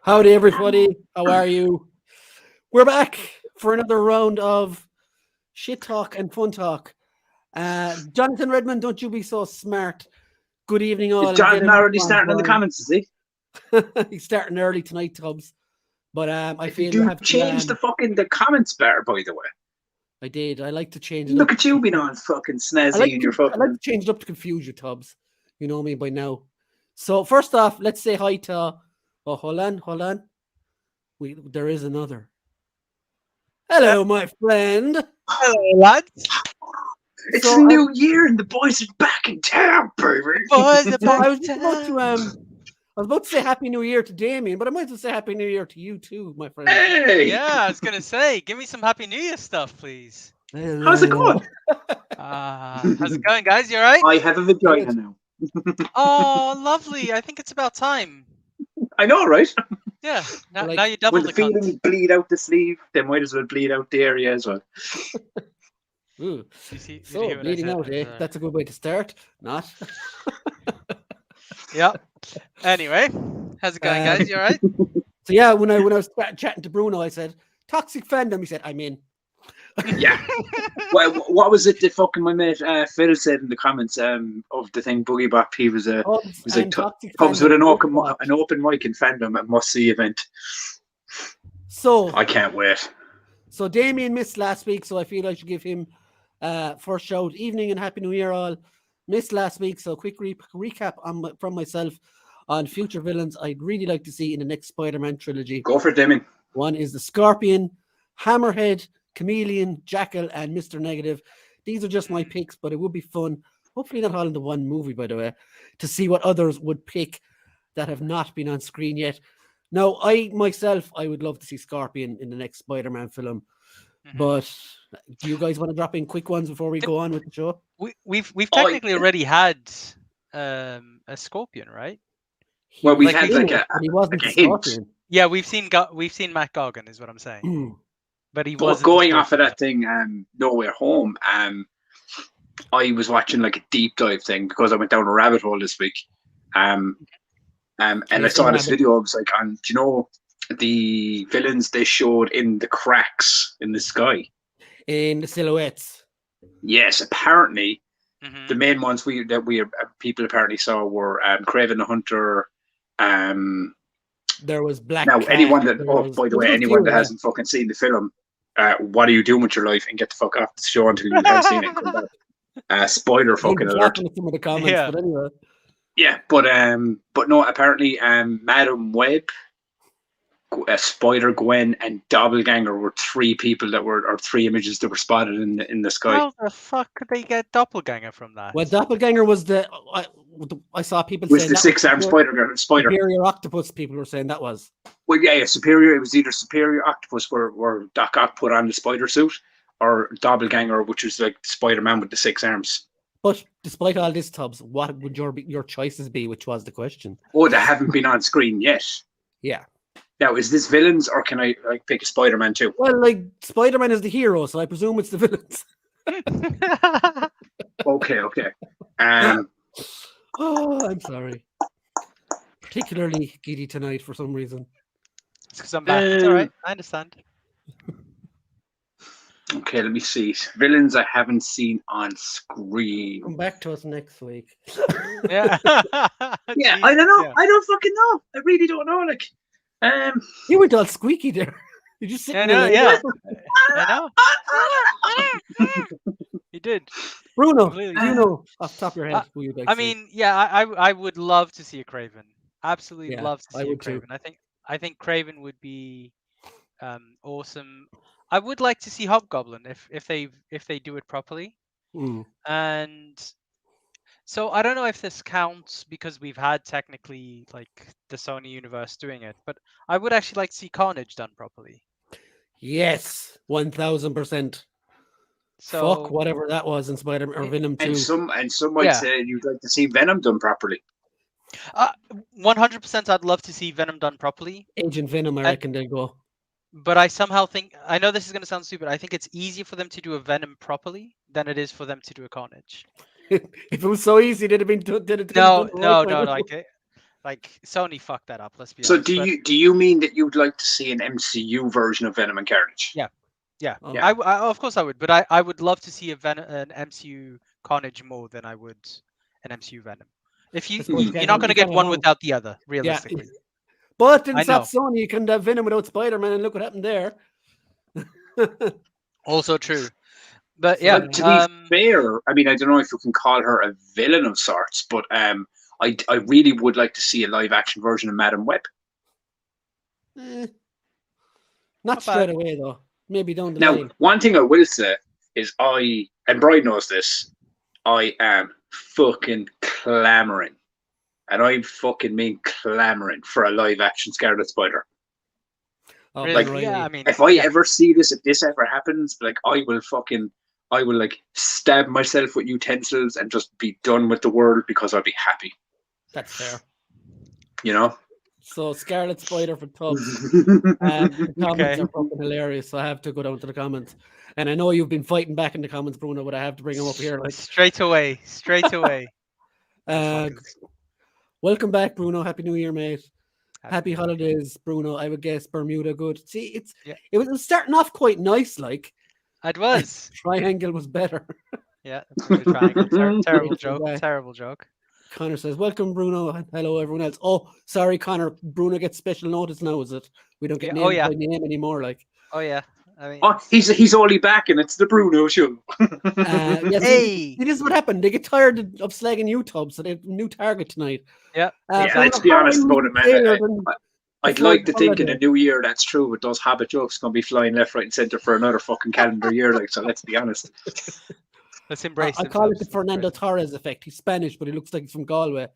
Howdy, everybody. How are you? We're back for another round of shit talk and fun talk. Jonathan Redmond, don't you be so smart. Good evening, all. Is Jonathan already starting in the comments, is he? He's starting early tonight, Tubbs. But I feel you have to change the comments bar, by the way. I did. I like to change it. Look at you being on fucking snazzy and your fucking. I like to change it up to confuse you, Tubbs. You know me by now. So first off, let's say hi to. Oh, hold on. There is another. Hello, my friend. Hello, lads. It's a new year and the boys are back in town, baby. Boys are back I was about to say Happy New Year to Damien, but I might as well say Happy New Year to you too, my friend. Hey! Yeah, I was gonna say, give me some Happy New Year stuff, please. How's it going? How's it going, guys? You alright? I have a vagina now. Oh, lovely. I think it's about time. I know, right? Yeah. Now you double when the feelings bleed out the sleeve, they might as well bleed out the area as well. Ooh. You so bleeding out, eh? That's a good way to start. Not. Yeah. Anyway, how's it going, guys? You alright? So yeah, when I was chatting to Bruno, I said Toxic Fandom. He said, "I'm in." Yeah. Well, what was it that fucking my mate Phil said in the comments of the thing Boogie Bop? He was like comes with an open mic in fandom at must-see event. So I can't wait. So Damien missed last week, so I feel I should give him first shout. Evening and Happy New Year, all. Missed last week, so quick recap from myself on future villains I'd really like to see in the next Spider-Man trilogy. Go for it, Damien. One is the Scorpion, Hammerhead, Chameleon, Jackal, and Mr. Negative. These are just my picks, but it would be fun, hopefully not all in the one movie, by the way, to see what others would pick that have not been on screen yet. Now, I would love to see Scorpion in the next Spider-Man film. But do you guys want to drop in quick ones before we go on with the show? We've technically already had a Scorpion, right? Well, we've had he wasn't a Scorpion. Yeah, we've seen Matt Goggin, is what I'm saying. But he was going off of that thing, Nowhere Home. I was watching like a deep dive thing because I went down a rabbit hole this week. And I saw this video. I was like, do you know the villains they showed in the cracks in the sky? In the silhouettes. Yes, apparently the main ones people apparently saw were Kraven the Hunter. There was Black. Now, anyone that anyone that hasn't fucking seen the film, what are you doing with your life? And get the fuck off the show until you have seen it. Come back. Spoiler fucking alert. Some of the comments, but anyway. Yeah, but no. Apparently, Madam Web, Spider-Gwen, and Doppelganger were three images that were spotted in the sky. How the fuck could they get Doppelganger from that? Well, Doppelganger was I saw people saying the six-armed spider. Superior Octopus. People were saying that was. Well, yeah, Superior. It was either Superior Octopus, where Doc Ock put on the spider suit, or Doppelganger, which was like Spider-Man with the 6 arms. But despite all this, Tubbs, what would your choices be? Which was the question. Oh, they haven't been on screen yet. Yeah. Now, is this villains, or can I pick a Spider-Man too? Well, Spider-Man is the hero, so I presume it's the villains. Okay. Oh, I'm sorry. Particularly giddy tonight for some reason. It's because I'm back. It's all right. I understand. Okay, let me see. Villains I haven't seen on screen. Come back to us next week. Yeah. Yeah, I don't know. Yeah. I don't fucking know. I really don't know. You went all squeaky there. You just sitting there. Yeah. I know. You did. Bruno, you know off the top of your head who you'd like to see. I would love to see a Kraven. Absolutely love to see a Kraven. Too. I think Kraven would be awesome. I would like to see Hobgoblin if they do it properly. And so I don't know if this counts because we've had technically like the Sony universe doing it, but I would actually like to see Carnage done properly. Yes, 1000%. So, fuck whatever that was in Spider-Man or Venom 2. And some might say you'd like to see Venom done properly. 100%, I'd love to see Venom done properly. Agent Venom, I reckon they'll go. But I somehow think, I know this is going to sound stupid, I think it's easier for them to do a Venom properly than it is for them to do a Carnage. If it was so easy, they'd have been did it. No, like Like Sony fucked that up. Let's be So honest. do you mean that you'd like to see an MCU version of Venom and Carnage? Yeah. Yeah, Oh. Yeah. I of course I would, but I would love to see an MCU Carnage more than I would an MCU Venom. If I suppose you're not going to get one home. without the other, Yeah. realistically. But in I know. Sony, you can have Venom without Spider-Man, and look what happened there. Also true. But So, yeah, But to be fair, I mean, I don't know if you can call her a villain of sorts, but I really would like to see a live action version of Madam Web. not Not straight bad. away though. Maybe down the Now, line. one thing I will say is and Brian knows this, I am fucking clamoring, and I fucking mean clamoring for a live action Scarlet Spider. Oh, Really? right. Yeah, I mean, If I ever see this, if this ever happens, like I will like stab myself with utensils and just be done with the world because I'll be happy. That's fair. You know? So Scarlet Spider for Tubbs. The comments Okay. are fucking hilarious, so I have to go down to the comments. And I know you've been fighting back in the comments, Bruno, but I have to bring them up here. Like, straight away. Motherfuckers. welcome back, Bruno. Happy New Year, mate. Happy holidays, Bruno. I would guess Bermuda good. See, it was starting off quite nice, like. It was. Triangle was better. Yeah, the triangle. Terrible joke. Okay. Terrible joke. Connor says, "Welcome, Bruno. Hello, everyone else." Oh, sorry, Connor. Bruno gets special notice now. Is it? We don't get named by name anymore. Like, Oh yeah. I mean, he's only back, and it's the Bruno show. yes, hey. it is what happened. They get tired of slagging you, Tubbs, so they have a new target tonight. Yeah. Let's be honest about it, man. I'd like to think in a new year that's true, but those habit jokes gonna be flying left, right, and centre for another fucking calendar year. Like, so let's be honest. Let's embrace. I call it the Fernando Torres effect. He's Spanish, but he looks like he's from Galway.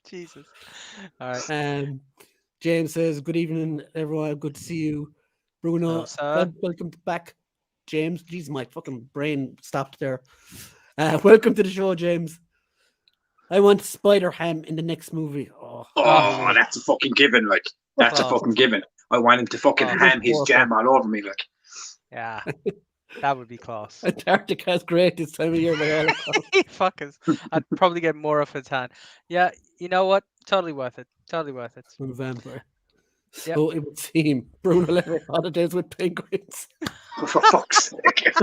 Jesus. All right. James says, "Good evening, everyone. Good to see you, Bruno. Welcome back, James. Jeez, my fucking brain stopped there. Welcome to the show, James. I want Spider Ham in the next movie. Oh, that's a fucking given. Like, that's a fucking given. I want him to fucking ham his jam all over me. Like, yeah, that would be class. Antarctica's great this time of year. By all fuckers, I'd probably get more off his hand. Yeah, you know what? Totally worth it. Totally worth it. Vampire. So it would seem Bruno Levitt holidays with penguins. For fuck's sake.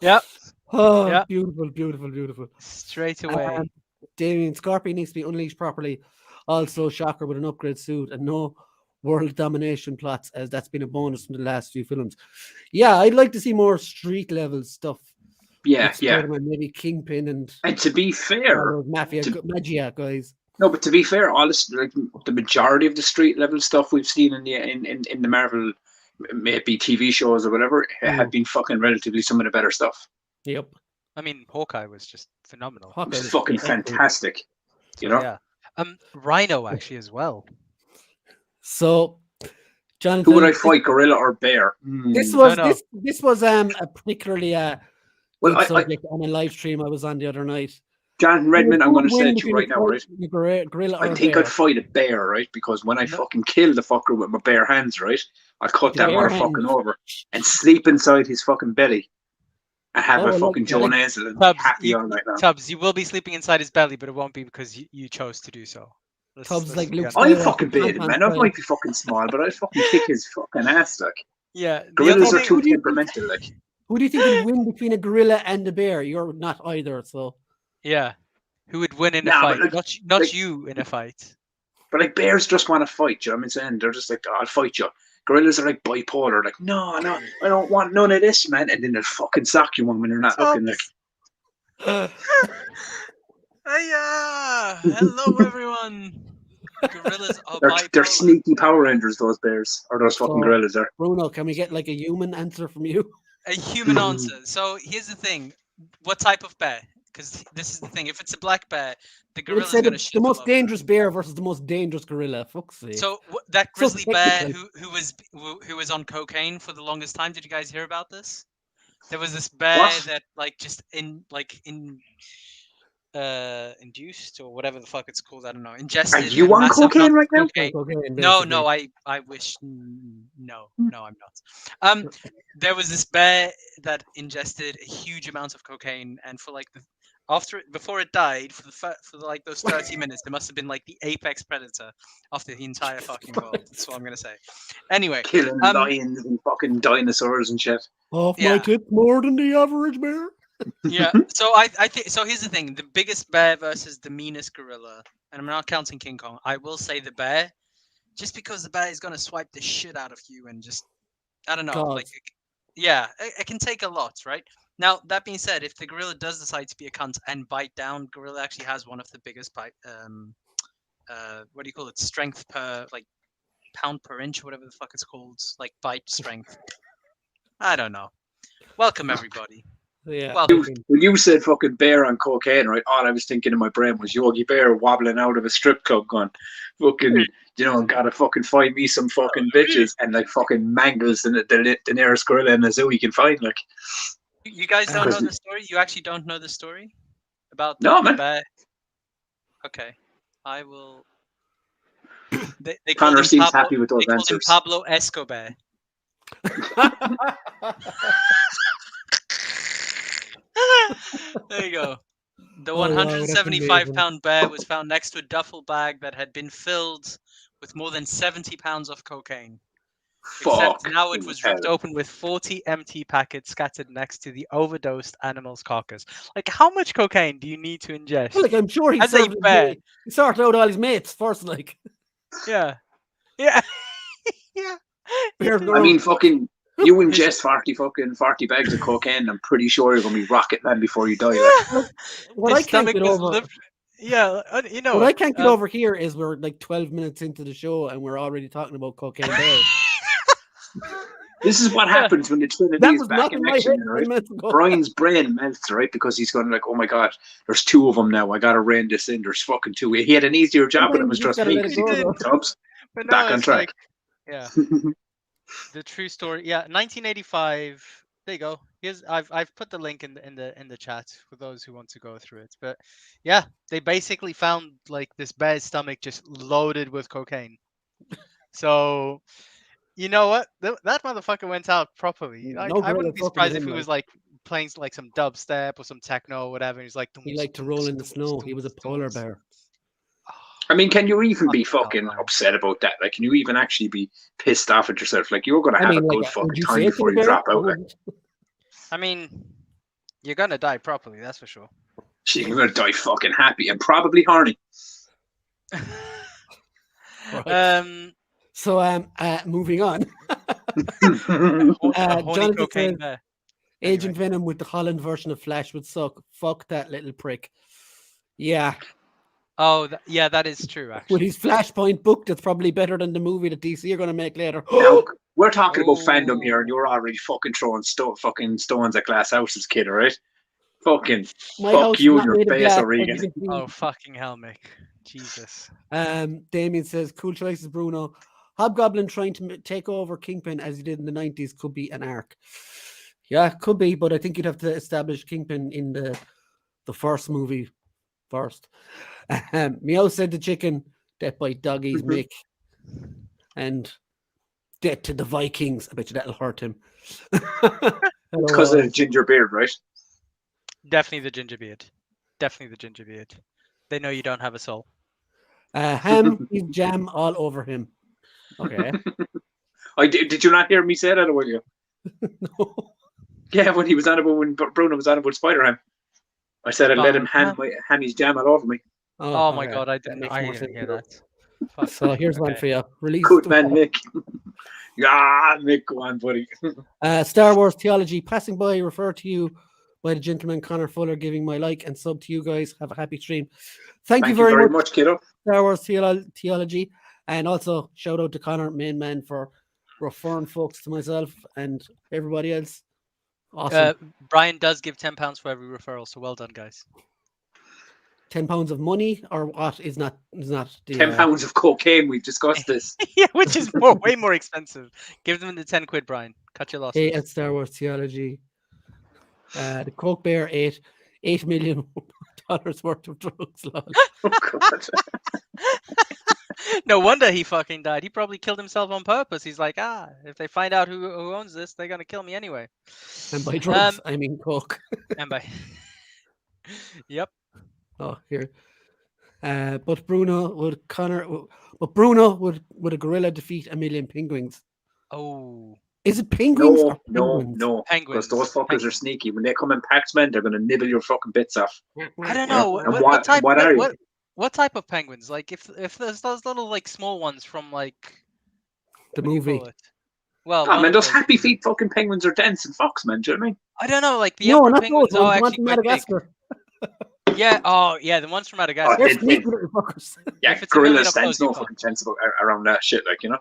Yep. Oh, yeah. Beautiful. Straight away. Damien, Scorpion needs to be unleashed properly. Also, Shocker with an upgrade suit and no world domination plots, as that's been a bonus from the last few films. Yeah, I'd like to see more street level stuff. Yeah. Maybe Kingpin and to be fair, Magia guys. No, but to be fair, all this, like the majority of the street level stuff we've seen in the Marvel, maybe TV shows or whatever, have been fucking relatively some of the better stuff. Yep. I mean, Hawkeye was just phenomenal. Hawkeye was fucking fantastic. You know? Yeah. Rhino actually as well. So, Jonathan, who would I fight, gorilla or bear? This was a particularly good subject on a live stream I was on the other night. Jonathan Redmond, I'm going to say it to you right now, right? Gorilla I think I'd fight a bear, right? Because when I fucking kill the fucker with my bare hands, right, I'll cut that motherfucking over and sleep inside his fucking belly and have a fucking Joe Nasal and be happy all night long. Tubbs, you will be sleeping inside his belly, but it won't be because you chose to do so. Tubbs like Luke. I'm fucking big, man. I might be fucking small, but I'd fucking kick his fucking ass, like. Yeah. Gorillas are too temperamental, like. Who do you think would win between a gorilla and a bear? You're not either, so. Yeah. Who would win in a fight? Not you in a fight. But like bears just want to fight, you know what I'm saying? They're just like, I'll fight you. Gorillas are like bipolar, like, no, I don't want none of this, man. And then they'll fucking sock you when you're not looking like. Hello everyone. Gorillas are they're sneaky Power Rangers, those bears. Or those fucking gorillas are. Bruno, can we get like a human answer from you? A human answer. So here's the thing. What type of bear? Because this is the thing. If it's a black bear, the gorilla's going to shoot the most dangerous bear versus the most dangerous gorilla. Fuck's sake. So that grizzly bear who was on cocaine for the longest time. Did you guys hear about this? There was this bear that induced or whatever the fuck it's called. I don't know. Ingested. Are you on cocaine right now? No. I wish. No, I'm not. There was this bear that ingested a huge amount of cocaine, and for like before it died for like those 30 minutes, there must have been like the apex predator after the entire fucking world. That's what I'm gonna say. Anyway, Killing lions and fucking dinosaurs and shit. Off my tip more than the average bear. Yeah. So I think so. Here's the thing: the biggest bear versus the meanest gorilla, and I'm not counting King Kong. I will say the bear, just because the bear is gonna swipe the shit out of you and just, I don't know, God. like, yeah, it can take a lot, right? Now that being said, if the gorilla does decide to be a cunt and bite down, gorilla actually has one of the biggest what do you call it? Strength per like pound per inch, whatever the fuck it's called, like bite strength. I don't know. Welcome everybody. Yeah. Well, When you said fucking bear on cocaine, right? All I was thinking in my brain was Yogi Bear wobbling out of a strip club going, fucking, gotta fucking find me some fucking bitches, and like fucking mangles the nearest gorilla in the zoo he can find. Like, you guys don't know the story? You actually don't know the story about the, No, man. bear? Okay, I will. They Connor called him seems Pablo, happy with those they called him answers. Pablo Escobar. There you go. The Oh, wow, that's 175-pound bear was found next to a duffel bag that had been filled with more than 70 pounds of cocaine. Fuck. Except now it was ripped open with 40 empty packets scattered next to the overdosed animal's carcass. Like, how much cocaine do you need to ingest? Like, I'm sure he As a bear. He sorted out all his mates first, like. Yeah. Yeah. Yeah. I mean, fucking, you ingest 40 bags of cocaine, I'm pretty sure you're going to be rocket man before you die. Like. What I can't get over... Yeah, you know. What I can't get over here is we're like 12 minutes into the show and we're already talking about cocaine bears. This is what happens when the Trinity is back in action, right? Brian's brain melts, right? Because he's going like, oh my God, there's two of them now. I got to rein this in. There's fucking two. He had an easier job, but it was just me. Tubs, back on track. Yeah. The true story. Yeah, 1985. There you go. I've put the link in the chat for those who want to go through it. But yeah, they basically found like this bear's stomach just loaded with cocaine. So, you know what? That motherfucker went out properly. Like, I wouldn't be surprised if he was like playing like some dubstep or some techno or whatever. He's like, he liked to roll in the snow. He was a polar bear. I mean, can you even be fucking upset about that? Like, can you even actually be pissed off at yourself? Like, you're going to have a good fucking time before you drop out. Like. I mean, you're going to die properly, that's for sure. You're going to die fucking happy and probably horny. Right. So, moving on. Jonathan says, Agent Venom with the Holland version of Flash would suck. Fuck that little prick. Yeah. Oh, yeah, that is true, actually. With his Flashpoint book, that's probably better than the movie that DC are going to make later. Now, we're talking about fandom here, and you're already fucking throwing fucking stones at glass houses, kid, alright? Fucking fuck you and your face, O'Regan. Oh, fucking hell, Mick. Jesus. Damien says, cool choices, Bruno. Hobgoblin trying to take over Kingpin as he did in the 90s could be an arc. Yeah, could be, but I think you'd have to establish Kingpin in the first movie first. Meow said the chicken, death by doggies, Mick. And death to the Vikings. I bet you that'll hurt him. Because of the ginger beard, right? Definitely the ginger beard. Definitely the ginger beard. They know you don't have a soul. Ham, he's jam all over him. Okay. Did you not hear me say that, or will you? No. Yeah, when he was on about, when Bruno was on about Spider-Man. I said I'd let him ham his jam all over me. Oh my God, I didn't hear that. Fuck. So here's one for you. Release good man, Mick. Yeah, Mick, go on, buddy. Star Wars Theology, passing by, refer to you by the gentleman Connor Fuller, giving my like and sub to you guys. Have a happy stream. Thank you very much, kiddo. Star Wars Theology. And also shout out to Connor, main man, for referring folks to myself and everybody else. Awesome. Brian does give £10 for every referral, so well done, guys. £10 of money, or what is not the £10 of cocaine. We've discussed this. Yeah, which is way more expensive. Give them the £10, Brian. Cut your losses. Hey, at Star Wars Theology. The Coke Bear ate $8 million worth of drugs. Oh, God. No wonder he fucking died. He probably killed himself on purpose. He's like, if they find out who owns this, they're gonna kill me anyway. And by drugs, I mean coke. And by Yep. Oh, here. But Bruno would a gorilla defeat a million penguins? Oh, Is it penguins or No, penguins? because those fuckers are Penguins. sneaky. When they come in packs, man, they're gonna nibble your fucking bits off. I don't You know? know. And What type? what are you? What type of penguins? Like if there's those little like small ones from like The what do you movie. call it? Well, Oh one man, of those those happy movies. feet fucking penguins are dense and fox, man. Do you know what I mean? I don't know. Like the No, emperor not penguins those ones. are The ones actually from quite big. Madagascar. Yeah. Oh, yeah. The ones from Madagascar. They're Then- sneaky little fuckers. Yeah, If it's a million gorillas of stands those, you no can't. fucking chance about around that shit, like, you know.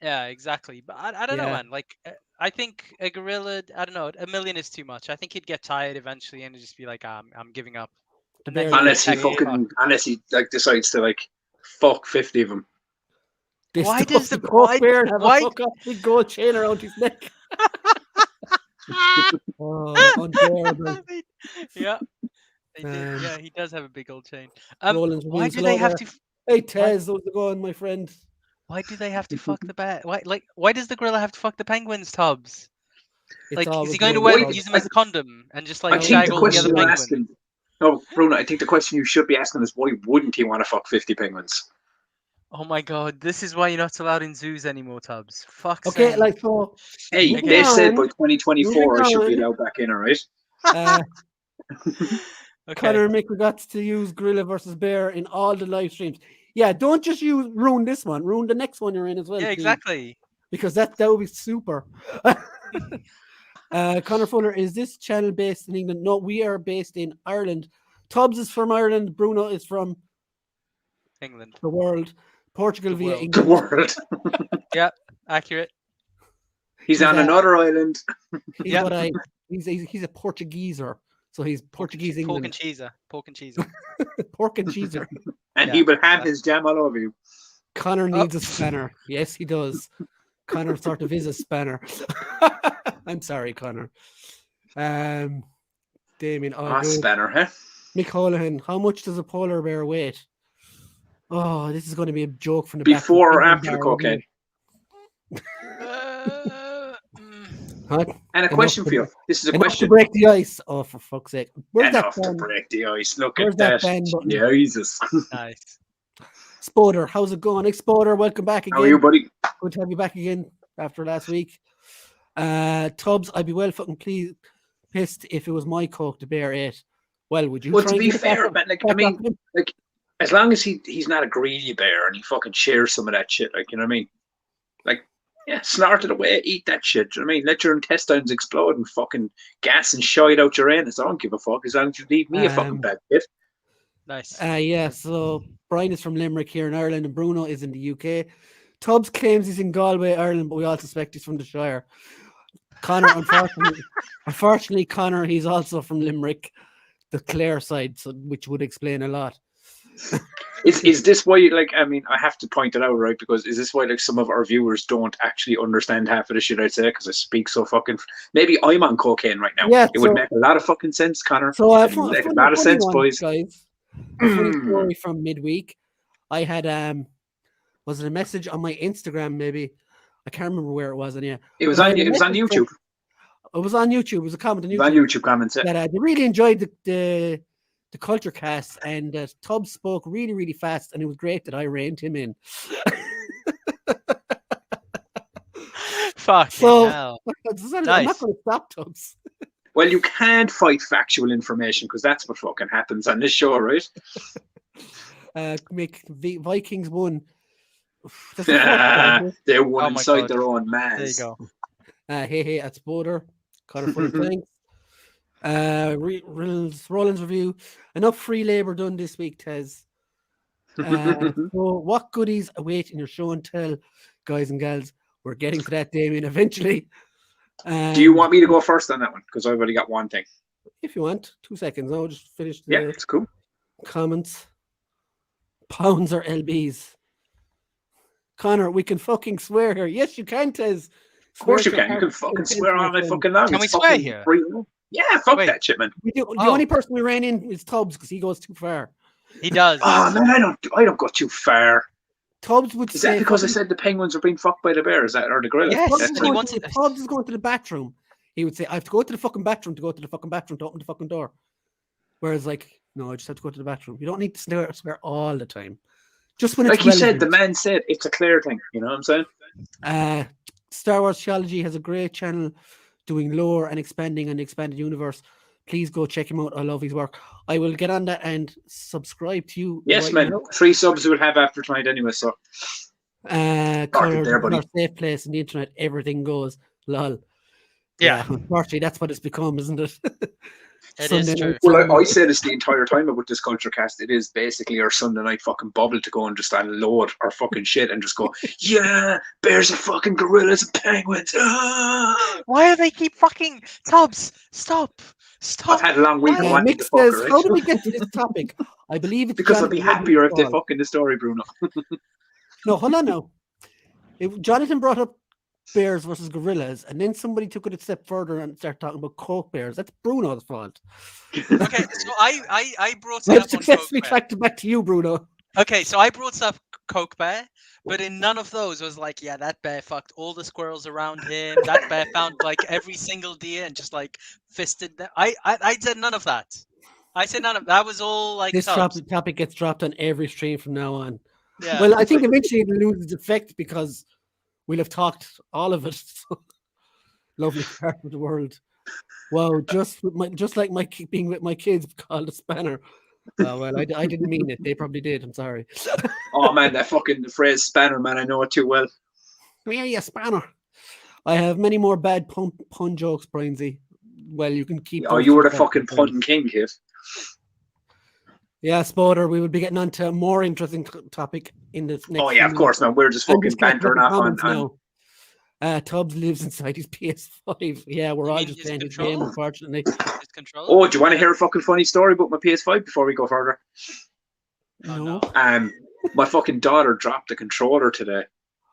Yeah, exactly. But I don't know, Yeah. man. Like I think a gorilla. I don't know. A million is too much. I think he'd get tired eventually and just be like, I'm giving up. The And then bear he'd get Unless he attacked by a fox. unless he like decides to like fuck 50 of them. This Why stuff, does the- cock why- bear and have why- a fuck off big gold chain around his neck? Oh, unbearable. Yeah. They do. Um, Yeah, he does have a big old chain. Roland's Why reviews. do they Hello have there. to? Hey Tez, how's it going, my friend? Why do they have to fuck the bear? Why does the gorilla have to fuck the penguins, Tubbs? It's Like, is always he going to been Why- Tubbs. use them as a condom and just I like think shag the all the question other you're penguins? asking. No, Bruno, I think the question you should be asking is why wouldn't he want to fuck 50 penguins? Oh my god, this is why you're not allowed in zoos anymore, Tubbs. Fuck's Okay, sake. like so. Hey, Moving they said on. by 2024 I should be Moving allowed back in, alright? Uh, Okay. Connor and Mick, we got to use gorilla versus bear in all the live streams. Yeah, don't just ruin this one. Ruin the next one you're in as well. Yeah, please, exactly. because that would be super. Connor Fuller, is this channel based in England? No, we are based in Ireland. Tubbs is from Ireland. Bruno is from England. the world. Portugal The via world. The England. world. Accurate. He's on Yeah. another island. He's Yeah. what he's a Portugueser. So he's Portuguese Pork and England. cheeser. Pork and cheeser. Pork and cheeser. And Yeah, he will have exactly. his jam all over you. Connor needs a spanner. Yes, he does. Connor sort of is a spanner. I'm sorry, Connor. Damien, Ah, good. spanner, huh? Mick Holohan, how much does a polar bear weigh? Oh, this is going to be a joke from the Before or back. after the cocaine? Huh? And a Enough question to- for you. This is a Enough to question. break the ice. Oh, for fuck's sake. Where's Enough that to Ben? break the ice. Look Where's at that that. Ben button? Jesus. Nice. Spoder, how's it going? Spoder, welcome back again. How are you, buddy? Good to have you back again after last week. Tubbs, I'd be well fucking pissed if it was my coke the bear ate. Well, would you? Well, try to and be get it back fair, up- man, like, back I mean, up him? as long as he's not a greedy bear and he fucking shares some of that shit, like, you know what I mean? Like, yeah, snort it away, eat that shit. Do you know what I mean? Let your intestines explode and fucking gas and shite out your anus. I don't give a fuck as long as you leave me a fucking bad bit. Nice. Yeah, so Brian is from Limerick here in Ireland and Bruno is in the UK. Tubbs claims he's in Galway, Ireland, but we all suspect he's from the Shire. Connor, unfortunately, Connor, he's also from Limerick, the Clare side, so which would explain a lot. Is this why, like, I mean, I have to point it out, right? Because is this why, like, some of our viewers don't actually understand half of the shit I say? Because I speak so fucking. Maybe I'm on cocaine right now. Yeah, it would so- make a lot of fucking sense, Connor. So It would make a lot of sense, boys. guys. A funny story from midweek. I had was it a message on my Instagram? Maybe I can't remember where it was. And yeah, It was on YouTube. It was on YouTube. It was a comment on It was on YouTube. YouTube comments. Yeah. That they really enjoyed the culture cast, and Tubbs spoke really, really fast, and it was great that I reined him in. Fucking So- hell. I'm not Nice. going to stop Tubbs. Well, you can't fight factual information because that's what fucking happens on this show, right? Make Vikings won. That's the fourth time. They won Oh my inside God. their own There you mass. go. Hey, that's Boulder. Connor full of thanks. Roland's review. Enough free labor done this week, Tez. So what goodies await in your show and tell, guys and gals? We're getting to that, Damien, eventually. Do you want me to go first on that one? Because I've already got one thing. If you want, 2 seconds. I'll just finish the Yeah, it's cool. comments. Pounds or LBs? Connor, we can fucking swear here. Yes, you can, Tez. Of course you can. You can fucking swear all night fucking long. Can It's we swear fucking here? free. Yeah, fuck Wait. that shit, man. The Oh. only person we ran in is Tubbs because he goes too far. He does. Oh man, I don't go too far. Tubbs would Is say that because I said the penguins are being fucked by the bears or the gorilla? Yes, Tubbs That's is and he right. going wants to- it- if Tubbs is going to the bathroom, he would say, I have to go to the fucking bathroom to go to the fucking bathroom to open the fucking door. Whereas, like, No, I just have to go to the bathroom. You don't need to swear all the time. Just when it's Like you said, relevant. the man said it's a clear thing. You know what I'm saying? Star Wars Theology has a great channel doing lore and expanding an expanded universe. Please go check him out. I love his work. I will get on that and subscribe to you. Yes, right man. now. 3 subs we'll have after tonight anyway. So Connor, there, buddy. our safe place on the internet. Everything goes. Lol. Yeah. Unfortunately, that's what it's become, isn't it? It is true. night Well, cinema. I say this the entire time about this culture cast. It is basically our Sunday night fucking bubble to go and just unload our fucking shit and just go, yeah, bears and fucking gorillas and penguins. Ah! Why do they keep fucking Tubbs? Stop! I've had a long week. Why? I wanted Mick to fuck says, her, how right? do we get to this topic? I believe it's Because I'd be Jonathan happier if they Robinson's fucking the story, Bruno. No, hold on now. If Jonathan brought up bears versus gorillas, and then somebody took it a step further and started talking about coke bears. That's Bruno's fault. Okay, so I brought it I've up on successfully Coke Bear. tracked it back to you, Bruno. Okay, so I brought up Coke Bear, but in none of those was like, yeah, that bear fucked all the squirrels around him. That bear found like every single deer and just like fisted them. I said none of that. I said none of that. Was all like This Tubbs. topic gets dropped on every stream from now on. Yeah. Well, I think eventually it loses effect because we'll have talked all of it. So, lovely part of the world. Wow, just like my being with my kids called a spanner. Well, I didn't mean it. They probably did. I'm sorry. Oh man, that fucking phrase spanner, man. I know it too well. Yeah, yeah, spanner. I have many more bad pun jokes, Brian-Z. Well, you can keep. Oh, those you to were the yourself, fucking Brian. pun king, kid. Yeah, Spoder, we will be getting on to a more interesting topic in this next. Oh yeah, of course, man. We're just I'm fucking just getting bantering the off on. comments now. Tubbs lives inside his PS5. Yeah, we're You all mean just his playing his controller? game, unfortunately. His controller? Oh, do you want to hear a fucking funny story about my PS5 before we go further? Oh, No. no. My fucking daughter dropped the controller today,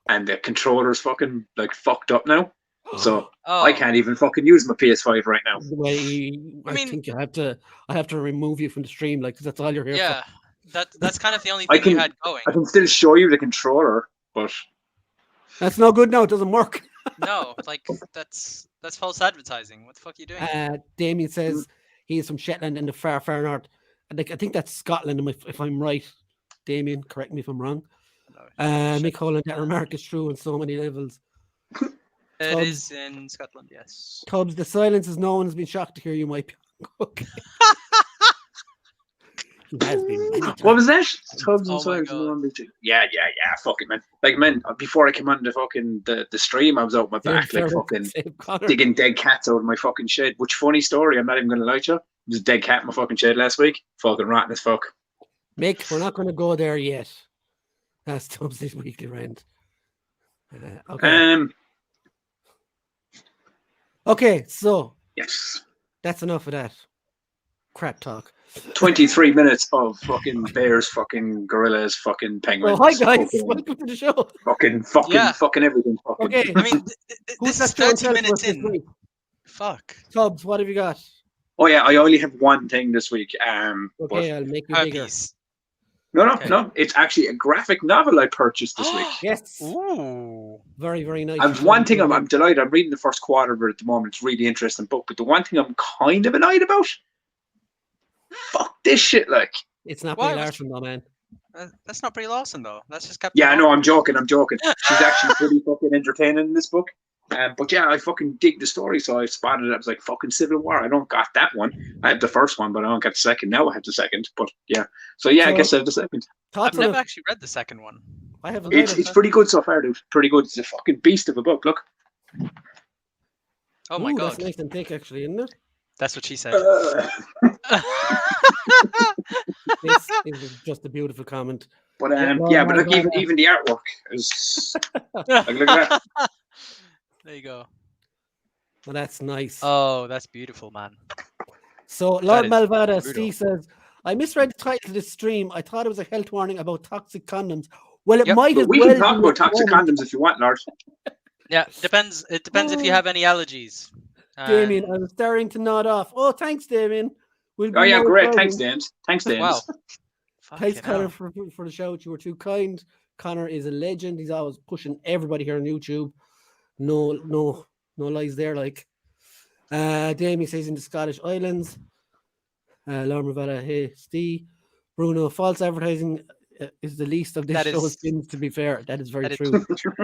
and the controller's fucking like fucked up now. So Oh. I can't even fucking use my PS5 right now. The way I mean- think I have to remove you from the stream, like, 'cause that's all you're here Yeah, that's kind of the only I thing you can- had going. I can still show you the controller, but for. That's no good now. It doesn't work. No, like that's false advertising. What the fuck are you doing? Damien says he's from Shetland in the far, far north. Like, I think that's Scotland, if I'm right. Damien, correct me if I'm wrong. No, Mick Holland, that remark is true on so many levels. it Tubbs. is in Scotland, yes. Tubbs, the silence is no one has been shocked to hear you might be okay. He has been many times. what was that? Tubbs Oh and my Sides God. and one big. Yeah. Fuck it, man. Like, man, before I came on the fucking the stream, I was out my back, like fucking digging dead cats out of my fucking shed. Which funny story? I'm not even gonna lie to you. There's a dead cat in my fucking shed last week. Fucking rotten as fuck. Mick, we're not going to go there yet. That's Tubbs' weekly rant. Okay. Okay, so Yes. that's enough of that crap talk. 23 minutes of fucking bears, fucking gorillas, fucking penguins. So, hi guys, fucking, welcome to the show. Yeah. fucking everything. Fucking. Okay, I mean, who's this is got your 30 hotel for minutes us this in. week? Fuck. Tubbs, what have you got? Oh yeah, I only have one thing this week. Okay, I'll make you bigger. Herpes. But no. It's actually a graphic novel I purchased this week. Yes, Ooh. very, very nice. And one thing I'm delighted. I'm reading the first quarter of it at the moment. It's a really interesting book. But the one thing I'm kind of annoyed about, fuck this shit. Like, It's not Why Brie was- Larson, though, man. That's not Brie Larson though. That's just Captain. yeah, I know. Marvel. I'm joking. She's actually pretty fucking entertaining in this book. But yeah, I fucking dig the story. So I spotted it. I was like, fucking Civil War. I don't got that one. I have the first one, but I don't get the second. Now I have the second. But yeah. So yeah, I So- guess I have the second. I've Thoughts on never it? actually read the second one. I haven't read It's it. pretty good so far, dude. Pretty good. It's a fucking beast of a book. Look. Oh my Ooh, god. that's nice and thick, actually, isn't it? That's what she said. This is just a beautiful comment. But well, yeah, but my look, God. even the artwork is look at that. There you go. Well, that's nice. Oh, that's beautiful, man. So, Lord is Malvada, brutal. Steve says, I misread the title of this stream. I thought it was a health warning about toxic condoms. Well, it Yep. might But as we well can talk be about at the toxic moment. condoms if you want, Lord. Yeah, depends. It depends if you have any allergies. Damien, And- I was starting to nod off. Oh, thanks, Damien. We'll be Oh yeah, more great. exciting. Thanks, James. Thanks, James. Wow. Thanks, Fucking Connor, hell. for the shout. You were too kind. Connor is a legend. He's always pushing everybody here on YouTube. No lies there. Like, Damien says in the Scottish Islands. Laura Mavella, hey, Steve. Bruno, false advertising is the least of this That show's is- sins, to be fair. That is very that is true.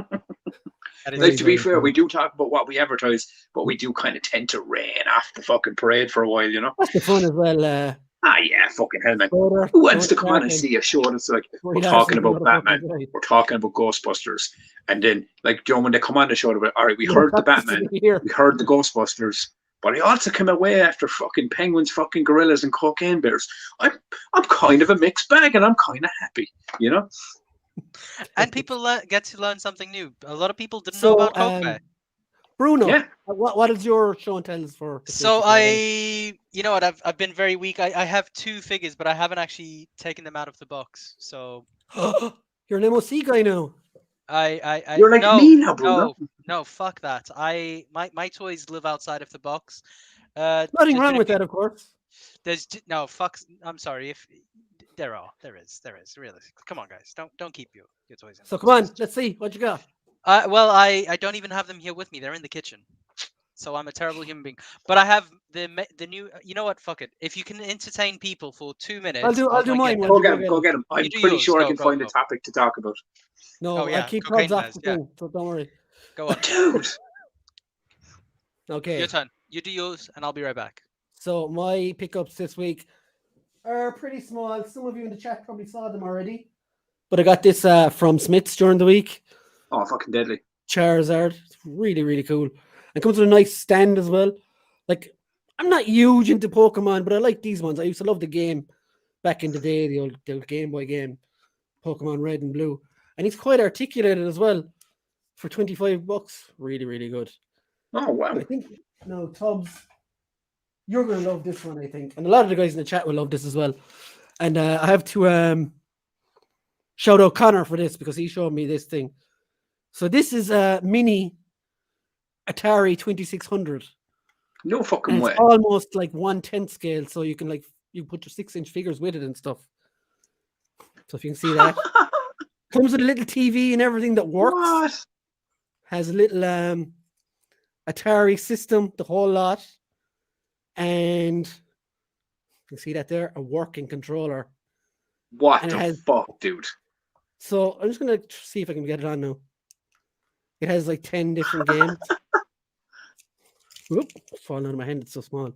That is Like, to be very fair, true. we do talk about what we advertise, but we do kind of tend to rain off the fucking parade for a while, you know? That's the fun as well. Ah, yeah, fucking hell, man. Schroeder, Who wants to Tony come on and Starkin, see a show that's like, Brie we're talking Larson's about another Batman, fucking guy. we're talking about Ghostbusters, and then, like, Joe, when they come on the show, they're like, all right, we Yeah, heard the that's Batman, here. we heard the Ghostbusters, but I also came away after fucking penguins, fucking gorillas, and cocaine bears. I'm kind of a mixed bag, and I'm kind of happy, you know? And people get to learn something new. A lot of people didn't So, know about Coke. Bruno, Yeah. what is your show and tell us for? the So 50th you know what? I've been very weak. I have 2 figures, but I haven't actually taken them out of the box. So Friday? You're an MOC guy now. I You're like no, me now, Bruno. no, fuck that. My toys live outside of the box. Nothing there's wrong been a with few- that, of course. No, fuck. I'm sorry. If there is realistically. Come on, guys, don't keep your toys in. So come on, let's see what you got. Well, I don't even have them here with me. They're in the kitchen. So I'm a terrible human being. But I have the new. You know what? Fuck it. If you can entertain people for 2 minutes, I'll do go and mine. get Go them. get 'em. Go get him. I'm You do pretty yours. sure I Go, can go, find a go. topic to talk about. No, Oh, I yeah, keep cocaine tabs off bears, the yeah. thing, so don't worry. Go on. Dude. Okay. Your turn. You do yours, and I'll be right back. So my pickups this week are pretty small. Some of you in the chat probably saw them already. But I got this from Smith's during the week. Oh, fucking deadly. Charizard. It's really, really cool. And comes with a nice stand as well. Like, I'm not huge into Pokemon, but I like these ones. I used to love the game back in the day, the old Game Boy game, Pokemon Red and Blue. And he's quite articulated as well for $25. Really, really good. Oh, wow. I think, no, Tubbs, you're going to love this one, I think. And a lot of the guys in the chat will love this as well. And I have to shout out Connor for this because he showed me this thing. So this is a mini Atari 2600. No fucking And way. it's almost like 1/10 scale. So you can you put your 6-inch figures with it and stuff. So if you can see that. Comes with a little TV and everything that works. What? Has a little Atari system, the whole lot. And you can see that there, a working controller. What And it the has- fuck, dude? So I'm just going to see if I can get it on now. It has like 10 different games. Whoop, it's falling out of my hand. It's so small.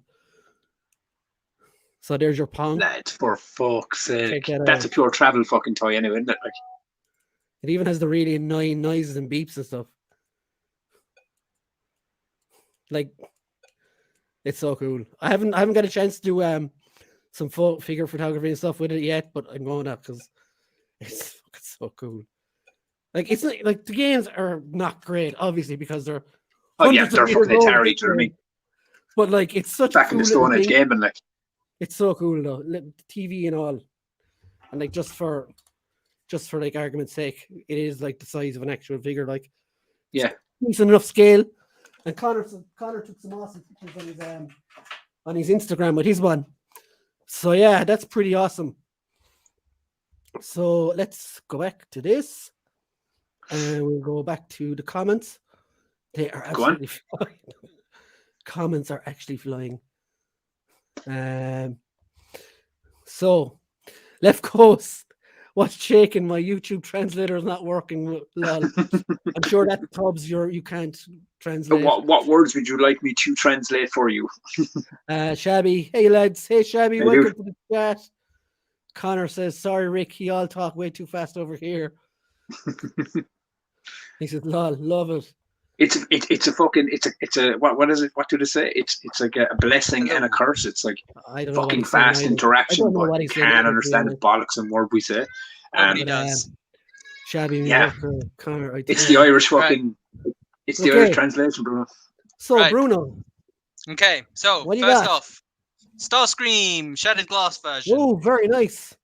So there's your Pong. Lads, for fuck's sake. Check that That's out. a pure travel fucking toy anyway, isn't it? Like, It even has the really annoying noises and beeps and stuff. Like, it's so cool. I haven't got a chance to do some figure photography and stuff with it yet, but I'm going up because it's fucking so cool. Like, it's not like the games are not great, obviously, because they're oh yeah, hundreds of they're years fucking old, Atari, do you know what I mean? But like, it's such Back a in cool the little Stone Age thing. game, and like, It's so cool though, TV and all, and like just for like argument's sake, it is like the size of an actual figure. Like, yeah. decent enough scale. And Connor took some awesome pictures on his Instagram with his one. So yeah, that's pretty awesome. So let's go back to this, and we'll go back to the comments. They are Go on. absolutely flying. Comments are actually flying. So Left Coast, what's shaking? My YouTube translator is not working. Lol. I'm sure that Tubbs you can't So translate. what words would you like me to translate for you? Shabby, hey lads, hey Shabby, Hey, welcome dude. to the chat. Connor says, sorry Rick, he all talk way too fast over here. He says, lol, love it. It's a fucking what is it? What do they say? It's like a blessing and a curse. It's like I don't know what fucking he's saying fast either. I interaction, don't know but what you he's saying can't either, understand to the bollocks and word we say. Nobody But, does. Shabby, Yeah. Connor. It's the Irish fucking. It's the Okay. Irish translation, Bruno. So Right. Bruno, Okay, so What do you first got? off, Starscream Shattered Glass version. oh, very nice.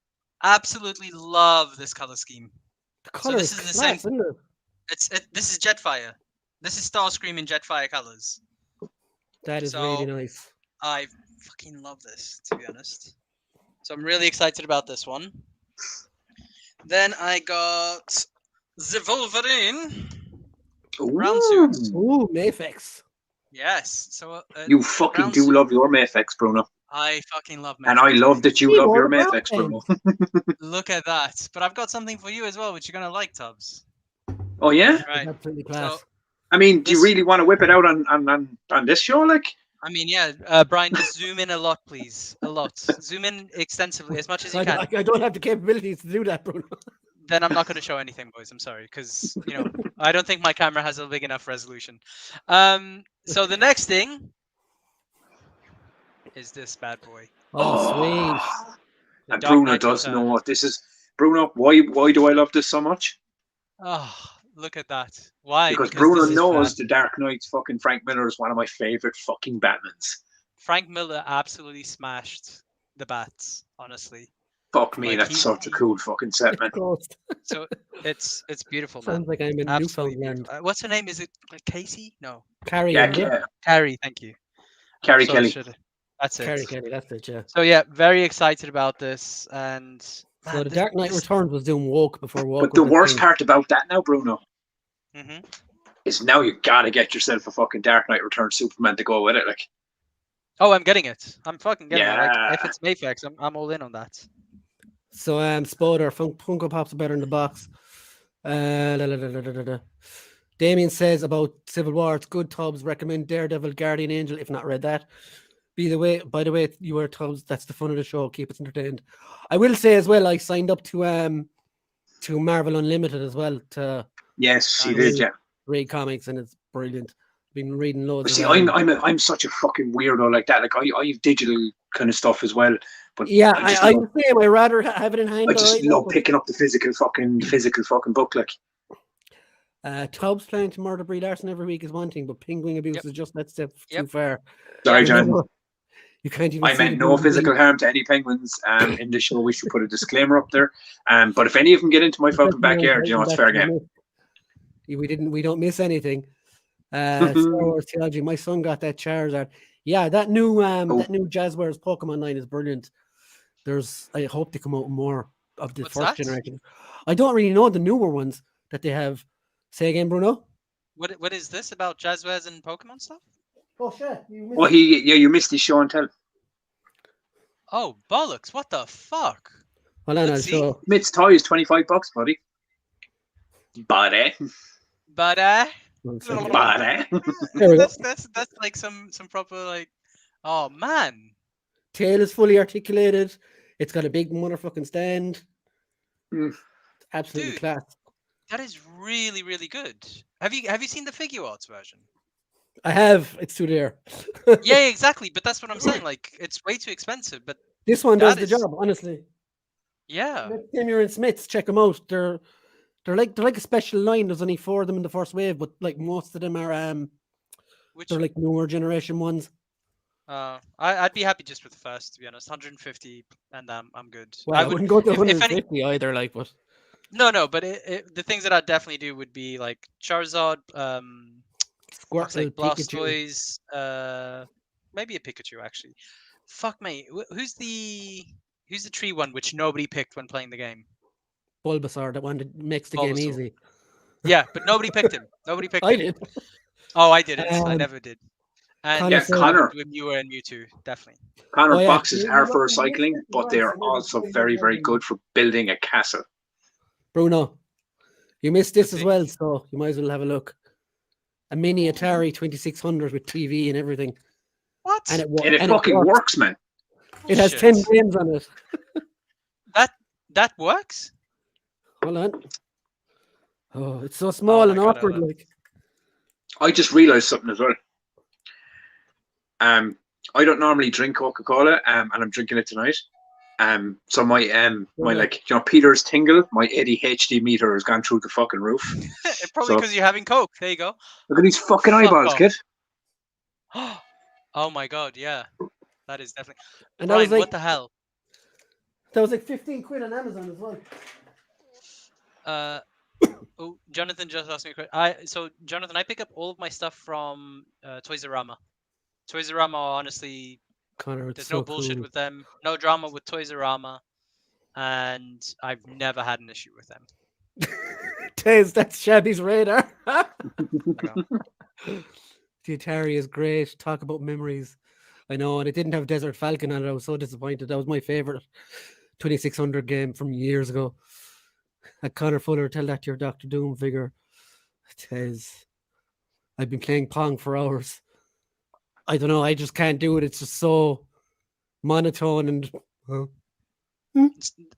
Absolutely love this color scheme. The color this is is the class, same- isn't it? This is Jetfire. This is Starscream in Jetfire colors. That is So- really nice. I fucking love this, to be honest. So I'm really excited about this one. Then I got the Wolverine round suit. Ooh, Mayfix. Yes. So You fucking round do suit. love your Mayfix, Bruno. I fucking love And I Metroid love that you love Keyboard your of Brown Matrix, Bruno. Look at that. But I've got something for you as well, which you're gonna like, Tubbs. Oh yeah. It's Right. absolutely So class. I mean, do you This- really want to whip it out on this show? Like, I mean, yeah, Brian, just zoom in a lot, please. A lot. Zoom in extensively, as much as you can. I don't have the capabilities to do that, Bruno. Then I'm not going to show anything, boys. I'm sorry, because I don't think my camera has a big enough resolution. So the next thing is this bad boy. Oh, sweet. The and Dark Bruno Knight does know Returns. what this is. Bruno, why do I love this so much? Oh, look at that. Why? Because this Bruno is knows bad. the Dark Knight's fucking Frank Miller is one of my favorite fucking Batmans. Frank Miller absolutely smashed the bats, honestly. Fuck me, Like, that's such a cool fucking set, man. Ghost. So it's beautiful, man. Sounds like I'm in Absolutely Newfoundland. beautiful. What's her name? Is it Casey? No, Carrie, Yeah, isn't it? yeah. Carrie. Thank you. Carrie So Kelly. That's it. Carrie Kelly, that's it, yeah. So yeah, very excited about this, and So man, the Dark Knight this- Returns was doing Woke before Woke. But the worst part about that now, Bruno, Mhm. is now you gotta get yourself a fucking Dark Knight Returns Superman to go with it. Like, Oh, I'm getting it. I'm fucking getting it. Like, Yeah. if it's Mayflex, I'm all in on that. So Spoder, Funko Pops are better in the box. Damien says about Civil War, it's good. Tubbs recommend Daredevil, Guardian Angel, if not read that. By the way, you were Tubbs. That's the fun of the show. Keep us entertained. I will say as well, I signed up to Marvel Unlimited as well to yes, he Nice. did, yeah. read comics, and it's brilliant. Been reading loads. See, of, I'm such a fucking weirdo like that. Like, I have digital kind of stuff as well, but yeah, I just I'm love, the same. I rather have it in hand. I just right now, love but- picking up the physical fucking book. Like, Tubbs playing to murder Brie Larson every week is one thing, but penguin abuse Yep. is just that step too Yep. far. sorry, Yeah, John. Remember, you can't even. I see meant the no penguin physical harm to any penguins in the show. We should put a disclaimer up there. But if any of them get into my fucking backyard, you know, it's fair game. We don't miss anything. Star Wars theology. My son got that Charizard. Yeah, that new Jazzwares Pokemon line is brilliant. I hope they come out with more of the What's first that? generation. I don't really know the newer ones that they have. Say again, Bruno. What is this about Jazzwares and Pokemon stuff? Oh shit! Well, you missed his show and tell. Oh bollocks! What the fuck? Hold on, I'll Let's see. show. Mit's toys, $25, buddy. Buddy. But One second. Buddy. There we go. that's like some proper like. Oh man. Tail is fully articulated. It's got a big motherfucking stand. Mm. Absolutely Dude. class. That is really, really good. Have you seen the figure arts version? I have. It's too there. Yeah, exactly. But that's what I'm saying. Like, it's way too expensive. But This one does That the is- job, honestly. yeah, Premier and Smiths, check them out. They're like a special line. There's only 4 of them in the first wave, but like most of them are which they're like newer generation ones. I'd be happy just with the first, to be honest. 150, and I'm good. Well, I would- wouldn't go to if any- 150 either, like, but No, but the things that I'd definitely do would be like Charizard, fuck's Squirtle, sake, Pikachu. Blastoise, maybe a Pikachu actually. Fuck me, who's the tree one which nobody picked when playing the game? Bulbasaur, that one that makes the game Bulbasaur. easy. Yeah, but nobody picked him. Nobody picked I him. did. Oh, I didn't. I Um, never did. And Connor Yeah, said- Connor. with Mew and Mewtwo, definitely. Connor Oh, yeah. boxes are for recycling, but they are also very, very good for building a castle. Bruno, you missed this as see. well, so you might as well have a look. A mini Atari 2600 with TV and everything. What? And And it fucking works, man. It has Bullshit. 10 games on it. That works? Hold on. Oh, it's so small my and God, awkward. hold on. Like, I just realized something as well. I don't normally drink Coca-Cola, and I'm drinking it tonight. So my like, you know, Peter's tingle, my ADHD meter has gone through the fucking roof. Probably So- because you're having Coke. There you go. Look at these fucking Fuck eyeballs, off. kid. Oh my god, yeah. That is definitely. and that Brian, was like what the hell? 15 quid on Amazon as well. Oh, Jonathan just asked me a question. So Jonathan, I pick up all of my stuff from Toys R Us. Toys R Us, honestly, Connor, it's there's so no bullshit cool. with them. No drama with Toys R Us, and I've never had an issue with them. Tez, that's Shabby's radar. I know. The Atari is great. Talk about memories. I know, and it didn't have Desert Falcon on it. I was so disappointed. That was my favorite 2600 game from years ago. Connor Fuller, tell that to your Doctor Doom figure. It says, I've been playing Pong for hours. I don't know. I just can't do it. It's just so monotone and.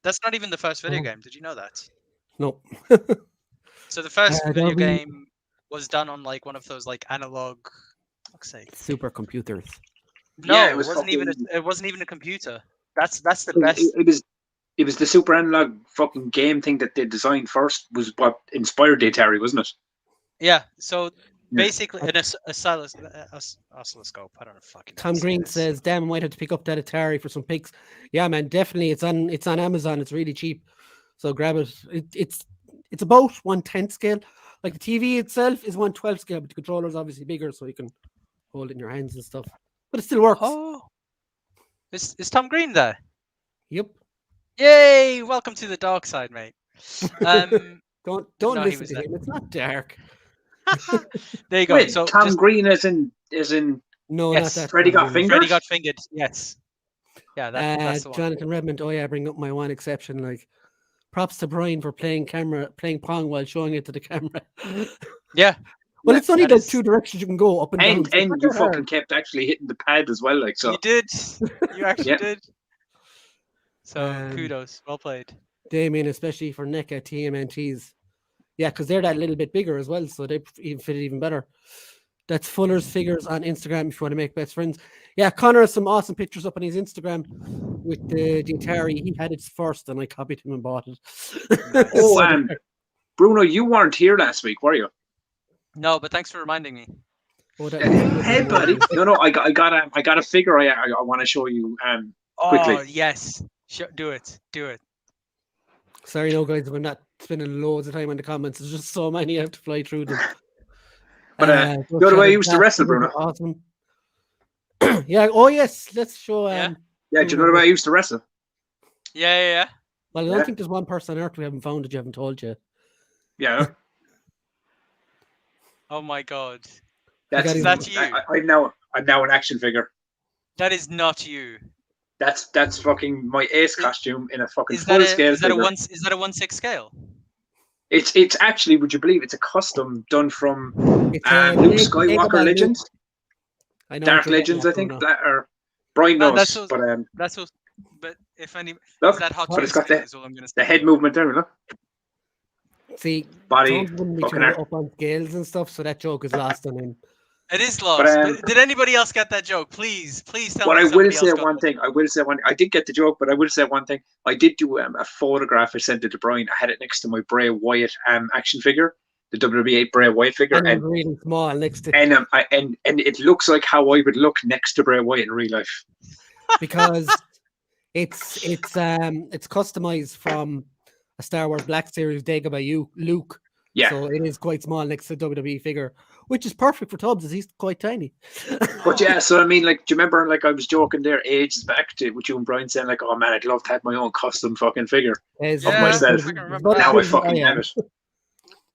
That's not even the first video game. Did you know that? No. So the first video that'll be- game was done on like one of those like analog, fuck's sake. Supercomputers. No, Yeah, it wasn't even. It wasn't even a computer. That's the best. It was the super analog fucking game thing that they designed first. Was what inspired the Atari, wasn't it? Yeah. So basically, an oscilloscope. I don't know. Fucking. Tom Green says, "Damn, I might have to pick up that Atari for some pics." Yeah, man, definitely. It's on Amazon. It's really cheap, so grab it. It's about 1/10 scale. Like the TV itself is 1/12 scale, but the controller is obviously bigger, so you can hold it in your hands and stuff. But it still works. Oh, is Tom Green there? Yep. Yay! Welcome to the dark side, mate. Don't No, he listen was to there. him. It's not dark. There you go. Wait, So Tom just- Green is in No, Yes, not that. Freddy Tom Got Green. Fingered? Freddy got fingered. Yes. Yeah, that's the one. Jonathan Redmond. Oh yeah, bring up my one exception. Like, props to Brian for playing Pong while showing it to the camera. Yeah. Well, it's only that like is- 2 directions you can go, up and down. and so it's not you that hard. fucking kept actually hitting the pad as well, like so. You did. You actually Yeah. did. So Um, kudos. Well played. Damien, especially for NECA TMNTs. Yeah, because they're that little bit bigger as well, so they even fit it even better. That's Fuller's Figures on Instagram if you want to make best friends. Yeah, Connor has some awesome pictures up on his Instagram with the Atari. He had it first, and I copied him and bought it. Oh, So- Bruno, you weren't here last week, were you? No, but thanks for reminding me. Oh, that- Hey, buddy. No, I got a figure I want to show you. Quickly. Oh yes. Do it. Do it. Sorry, no, guys, we're not spending loads of time on the comments. There's just so many I have to fly through them. But, go the other way check you used to that. wrestle, Those are Bruno. Awesome. Yeah. Oh yes. Let's show. Yeah. Yeah, do you know the way I used to wrestle? Yeah. Well, I don't Yeah. think there's one person on earth we haven't found that you haven't told you. Yeah. Oh my god. That's Is that you? I'm now an action figure. That is not you. That's fucking my ace costume in a fucking Is full that scale a figure. 1/6 scale? It's actually, would you believe, it's a custom done from It's Luke Skywalker Legends, I know Dark what you're Legends, I getting think. at, Bruno. Or Brian Ah, knows, that's so- but That's so. But if any, look, is that hot but it's scale got the, is all I'm gonna say. the head movement there, look. See, Body, Jones wouldn't be fucking too art. up on scales and stuff, so that joke is lost on him. It is lost. But, But did anybody else get that joke? Please tell But me I will somebody say else got one that thing. joke. I did get the joke, but I will say one thing. I did do a photograph. I sent it to Brian. I had it next to my Bray Wyatt action figure, the WWE Bray Wyatt figure, And and really small next to and it looks like how I would look next to Bray Wyatt in real life. because it's customized from a Star Wars Black Series Dega by Luke. Yeah, So it is quite small next to the WWE figure, which is perfect for Tubbs, as he's quite tiny. but yeah. So I mean, like, do you remember? Like, I was joking there ages back with you and Brian saying, like, "Oh man, I'd love to have my own custom fucking figure." As- Yeah, myself. I fucking remember that. Now I Well, fucking yeah. have it.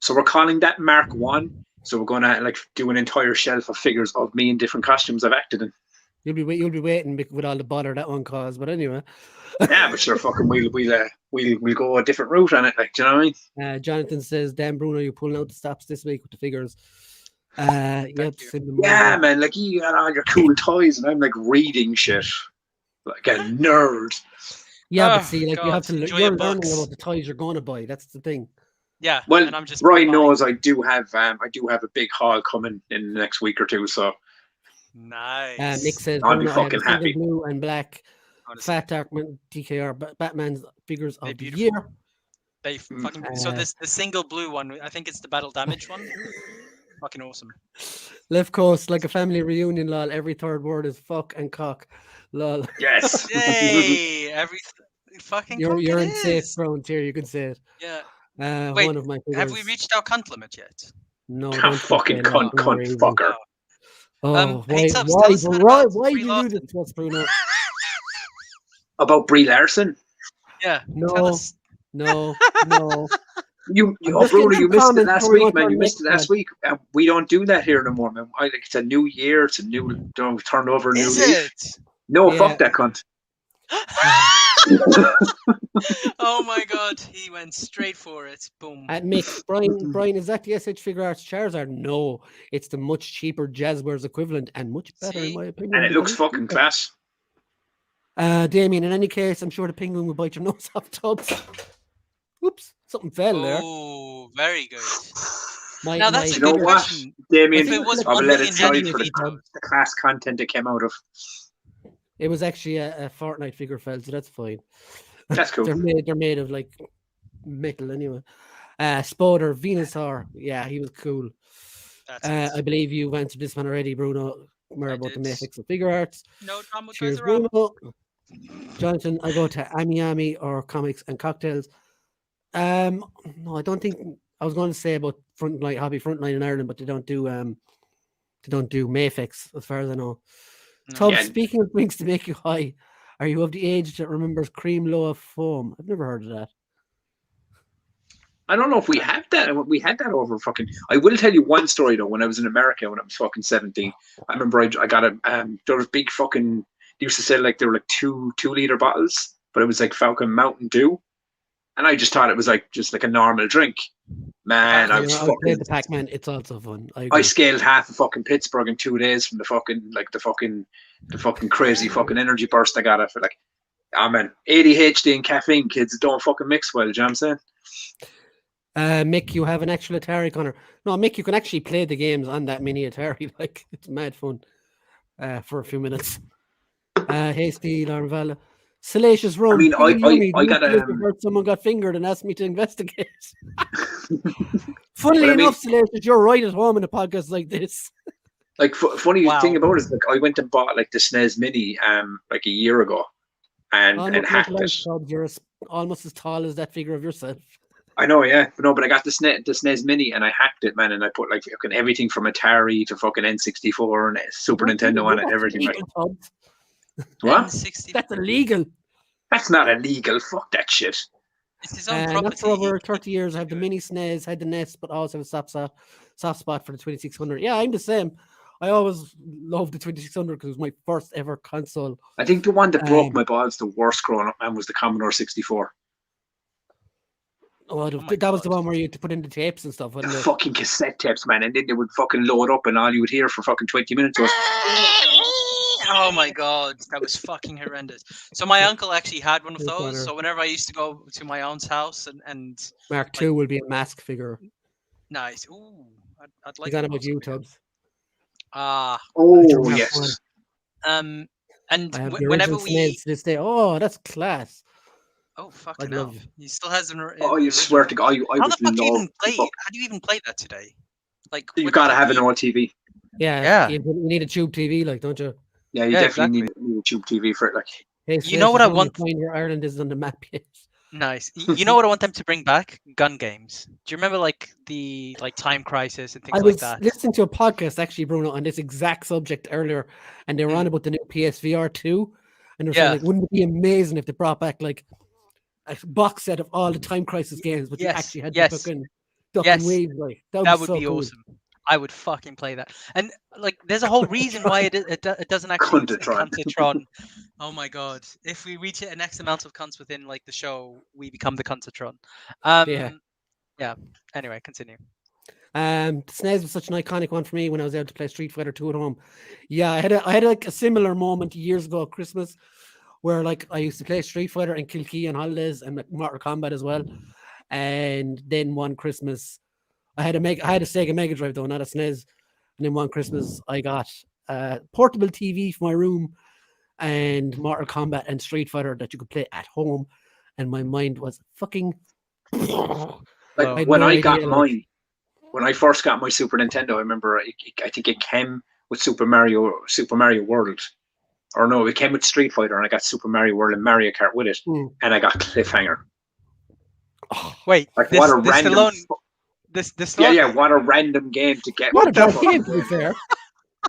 So we're calling that Mark 1. So we're gonna like do an entire shelf of figures of me in different costumes I've acted in. You'll be waiting with all the bother that one caused. But anyway, Yeah, but sure, fucking we'll go a different route on it. Like, do you know what I mean? Jonathan says, "Damn, Bruno, you're pulling out the stops this week with the figures." Yep, you. send them over. Yeah, man. Like, you got all your cool toys, and I'm like reading shit like a nerd. Yeah, Oh, but see, like you God, have to enjoy you're your learning books. about the toys you're going to buy. That's the thing. Yeah. Well, and I'm just Brian buying. knows I do have a big haul coming in the next week or two. So Nice. Nick says, I'll be Bruno, I have fucking a single happy. blue and black Honestly, Fat Darkman DKR Batman's figures They're of the beautiful. year. they fucking. So Uh, the single blue one, I think it's the battle damage one. Fucking awesome. Left Coast, like a family reunion, lol. Every third word is fuck and cock, lol. yes, Yay! Every fucking. You're cock in it safe is. ground here. You can say it. Yeah. Wait, One of my figures. Have we reached our cunt limit yet? No, Ah, don't fucking say that, cunt, no reason. fucker. Oh, hey, Tubbs, tell us a bit about why Brie do you do Larson. this to us, Bruno? About Brie Larson. Yeah. No. Tell us. No, no, Bruno, you missed it last week, man. man. You missed it last week. We don't do that here no more, man. It's a new year. It's a new. Don't turn over a new Is leaf. it? No, Yeah. fuck that cunt. Oh my god, he went straight for it. Boom. Mick, Brian, is that the SH Figure Arts Charizard? No, it's the much cheaper Jazzwares equivalent and much better in See? my opinion. And it looks because fucking class. Damien, in any case, I'm sure the penguin will bite your nose off, Tubbs. Oops, something fell there. Oh, very good. Now that's a You know good what, question. Damien? If it was I will 1 let million it slide heads, for it'd be the class content it came out of. It was actually a Fortnite figure fell, so that's fine. That's cool. They're made of like metal anyway. Spoder, Venusaur, yeah, he was cool. That's I believe you answered this one already, Bruno. More about the did. Mafix of Figure Arts. No drama Cheers, goes around. Bruno. Jonathan, I go to Ami or Comics and Cocktails. No, I don't think I was going to say about Hobby Frontline in Ireland, but they don't do Mafix as far as I know. No. Tom, Yeah. speaking of things to make you high, are you of the age that remembers Cream Loa Foam? I've never heard of that. I don't know if we had that. We had that over fucking. I will tell you one story though. When I was in America, when I was fucking 17, I remember I got a there was big fucking. They used to sell like there were like 2-liter bottles, but it was like Falcon Mountain Dew, and I just thought it was like just like a normal drink. Man, I was I fucking. played the Pac-Man. It's also fun. I scaled half of fucking Pittsburgh in 2 days from the fucking crazy fucking energy burst I got after like. I mean, ADHD and caffeine, kids don't fucking mix well. Do you know what I'm saying? Mick, you have an actual Atari, Connor. No, Mick, you can actually play the games on that mini Atari. Like, it's mad fun for a few minutes. Hasty, Lauren Valla. Salacious Rum. I mean, I got heard someone got fingered and asked me to investigate. Funnily But I mean- enough, Salacious, you're right at home in a podcast like this. Like funny Wow. thing about it is like I went and bought like the SNES Mini like a year ago, and hacked it. You're almost as tall as that figure of yourself. I know, yeah, but I got the SNES Mini and I hacked it, man, and I put like fucking everything from Atari to fucking N64 and Super Nintendo on it, everything. Like, what? N60. That's illegal. That's not illegal. Fuck that shit. It's his own Not property. for over 30 years. I have the mini SNES, had the NES, but also have a soft spot for the 2600. Yeah, I'm the same. I always loved the 2600 because it was my first ever console. I think the one that broke my balls the worst growing up, man, was the Commodore 64. Oh, my that was the God. one where you had to put in the tapes and stuff, The wasn't it? fucking cassette tapes, man, and then they would fucking load up, and all you would hear for fucking 20 minutes was. Oh my god, that was fucking horrendous. So my uncle actually had one of It's those. better. So whenever I used to go to my aunt's house and Mark II will be a mask figure. nice, ooh, I'd like. He's on one about of you, those. Tubbs. Ah, Oh One. yes. and I have the whenever original we, SNES to this day. Oh, that's class. oh fucking love hell, it. he still has an. Oh, you swear to God, I How would the fuck do you love even play? to fuck. How do you even play that today? Like You what gotta TV? have an old TV. Yeah. Yeah. You need a tube TV, like, don't you? Yeah, you Yeah, definitely need a tube TV for it. Like, Hey, You know what I Slash, want- Find your Ireland is on the map yet. Nice. You know what I want them to bring back? Gun games. Do you remember like the Time Crisis and things I like was that? listening to a podcast actually, Bruno, on this exact subject earlier, and they were on about the new PSVR 2, and they were saying, Yeah. like, wouldn't it be amazing if they brought back like a box set of all the Time Crisis games, but you Yes, actually had yes, to fucking duck yes. and wave, like that That would would be be so cool. awesome. I would fucking play that. And like, there's a whole reason why it doesn't actually Cuntatron. Cuntatron. Oh my god! If we reach an X amount of cunts within like the show, we become the Cuntatron. Yeah. Yeah. Anyway, continue. SNES was such an iconic one for me when I was able to play Street Fighter 2 at home. Yeah, I had like a similar moment years ago at Christmas where like I used to play Street Fighter and Kill Key on holidays and like, Mortal Kombat as well. And then one Christmas, I had a Sega Mega Drive though, not a SNES. And then one Christmas, I got a portable TV for my room and Mortal Kombat and Street Fighter that you could play at home. And my mind was fucking. like Oh. I had when no I got idea, like- mine, when I first got my Super Nintendo, I remember I think it came with Super Mario World, or no, it came with Street Fighter, and I got Super Mario World and Mario Kart with it, Mm. and I got Cliffhanger. Wait, Like this, what a this random. Stallone, this Yeah, Stallone- yeah, what a random game to get. What a the bad fuck? game, to be fair.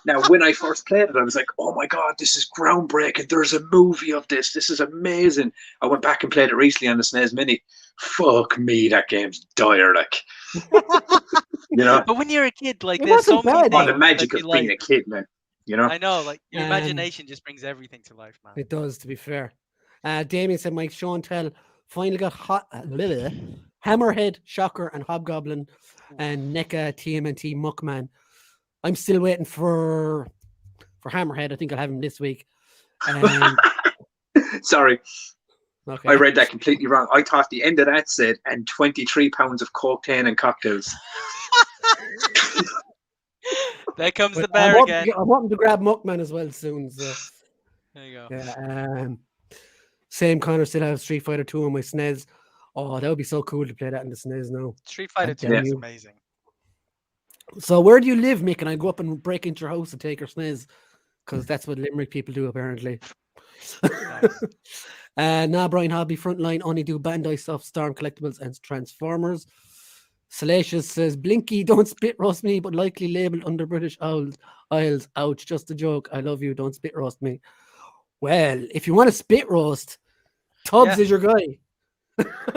Now, when I first played it, I was like, "Oh my god, this is groundbreaking! There's a movie of this. This is amazing." I went back and played it recently on the SNES Mini. Fuck me, that game's dire. Like, But when you're a kid, like It there's so wasn't many bad, well, things the magic that of you being like. a kid, man. I know, like your Um, imagination just brings everything to life, man. It does, to be fair. Damien said Mike Show and Tell finally got Hammerhead, Shocker, and Hobgoblin, and NECA TMNT Muckman. I'm still waiting for Hammerhead. I think I'll have him this week. Sorry, Okay. I read that completely wrong. I thought the end of that said, "and 23 pounds of cocaine and cocktails." There comes But the bear again. I'm wanting to grab Muckman as well soon. So There you go. yeah. Same Connor still have Street Fighter 2 on my SNES. Oh, that would be so cool to play that in the SNES now. Street Fighter 2 damn is you. amazing. So where do you live, Mick? And I go up and break into your house and take your SNES, because that's what Limerick people do apparently. Nah, Brian Hobby Frontline only do Bandai stuff, Storm Collectibles and Transformers. Salacious says Blinky don't spit roast me, but likely labeled under British Isles. Ouch, just a joke. I love you. Don't spit roast me. Well, if you want to spit roast, Tubbs is your guy.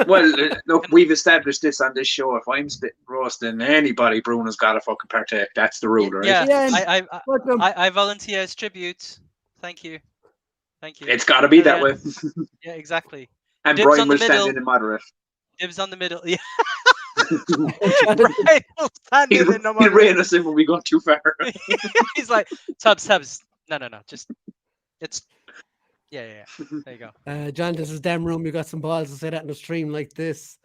Well, look, we've established this on this show. If I'm spitting roasting anybody, Bruno's got to fucking partake. That's the rule, right? Yeah, I volunteer as tribute. Thank you. It's got to be that way. Yeah, exactly. And Dibs Brian on the will stand middle. in and moderate. Dibs on the middle. Yeah. Brian will stand in and He'll rein us in when we go too far. He's like, Tubbs. No. Just, it's, yeah. There you go. John, this is damn room. You got some balls to say that in a stream like this.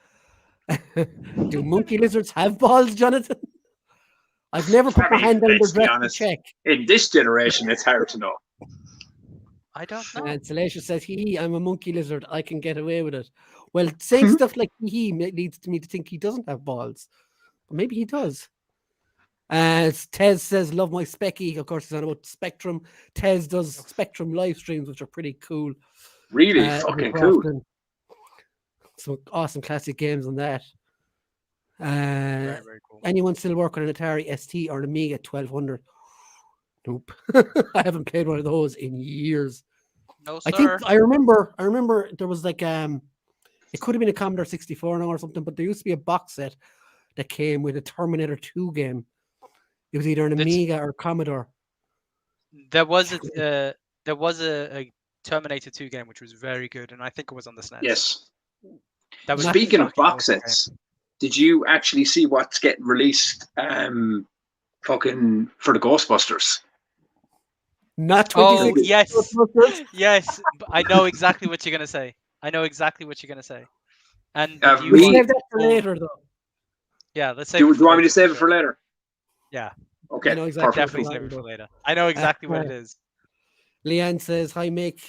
Do monkey lizards have balls, Jonathan? I've never put my hand down their let's be dress to honest. check. In this generation, it's hard to know. I don't know. And Salacious says, I'm a monkey lizard. I can get away with it. Well, saying stuff like he leads me to think he doesn't have balls. But maybe he does. Tez says, love my Specky. Of course, he's on about Spectrum. Tez does Spectrum live streams, which are pretty cool. Really fucking cool. Some awesome classic games on that. Very, very cool. Anyone still working on an Atari ST or an Amiga 1200? Nope. I haven't played one of those in years. No, sir. I remember there was like it could have been a Commodore 64 now or something, but there used to be a box set that came with a Terminator 2 game. It was either an Amiga or Commodore. There was a Terminator 2 game which was very good, and I think it was on the SNES. Yes. That was Speaking of box sets, did you actually see what's getting released fucking for the Ghostbusters? Not 26. Oh, yes. Yes. I know exactly what you're going to say. And we save that for later, though. Yeah, let's say. Do you want me to save it for later? Yeah. Okay. I know exactly. Definitely save it for later. I know exactly what it is. Leanne says, "Hi, Mick.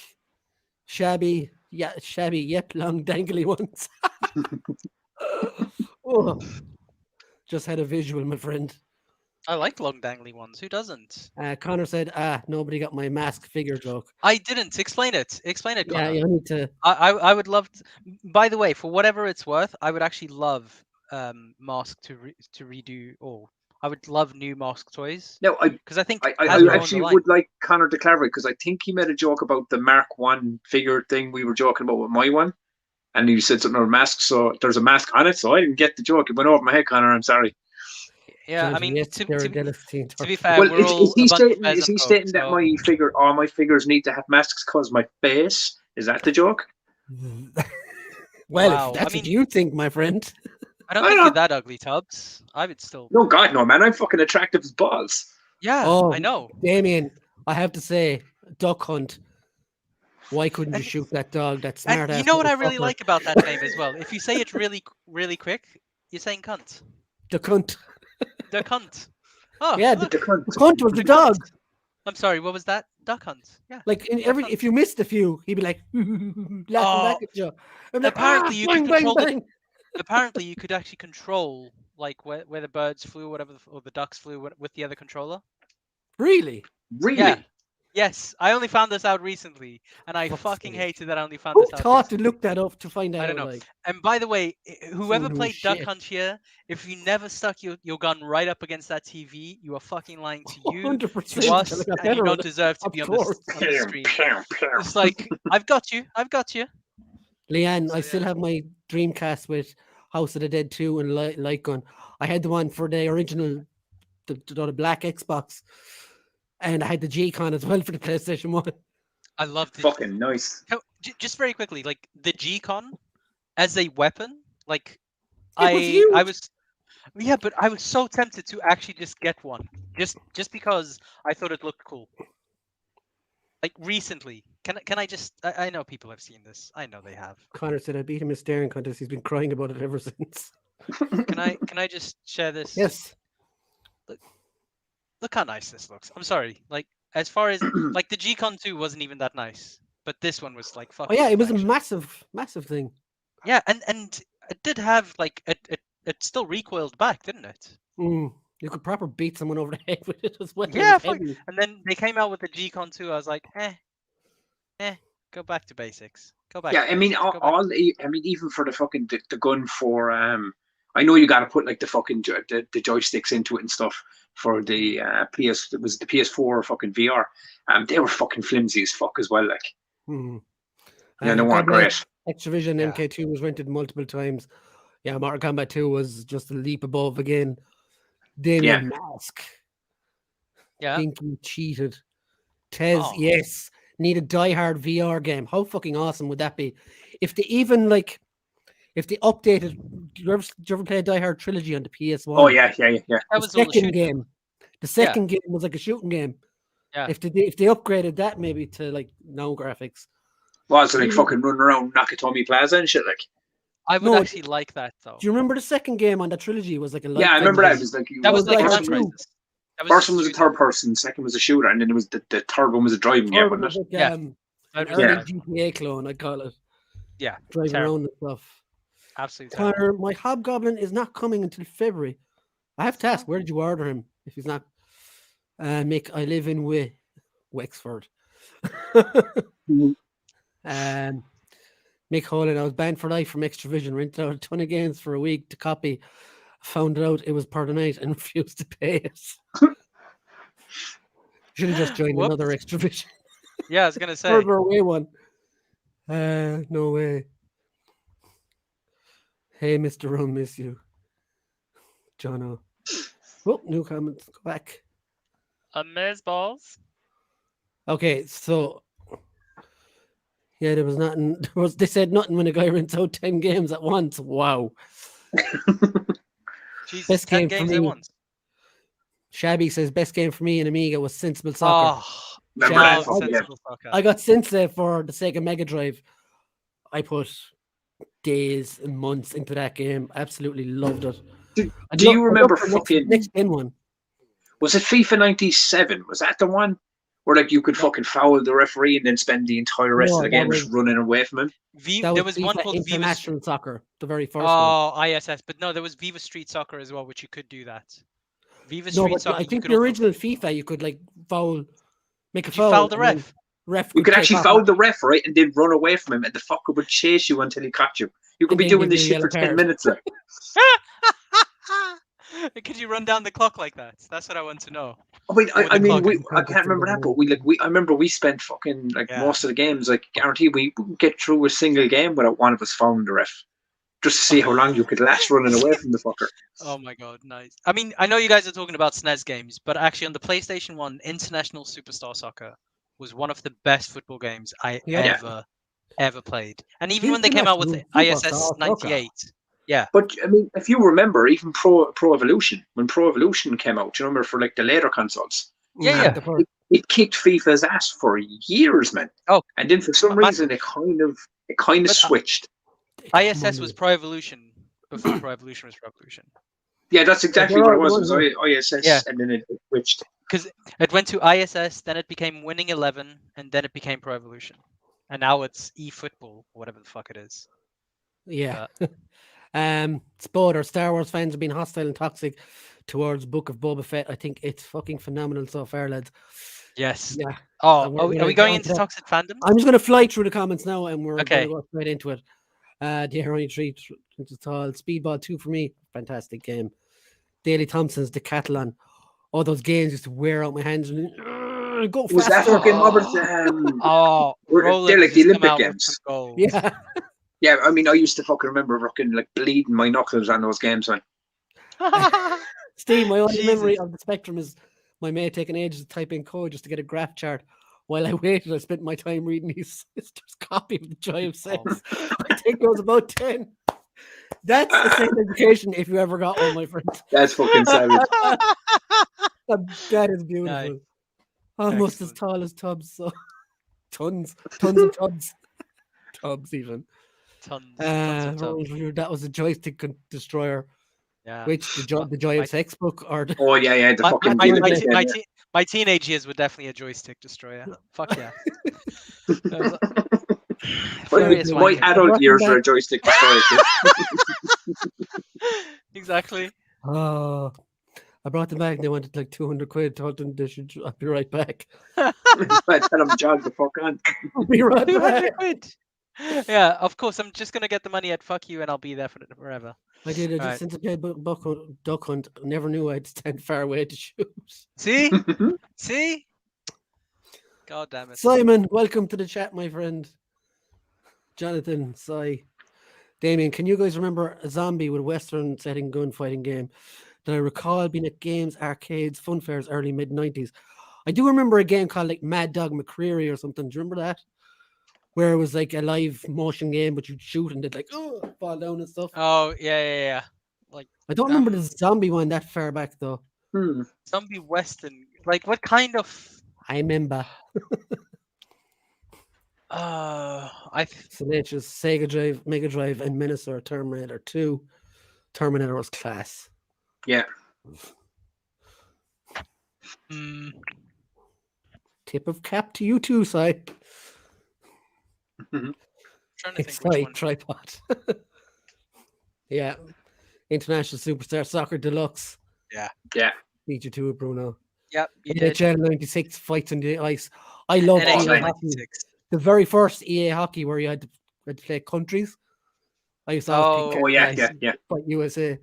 Shabby. Yep, long dangly ones." Oh, just had a visual, my friend. I like long dangly ones. Who doesn't? Connor said, nobody got my mask figure joke. I didn't. Explain it, Connor. Yeah, you need to. I would love to, by the way, for whatever it's worth, I would actually love Mask to redo, or I would love new Mask toys. No, because I think I actually would like Connor to clarify, because I think he made a joke about the Mark 1 figure thing we were joking about with my one, and he said something about masks, so there's a mask on it, so I didn't get the joke. It went over my head, Connor. I'm sorry. Yeah, I mean, to be fair, well, is he stating that so... all my figures need to have masks because my face? Is that the joke? Well, wow. If that's what you think, my friend. I don't think you're that ugly, Tubbs. I would still. No, God, no, man. I'm fucking attractive as balls. Yeah, I know. Damien, I have to say, Duck Hunt. Why couldn't you shoot that dog? That smart ass. You know what I really like about that name as well? If you say it really, really quick, you're saying cunt. The cunt. The cunt. Oh, yeah, the cunt was the dog. I'm sorry, what was that? Duck Hunt. Yeah. Like if you missed a few, he'd be like laughing back at you. Apparently, you could control apparently, you could actually control like where the birds flew, or the ducks flew with the other controller. Really? Yeah. Yes, I only found this out recently, and I Fuck's fucking sake. hated that I only found Who this out thought to recently. look that up to find I out? don't know. Like, And by the way, whoever Someone who played is Duck shit. Hunt here, if you never stuck your gun right up against that TV, you are fucking lying to you, 100%. to us, Like, I and you better don't on it. deserve to Of be on course. on the stream. It's like, I've got you. Leanne, So, I still yeah. have my Dreamcast with House of the Dead 2 and Light Gun. I had the one for the original, the black Xbox, and I had the G-Con as well for the PlayStation 1. I loved it. Fucking nice. Just very quickly, like the G-Con as a weapon, like It was I huge. was, yeah, but I was so tempted to actually just get one, just because I thought it looked cool. Like recently, can I just? I know people have seen this. I know they have. Connor said I beat him in staring contest. He's been crying about it ever since. Can I just share this? Yes. Look how nice this looks. I'm sorry. Like as far as like the G-Con 2 wasn't even that nice, but this one was like Oh fucking. yeah, it was a perfection. massive thing. Yeah, and it did have like it still recoiled back, didn't it? Mm. You could proper beat someone over the head with it as well. Yeah, It was heavy. and then they came out with the G-Con 2. I was like, go back to basics. Go back. Yeah, to I mean, basics. Go back. I mean, even for the fucking the gun for I know you got to put like the fucking the joysticks into it and stuff for the PS. It was the PS4 fucking VR. They were fucking flimsy as fuck as well. Like, Mm. yeah, they weren't great. Extravision Yeah. MK2 was rented multiple times. Yeah, Mortal Kombat 2 was just a leap above again. Damien Mask. Yeah. Pinky cheated. Tez, Oh. yes. Need a diehard VR game. How fucking awesome would that be? If they even like, if they updated, did you ever play a Die Hard trilogy on the PS1? Oh yeah. That The was all the shooting. second game. The second game was like a shooting game. Yeah. If they upgraded that maybe to like no graphics. Well, so like fucking running around Nakatomi Plaza and shit. Like, I would actually like that though. Do you remember the second game on the trilogy? It was like a yeah, I remember that. It was like that was like Die a Hard Time 2. Crisis. First one was a third person, second was a shooter, and then it was the third one was a driving game, wasn't it? Yeah. An That was early bad. GTA clone, I call it. Yeah, Driving terrible. around and stuff. Absolutely. terrible. Connor, my Hobgoblin is not coming until February. I have to ask, where did you order him? If he's not, Mick, I live in Wexford. Mick Holland, I was banned for life from Extravision. Rented out a ton of games for a week to copy. Found out it was part of the night and refused to pay it. Should have just joined another Extravision. Yeah, I was gonna say. Further away one. No way. Hey, Mr. Rum, miss you. Jono. Oh, new comments. Go back. Amazeballs. Okay, so yeah, there was nothing. They said nothing when a guy rents out 10 games at once. Wow. Jesus, Best 10 game for games me. at once. Shabby says best game for me in Amiga was Sensible Soccer. Remember that? Sensible Soccer. I got Sensei for the Sega Mega Drive. I put days and months into that game. Absolutely loved it. Do you remember fucking next gen one? Was it FIFA 97? Was that the one where like you could fucking foul the referee and then spend the entire rest of the game just running away from him? There was one called International Soccer, the very first one. Oh, ISS, but no, there was Viva Street Soccer as well, which you could do that. Viva Street Soccer. I think the original FIFA, you could like foul, make a foul. You foul the ref. You could actually foul the ref, right, and then run away from him, and the fucker would chase you until he caught you. You could be doing this shit for 10 minutes. Like. Could you run down the clock like that? That's what I want to know. I mean, I can't remember that, but I remember we spent fucking like most of the games, like guaranteed we wouldn't get through a single game without one of us fouling the ref, just to see how long you could last running away from the fucker. Oh my god, nice. I mean, I know you guys are talking about SNES games, but actually on the PlayStation 1, International Superstar Soccer was one of the best football games I ever played. And even when they came out with the ISS 98. Yeah. But I mean, if you remember, even Pro Evolution, when Pro Evolution came out, you remember for like the later consoles? Yeah. It kicked FIFA's ass for years, man. Oh. And then for some reason it kind of switched. ISS was Pro Evolution before Pro Evolution was Revolution. Yeah, that's exactly what it was. It was ISS, and then it switched. Because it went to ISS, then it became Winning 11, and then it became Pro Evolution. And now it's eFootball, whatever the fuck it is. Yeah. Spud or Star Wars fans have been hostile and toxic towards Book of Boba Fett. I think it's fucking phenomenal so far, lads. Yes. Yeah. Oh, And we're are we gonna going get into onto that. Toxic Fandoms? I'm just going to fly through the comments now, and we're Okay. going to go straight into it. The Only Tree to Tall, Speedball 2 for me, fantastic game. Daley Thompson's Decathlon. All those games used to wear out my hands and go Was that faster. fucking Robert? Oh, They're Roland like the just come Olympic out with games. some goals. Yeah. Yeah, I mean, I used to fucking remember fucking like bleeding my knuckles on those games, man. Steve, my only memory Jesus. of the Spectrum is my mate taking ages to type in code just to get a graph chart. While I waited, I spent my time reading his sister's copy of The Joy of Sex. I think there was about 10. That's a sex education if you ever got one, my friend. That's fucking savage. That is beautiful. Nice. Almost as Excellent. tall as tubs. So tons of tubs. Tubs even. Tons of tubs. That was a joystick destroyer. Yeah. Which the Joy of Sex book or the Oh yeah, the fucking my, Olympic my, game, my, yeah. te- my teenage years were definitely a joystick destroyer. Fuck yeah. My adult years are a joystick destroyer. Exactly. Oh, I brought them back and they wanted like 200 quid. Told them they should. I'll be right back. I tell them jog the fuck on. I'll be right 200 back. quid. Yeah, of course. I'm just gonna get the money at fuck you, and I'll be there forever. I did it Right. since I played Duck Hunt. I never knew I'd stand far away to shoot. See, see. God damn it. Simon, welcome to the chat, my friend. Jonathan, Sai, Damien, can you guys remember a zombie with a Western setting gunfighting game that I recall being at games, arcades, fun fairs, early mid 90s? I do remember a game called like Mad Dog McCreary or something. Do you remember that? Where it was like a live motion game, but you'd shoot and they'd like fall down and stuff. Oh yeah. Like I don't remember the zombie one that far back though. Zombie Western. Like what kind of? I remember. Salacious, Sega Drive, Mega Drive, and Minosaur, Terminator 2. Terminator was class. Yeah. Tip of cap to you too, Si. Trying to think which one. Tripod. Yeah. International Superstar Soccer Deluxe. Yeah. Beat you to it, Bruno. Yep, you did. NHL 96 Fights on the Ice. I love NHL EA hockey. 96. The very first EA hockey where you had to play countries. I used to always pick Fight USA.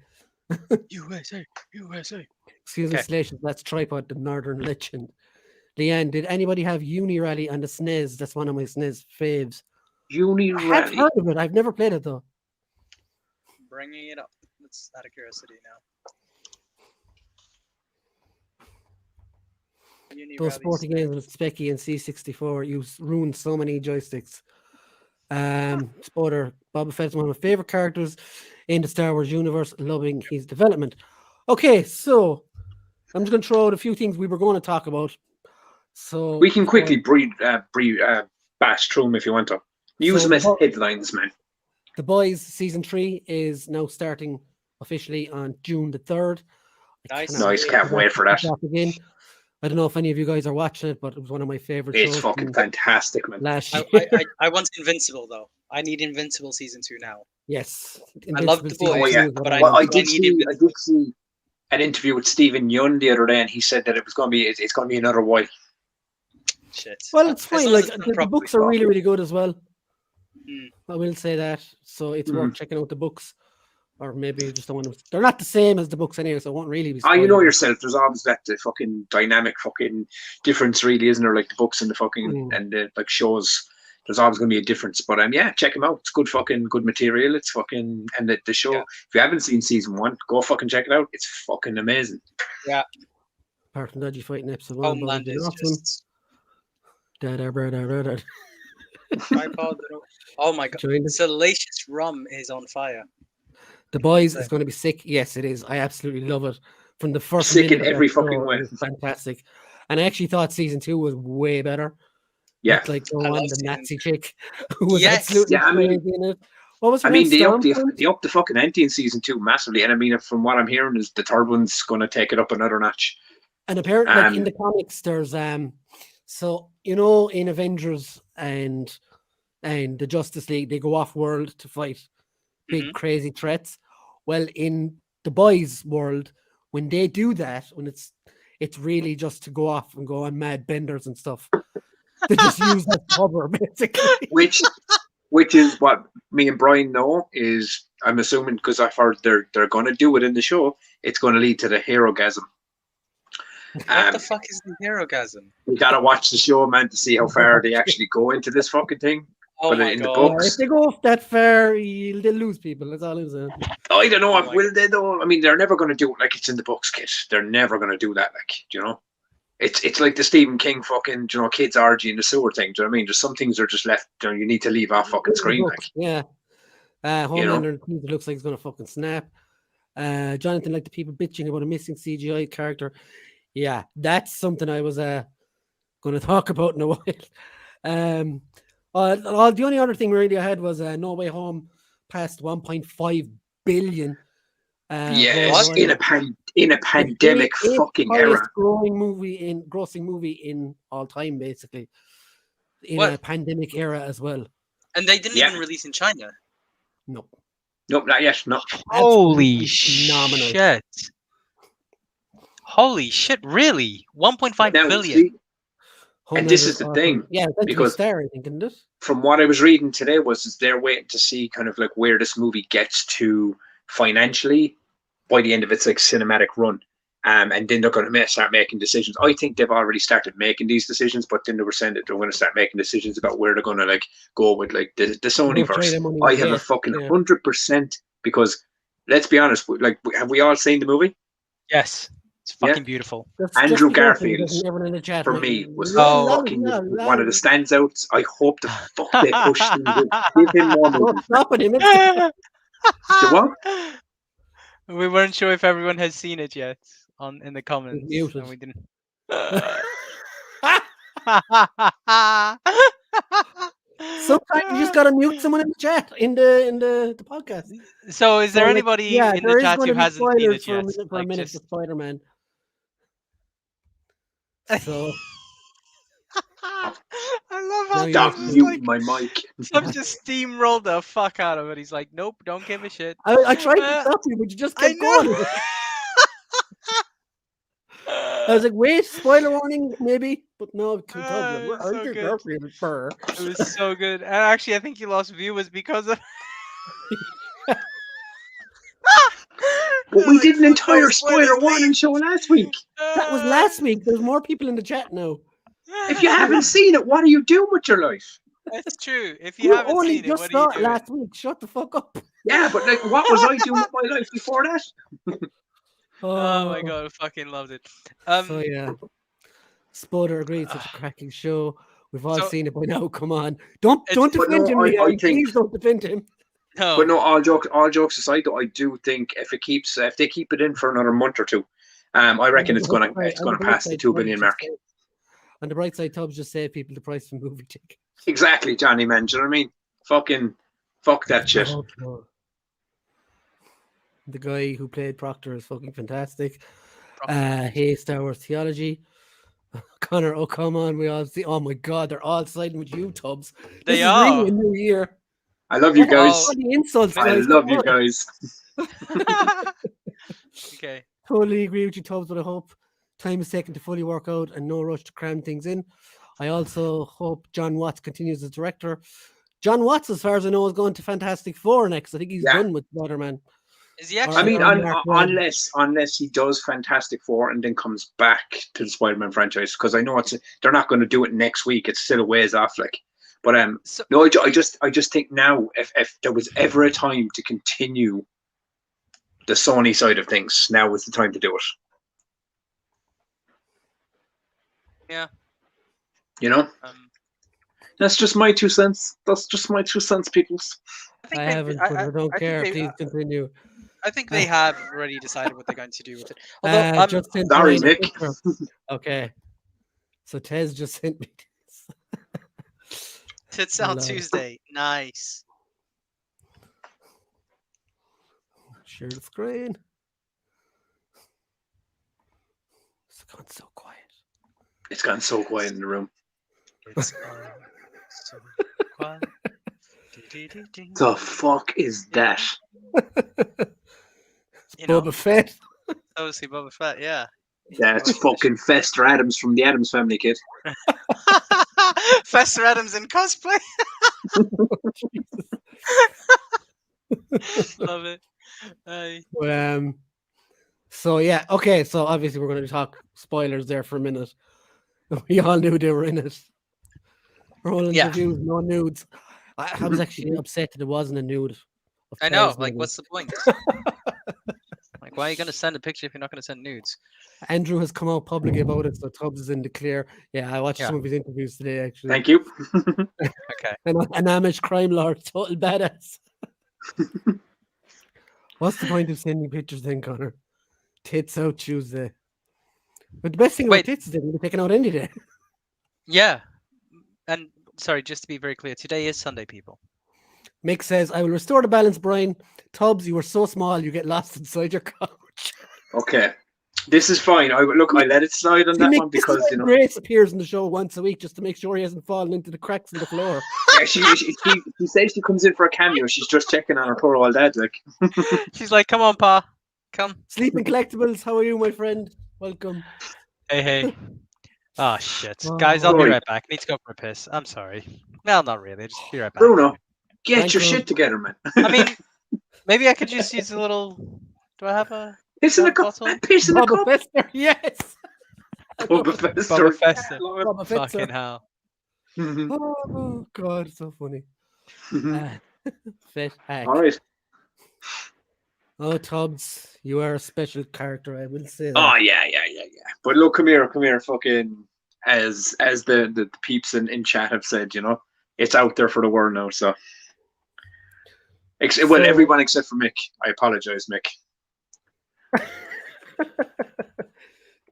USA. Excuse me, Salacious, that's Tripod, the Northern Legend. Leanne, did anybody have Uni Rally on the SNES? That's one of my SNES faves. Uni I have Rally. heard of it. I've never played it though. Bringing it up. That's out of curiosity now. Those sporting games with Specky and C64, you ruined so many joysticks. Spoiler, Boba Fett's one of my favorite characters in the Star Wars universe, loving his development. Okay, so I'm just going to throw out a few things we were going to talk about. So we can quickly bash through them if you want to. Use them as headlines, man. The Boys season 3 is now starting officially on June the 3rd. Nice, can't wait for that. Again. I don't know if any of you guys are watching it, but it was one of my favorite shows. It's fucking fantastic, man. Last year. I want Invincible though. I need Invincible season 2 now. Yes, I love The Boys, but I did see an interview with Stephen Yun the other day, and he said that it's going to be another while. Shit. Well, it's fine. Like the books are really, really good as well. I will say that. So it's worth checking out the books. Or maybe you just don't want to. They're not the same as the books anyway, so it won't really be. You know yourself. There's always that fucking dynamic fucking difference, really, isn't there? Like the books and the fucking and the like shows. There's always going to be a difference. But yeah, check them out. It's good material. It's fucking and the show. Yeah. If you haven't seen season 1, go fucking check it out. It's fucking amazing. Yeah. Apart from Dodgy Fighting episode 1, Homeland is just. Tripod. Oh my god! Salacious Rum is on fire. The Boys is going to be sick. Yes, it is. I absolutely love it. From the first sick in every fucking way. Fantastic. And I actually thought season 2 was way better. Yeah. Like the Nazi chick who was absolutely crazy in it. What was her name? They upped the fucking ante in season 2 massively. And I mean, from what I'm hearing, is the third one's going to take it up another notch. And apparently, like in the comics, there's so in Avengers and the Justice League, they go off world to fight big crazy threats. Well, in the Boys world, when they do that, when It's really just to go off and go on mad benders and stuff. They just use that cover, basically. Which is what me and Brian know is, I'm assuming, because I've heard they're going to do it in the show, it's going to lead to the hero-gasm. What the fuck is the hero-gasm? You got to watch the show, man, to see how far they actually go into this fucking thing. Oh but my in God. the books, If they go off that far, they'll lose people. That's all I'm saying. I don't know. Oh my Will they though? I mean, they're never going to do it like it's in the books, kid. They're never going to do that. Like, you know, it's like the Stephen King fucking, you know, kids orgy in the sewer thing. Do you know what I mean? There's some things are just left. You know, you need to leave off fucking screen. Like, Yeah. Homelander looks like he's gonna fucking snap. Jonathan, like the people bitching about a missing CGI character. Yeah, that's something I was going to talk about in a while. The only other thing really I had was No Way Home passed 1.5 billion. yes, in a pandemic fucking era. Grossing movie in all time, basically. In a pandemic era as well. And they didn't even release in China. No. Nope, not yet. No. Holy shit! Holy shit! Really? 1.5 billion. See, and this is the thing. Yeah, because Star, I think, isn't it? From what I was reading today is they're waiting to see kind of like where this movie gets to financially by the end of its like cinematic run. And then they're going to start making decisions. I think they've already started making these decisions, but then they were saying that they're going to start making decisions about where they're going to like go with like the Sonyverse. I have a fucking 100% because let's be honest, like have we all seen the movie? Yes, it's fucking beautiful. Andrew Garfield for me was fucking one of the standouts. I hope the fuck they push him. Give him more movies. The what? We weren't sure if everyone has seen it yet in the comments. And we didn't. Sometimes you just gotta mute someone in the chat in the podcast. So is there anybody in the chat who hasn't seen it yet? For a minute for Spider-Man. So I love how Stop muting my mic. Tom just steamrolled the fuck out of it. He's like, nope, don't give a shit. I tried to stop you, but you just kept going. I was like, wait, spoiler warning, maybe, but no, It was so good. And actually, I think you lost viewers because of. But we did an entire spoiler warning show last week. That was last week. There's more people in the chat now. If you haven't seen it, what are you doing with your life? That's true. If you haven't only seen it, just what saw are it you doing? last week. Shut the fuck up. Yeah, but like, what was I doing with my life before that? Oh my god, I fucking loved it. So yeah, Spoiler agreed. Such a cracking show. We've all seen it by now. Come on, don't defend him. Please don't defend him. No. But no, all jokes aside, though, I do think if they keep it in for another month or two, I reckon it's gonna pass the 2 billion mark. On the bright side, Tubbs just saved people the price of movie tickets. Exactly, Johnny, man. Do you know what I mean? Fuck that shit. The guy who played Proctor is fucking fantastic. Hey, Star Wars Theology. Connor, oh come on, we all see. Oh my god, they're all siding with you, Tubbs. This is really a new year. I love you guys. The insults, I love you guys. Okay. Totally agree with you, Tubbs, but I hope time is taken to fully work out and no rush to cram things in. I also hope John Watts continues as director. John Watts, as far as I know, is going to Fantastic Four next. I think he's done with Spider-Man. Is he actually? I mean, unless he does Fantastic Four and then comes back to the Spider-Man franchise, because I know they're not going to do it next week. It's still a ways off, like. But no, I just think now, if there was ever a time to continue the Sony side of things, now is the time to do it. Yeah. You know. That's just my 2 cents. That's just my 2 cents, peoples. I haven't, but I don't care. Please continue. I think they have already decided what they're going to do with it. Although, sorry, Nick. Okay. So Tez just sent me this. Tits Out Tuesday. Nice. Share the screen. It's gone so quiet. It's gone so quiet in the room. It's gone so quiet. The fuck is that? Boba Fett. Obviously, Boba Fett, yeah. That's fucking Fester Adams from the Adams Family, kid. Fester Adams in cosplay. Love it. So yeah, okay. So obviously we're going to talk spoilers there for a minute. We all knew they were in it. Roland's reviews, no nudes. I was actually upset that it wasn't a nude. I know. Like, what's the point? Like, why are you going to send a picture if you're not going to send nudes? Andrew has come out publicly about it, so Tubbs is in the clear. Yeah, I watched some of his interviews today, actually. Thank you. Okay. An Amish crime lord, total badass. What's the point of sending pictures then, Connor? Tits out Tuesday. But the best thing about tits is they can be taken out any day. Yeah. And sorry, just to be very clear, today is Sunday, people. Mick says, I will restore the balance, Brian. Tubbs, you were so small, you get lost inside your couch. Okay. This is fine. I let it slide on that Mick, one because, you know. Grace appears in the show once a week just to make sure he hasn't fallen into the cracks in the floor. Yeah, she says she comes in for a cameo. She's just checking on her poor old dad. Like. She's like, come on, Pa. Come. Sleeping Collectibles, how are you, my friend? Welcome. Hey. Oh, shit. Guys, I'll be right back. Need to go for a piss. I'm sorry. Well, not really. Just be right back. Bruno, get your shit together, man. I mean, maybe I could just use a little... Do I have a... Piss in a cup. Piss in a cup. Fester, yes. Bobba Fester. Bobba Fett, fucking hell. Oh, God, so funny. Fett hack. All right. Oh, Tubbs, you are a special character, I will say that. Oh, yeah. But look, come here, fucking, as the peeps in chat have said, you know, it's out there for the world now, so. Well, everyone except for Mick. I apologize, Mick.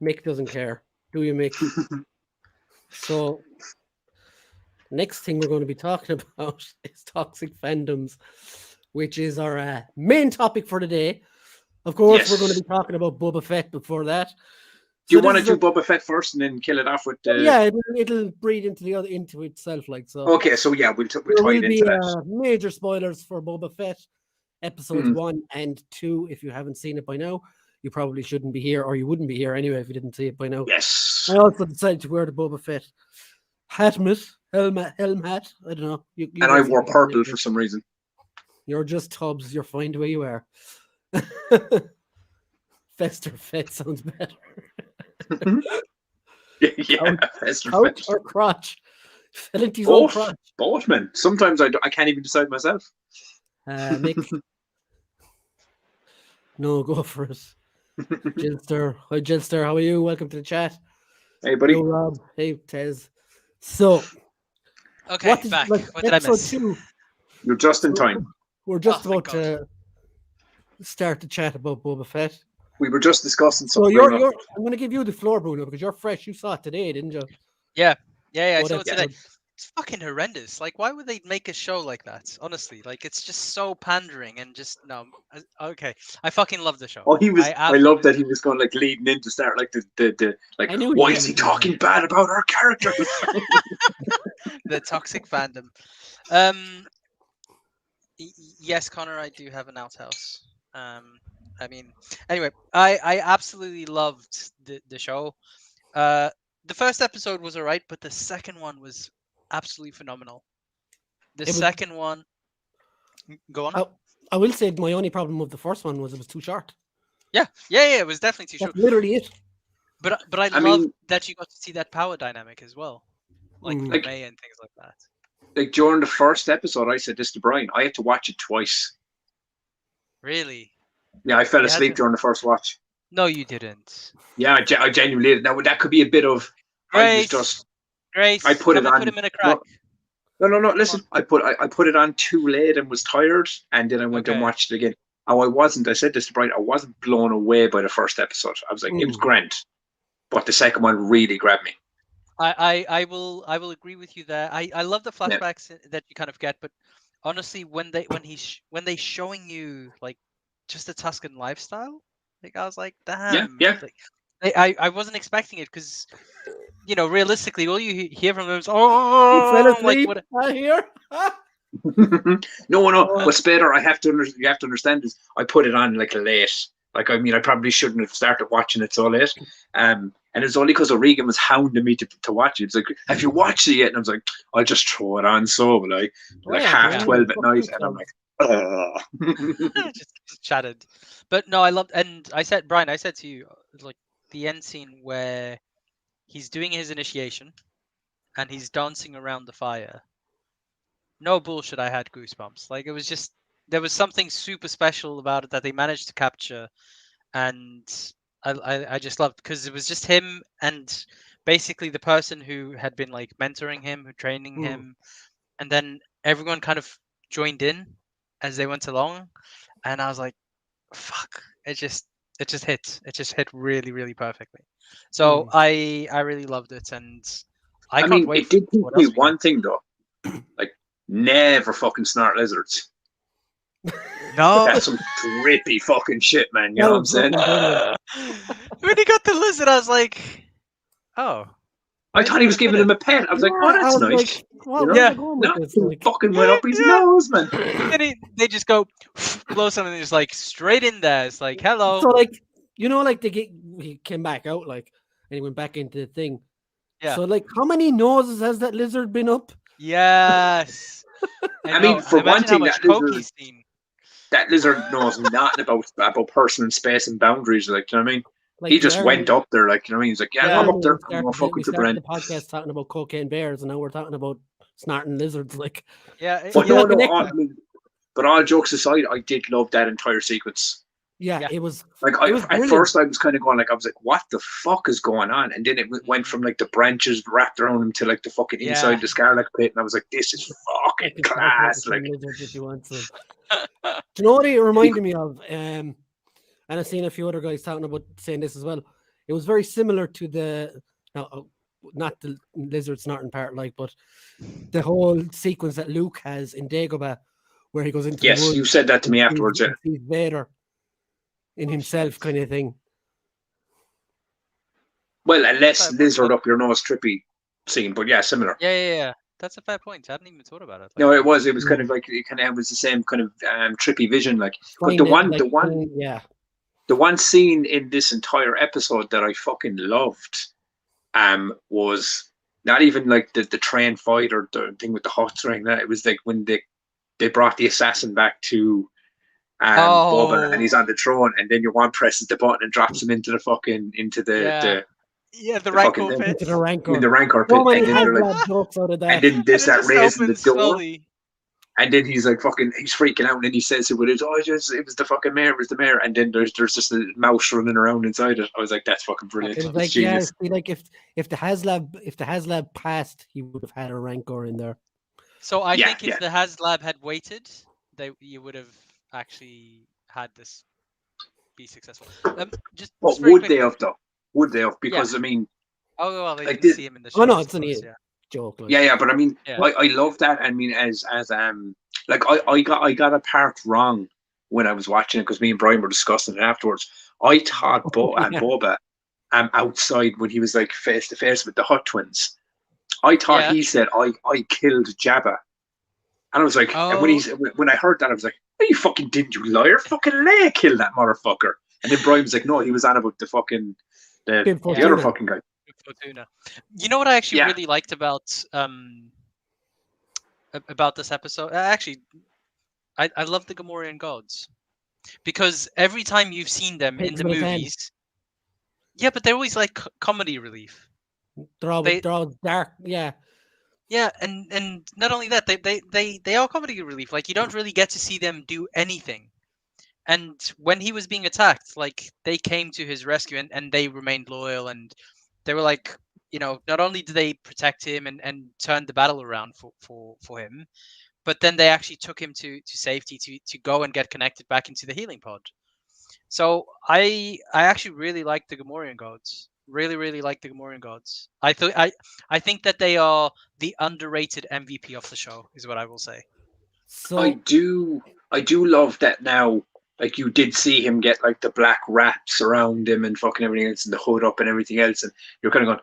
Mick doesn't care. Do you, Mick? So, next thing we're going to be talking about is Toxic Fandoms, which is our main topic for today. Of course, we're going to be talking about Boba Fett before that. Do you want to do Boba Fett first and then kill it off with? Yeah, it'll breed into itself, like so. Okay, so yeah, we'll tie it into that. Major spoilers for Boba Fett, episodes 1 and 2. If you haven't seen it by now, you probably shouldn't be here, or you wouldn't be here anyway if you didn't see it by now. Yes. I also decided to wear the Boba Fett helm hat. I don't know. You and I wore purple for some reason. You're just Tubbs. You're fine the way you are. Fester Fett sounds better. Yeah, Fester Fett. Or crotch. Both, man. Sometimes I can't even decide myself. Mick. No, go for it. Jilster. Hi, Jilster. How are you? Welcome to the chat. Hey, buddy. Hello, Rob. Hey, Tez. So, okay, back. What did I miss? 2, you're just in time. We're just about to start the chat about Boba Fett. We were just discussing something. So I'm going to give you the floor, Bruno, because you're fresh. You saw it today, didn't you? Yeah. I saw it today. It's fucking horrendous. Like, why would they make a show like that? Honestly, like, it's just so pandering and just no. Okay, I fucking love the show. Oh, he was. I love that he was going like leading in to start like the like. Why is he talking bad about our characters? The toxic fandom. Yes, Connor, I do have an outhouse. I mean, anyway, I absolutely loved the show. The first episode was alright, but the second one was absolutely phenomenal. The second one, go on. I will say my only problem with the first one was it was too short. Yeah, it was definitely too short. That's literally it. But I love that you got to see that power dynamic as well, like May and things like that. Like during the first episode, I said this to Brian. I had to watch it twice. Really? Yeah, I fell asleep during the first watch. No, you didn't. Yeah, I genuinely did. Now that could be a bit of. Grace. I put it on. Put him in a crack. No. Listen, I put it on too late and was tired, and then I went and watched it again. Oh, I said this to Brian. I wasn't blown away by the first episode. I was like, it was grand, but the second one really grabbed me. I will agree with you there. I love the flashbacks that you kind of get, but honestly, when they showing you like just the Tuscan lifestyle, like I was like, damn. Yeah. Like, I wasn't expecting it because, you know, realistically, all you hear from them is like what I hear. No. But Spider, you have to understand this. I put it on like late, Like, I mean, I probably shouldn't have started watching it so late. And it's only because O'Regan was hounding me to watch it. It's like, have you watched it yet? And I was like, I'll just throw it on so like half 12 at night. And I'm like, just chatted. But no, I loved, and I said, Brian, I said to you, like the end scene where he's doing his initiation and he's dancing around the fire. No bullshit, I had goosebumps. Like, it was just, there was something super special about it that they managed to capture, and I just loved, because it was just him and basically the person who had been like mentoring him, who training him, and then everyone kind of joined in as they went along, and I was like, fuck, it just hit really, really perfectly. So I really loved it, and I can't mean, wait. It did teach me one thing though, like, never fucking snort lizards. No, That's some trippy fucking shit, man. You know what I'm saying? When he got the lizard, I was like, oh. I thought he was giving him a pet. I was like, oh, that's nice. Like, no, fucking went up his nose, man. And they just go blow something, just like straight in there. It's like, hello. So like, like he came back out, like, and he went back into the thing. Yeah. So like, how many noses has that lizard been up? Yes. I mean, for one thing, that lizard knows nothing about personal space and boundaries. Like, you know what I mean? Like, he just went up there, like, you know what I mean? He's like, yeah, I'm up there. I'm gonna fuck with your brain. The podcast talking about cocaine bears, and now we're talking about snorting lizards. Like, but but all jokes aside, I did love that entire sequence. Yeah, it was like, at first I was kind of going like, I was like, what the fuck is going on? And then it went from like the branches wrapped around him to like the fucking inside the Scarlet pit, and I was like, this is fucking class. Like, if you want to. Do you know what it reminded me of? And I've seen a few other guys talking about saying this as well. It was very similar to the not the lizard snorting part, like, but the whole sequence that Luke has in Dagobah, where he goes into the woods, you said that to me afterwards. Yeah, he's Vader in himself, kind of thing. Well, a less lizard up your nose trippy scene, but yeah, similar. Yeah. That's a fair point. I hadn't even thought about it. No, it was kind of like, it was the same kind of trippy vision, like. But the one scene in this entire episode that I fucking loved, was not even like the train fight or the thing with the huts or anything. That it was like when they brought the assassin back to Boba, and he's on the throne, and then your one presses the button and drops him into the fucking the rancor pit. Into the rancor. In the rancor pit. And then there's that raising the door. Slowly. And then he's like he's freaking out, and then he says it was the fucking mayor, it was the mayor, and then there's just a mouse running around inside it. I was like, that's fucking brilliant. It was like, genius. Like if the HasLab passed, he would have had a rancor in there. So I think if the HasLab had waited, you would have actually had this be successful. Would they have though? Would they have? Because I mean, they didn't see him in the show. Oh no, it's only joke. Like. Yeah, but I mean, I love that. I mean, as like I got a part wrong when I was watching it, because me and Brian were discussing it afterwards. I thought Boba outside when he was like face to face with the Hutt twins. I thought he said I killed Jabba, and I was like, and when I heard that, I was like, "Are you fucking didn't you liar? Fucking Leia killed that motherfucker." And then Brian was like, "No, he was on about the fucking the other fucking guy." You know what I actually really liked about this episode? Actually, I love the Gamorrean gods, because every time you've seen them in the movies, but they're always like comedy relief. They're all dark, yeah, and not only that, they are comedy relief. Like, you don't really get to see them do anything. And when he was being attacked, like, they came to his rescue, and they remained loyal, and they were like, not only did they protect him and turn the battle around for him, but then they actually took him to safety to go and get connected back into the healing pod. So I actually really like the Gamorrean gods. Really, really like the Gamorrean gods. I think that they are the underrated MVP of the show, is what I will say. So I do love that now. Like, you did see him get like the black wraps around him and fucking everything else, and the hood up and everything else, and you're kind of going,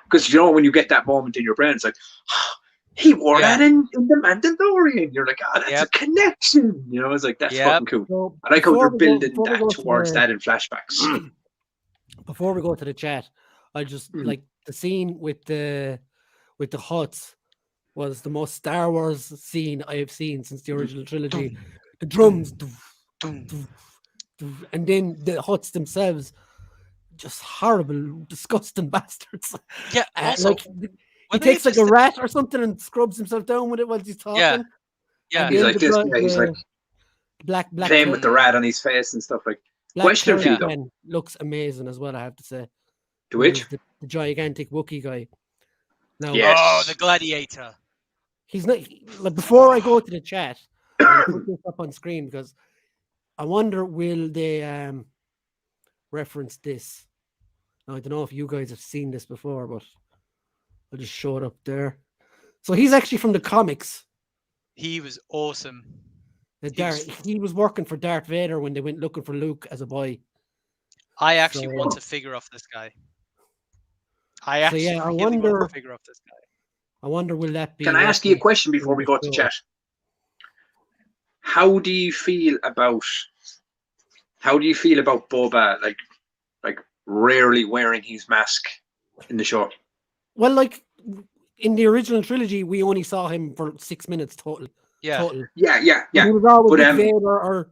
because when you get that moment in your brain, it's like, he wore that in the Mandalorian. You're like, oh, that's a connection. You know, it's like, that's fucking cool. So I like how they're building before we that go towards that in flashbacks. Before we go to the chat, I just like the scene with the huts was the most Star Wars scene I have seen since the original trilogy. The drums, and then the huts themselves, just horrible, disgusting bastards. Yeah, also, like he takes like a rat or something and scrubs himself down with it while he's talking. Yeah, he's like this. Yeah, he's like black playing with the rat on his face and stuff like. Question for you though. Looks amazing as well, I have to say. To which the gigantic Wookiee guy. Now, the gladiator. He's not. Like, before I go to the chat, I'll put this up on screen because I wonder will they reference this. Now, I don't know if you guys have seen this before, but I'll just show it up there. So he's actually from the comics. He was awesome. He was working for Darth Vader when they went looking for Luke as a boy. I actually want to figure off this guy. I wonder want to figure off this guy. I wonder will that be. Can I ask you a question before we go to chat? How do you feel about Boba like rarely wearing his mask in the show? Well, like in the original trilogy, we only saw him for 6 minutes total. Yeah. Total. Yeah. He was always with Vader or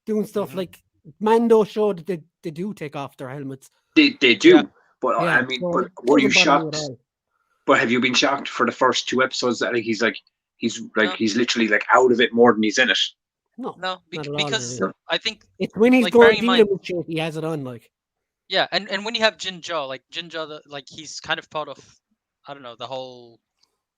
doing stuff like Mando showed that they do take off their helmets. They do, but I mean, but were you shocked? But have you been shocked for the first 2 episodes that he's literally like out of it more than he's in it? No, because I think it's when he's going dealing with shit, he has it on like. Yeah, and when you have Jinja, he's kind of part of, I don't know, the whole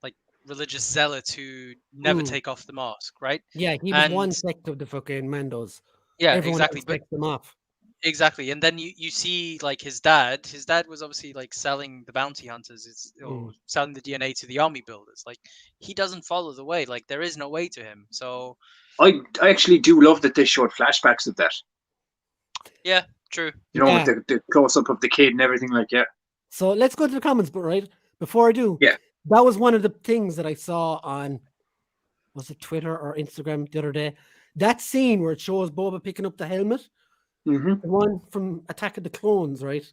like religious zealots who never take off the mask, right? Yeah, he was one sect of the fucking Mandos. Yeah, everyone exactly. But them off. Exactly, and then you see like his dad. His dad was obviously like selling the bounty hunters, or selling the DNA to the army builders. Like he doesn't follow the way. Like there is no way to him. So I actually do love that they showed flashbacks of that. Yeah, true. You know, with the close up of the kid and everything like So let's go to the comments, but right before I do, that was one of the things that I saw on, was it Twitter or Instagram the other day? That scene where it shows Boba picking up the helmet. Mm-hmm. The one from Attack of the Clones, right?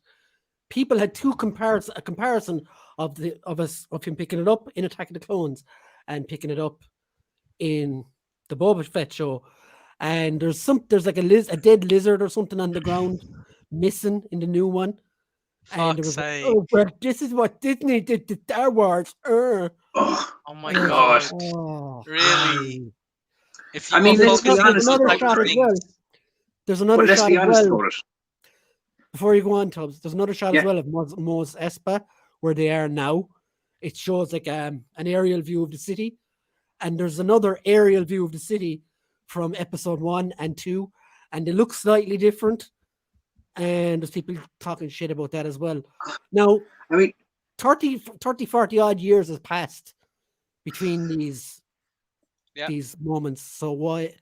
People had a comparison of him picking it up in Attack of the Clones and picking it up in the Boba Fett show. And there's like a dead lizard or something on the ground missing in the new one. And there was like, this is what Disney did to Star Wars. Oh my god! Really? If you let's be honest There's another shot as well. Before you go on, Tubbs, there's another shot as well of Mos Espa, where they are now. It shows like an aerial view of the city. And there's another aerial view of the city from episode 1 and 2. And they look slightly different. And there's people talking shit about that as well. Now, 40 odd years has passed between these moments. So why...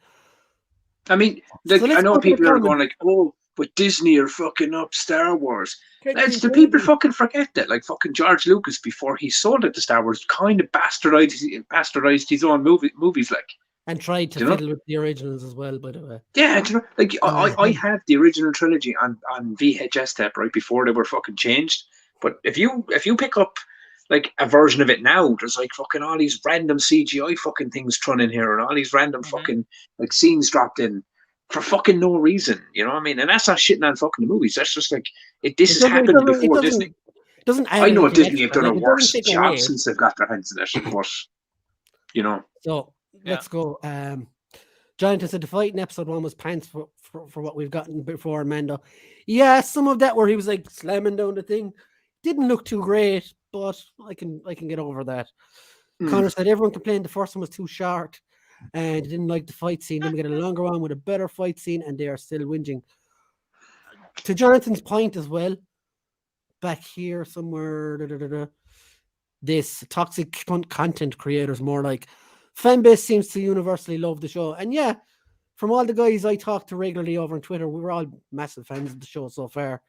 I mean, I know people are going like, oh, but Disney are fucking up Star Wars. The people fucking forget that. Like fucking George Lucas, before he sold it to Star Wars, kind of bastardized his own movies, like. And tried to fiddle with the originals as well, by the way. Yeah, like I have the original trilogy on VHS tape right before they were fucking changed. But if you pick up like a version of it now, there's like fucking all these random CGI fucking things thrown in here and all these random fucking like scenes dropped in for fucking no reason. You know what I mean? And that's not shitting on fucking the movies. That's just like this has happened before Disney. I know Disney have done a worse job since they've got their hands in it, but you know. So let's go. Jonathan said the fight in episode 1 was pants for what we've gotten before Mando. Yeah, some of that where he was like slamming down the thing didn't look too great. But I can get over that. Connor said everyone complained the first one was too short and didn't like the fight scene. Then we get a longer one with a better fight scene, and they are still whinging. To Jonathan's point as well, back here somewhere, this toxic content creators more like fan base seems to universally love the show. And yeah, from all the guys I talk to regularly over on Twitter, we were all massive fans of the show so far.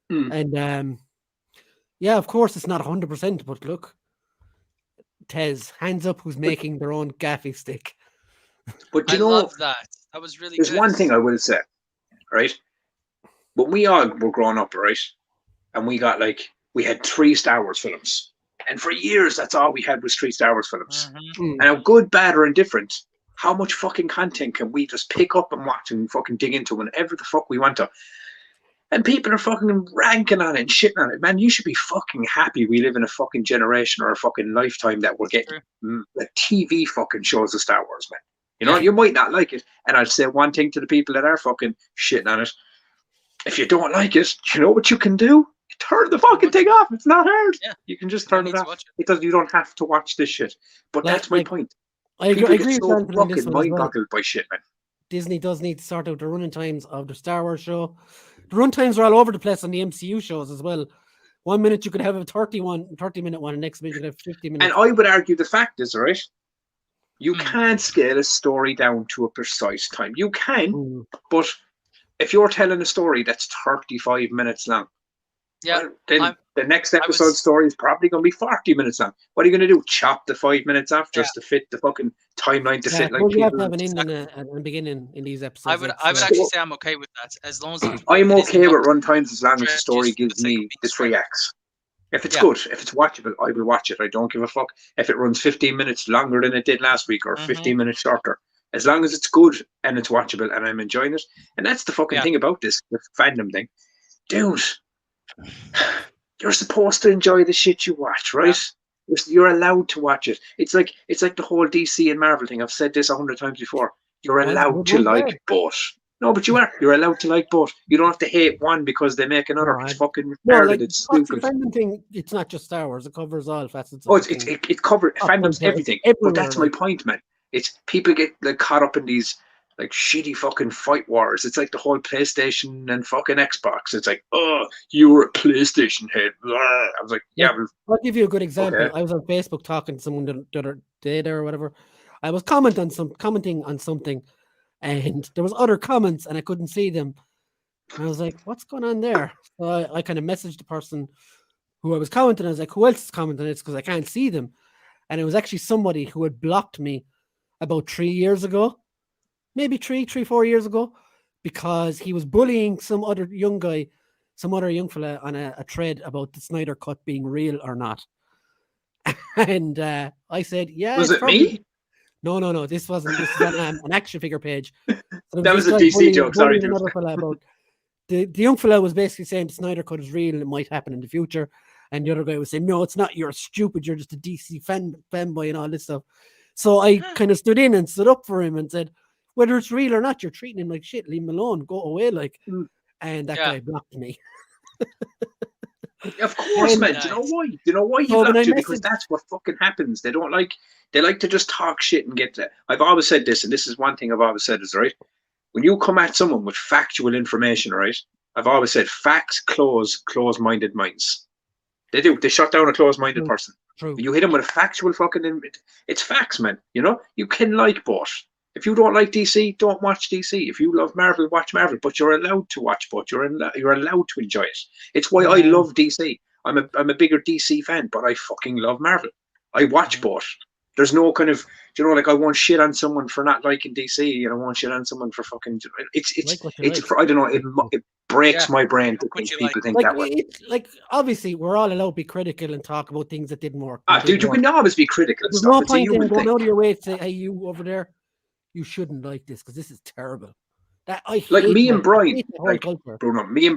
And yeah, of course it's not 100%, but look, Tez, hands up who's making their own gaffy stick. But I love that. That was really there's good. one thing I will say, right? When we all were growing up, right, and we had 3 Star Wars films, and for years that's all we had was 3 Star Wars films. And how good, bad, or indifferent, how much fucking content can we just pick up and watch and fucking dig into whenever the fuck we want to? And people are fucking ranking on it and shitting on it. Man, you should be fucking happy we live in a fucking generation or a fucking lifetime that we're getting like TV fucking shows of Star Wars, man. You know, you might not like it. And I'll say one thing to the people that are fucking shitting on it. If you don't like it, you know what you can do? Turn the fucking thing off. It's not hard. Yeah. You can just turn it off. Because you don't have to watch this shit. But that's my point. I agree with so Anthony on fucking this one as well. mind-boggled by shit, man. Disney does need to sort out the running times of the Star Wars show. The run times are all over the place on the MCU shows as well. 1 minute you could have a 30-minute one, and next minute you could have 50 minutes. And I would argue the fact is, right, you can't scale a story down to a precise time. You can, but if you're telling a story that's 35 minutes long, then the next episode story is probably going to be 40 minutes long. What are you going to do? Chop the 5 minutes off just to fit the fucking timeline to fit like you have to have an ending and a beginning in these episodes. I would actually say I'm okay with that, as long as I'm okay with run times as long as the story gives me the 3 acts. If it's good, if it's watchable, I will watch it. I don't give a fuck if it runs 15 minutes longer than it did last week or 15 minutes shorter. As long as it's good and it's watchable and I'm enjoying it. And that's the fucking thing about this fandom thing. Dude, you're supposed to enjoy the shit you watch, right? You're allowed to watch it. It's like the whole DC and Marvel thing. I've said this 100 times before. You're allowed to like both. No, but you are. You're allowed to like both. You don't have to hate one because they make another. It's fucking retarded. It's stupid. Fandom thing, it's not just Star Wars. It covers all facets. It covers fandoms, everything. But that's my point, man. It's people get like caught up in these like shitty fucking fight wars. It's like the whole PlayStation and fucking Xbox. It's like, oh, you're a PlayStation head. I was like, I'll give you a good example. Okay. I was on Facebook talking to someone the other day there or whatever. I was commenting on something, and there was other comments, and I couldn't see them. And I was like, what's going on there? So I kind of messaged the person who I was commenting. I was like, who else is commenting? It's because I can't see them. And it was actually somebody who had blocked me about 3 years ago. Maybe 4 years ago, because he was bullying some other young fella on a thread about the Snyder Cut being real or not. And I said, yeah. Was it me? No. This wasn't. This is on an action figure page. So that was a DC joke. Sorry, another fella about the young fella was basically saying the Snyder Cut is real and it might happen in the future. And the other guy was saying, no, it's not. You're stupid. You're just a DC fanboy and all this stuff. So I kind of stood up for him and said, whether it's real or not, you're treating him like shit. Leave him alone. Go away, like. And that guy blocked me. Of course, man. Do you know why? Do you know why he blocked you? Because that's what fucking happens. They like to just talk shit and get that. I've always said this, and this is one thing I've always said is, right, when you come at someone with factual information, right, I've always said facts close-minded minds. They do. They shut down a closed-minded person. True. When you hit them with a factual fucking, it's facts, man. You know, you can like both. If you don't like DC, don't watch DC. If you love Marvel, watch Marvel. But you're allowed to watch both. You're allowed to enjoy it. It's why I love DC. I'm a bigger DC fan, but I fucking love Marvel. I watch both. There's no kind of, you know, like I won't shit on someone for not liking DC, and I won't shit on someone for fucking. I don't know. It breaks my brain to think people think that way. Like obviously, we're all allowed to be critical and talk about things that didn't work. Dude, you can always be critical. There's no point in going out of your way to say, "Hey, you over there, you shouldn't like this because this is terrible." Me and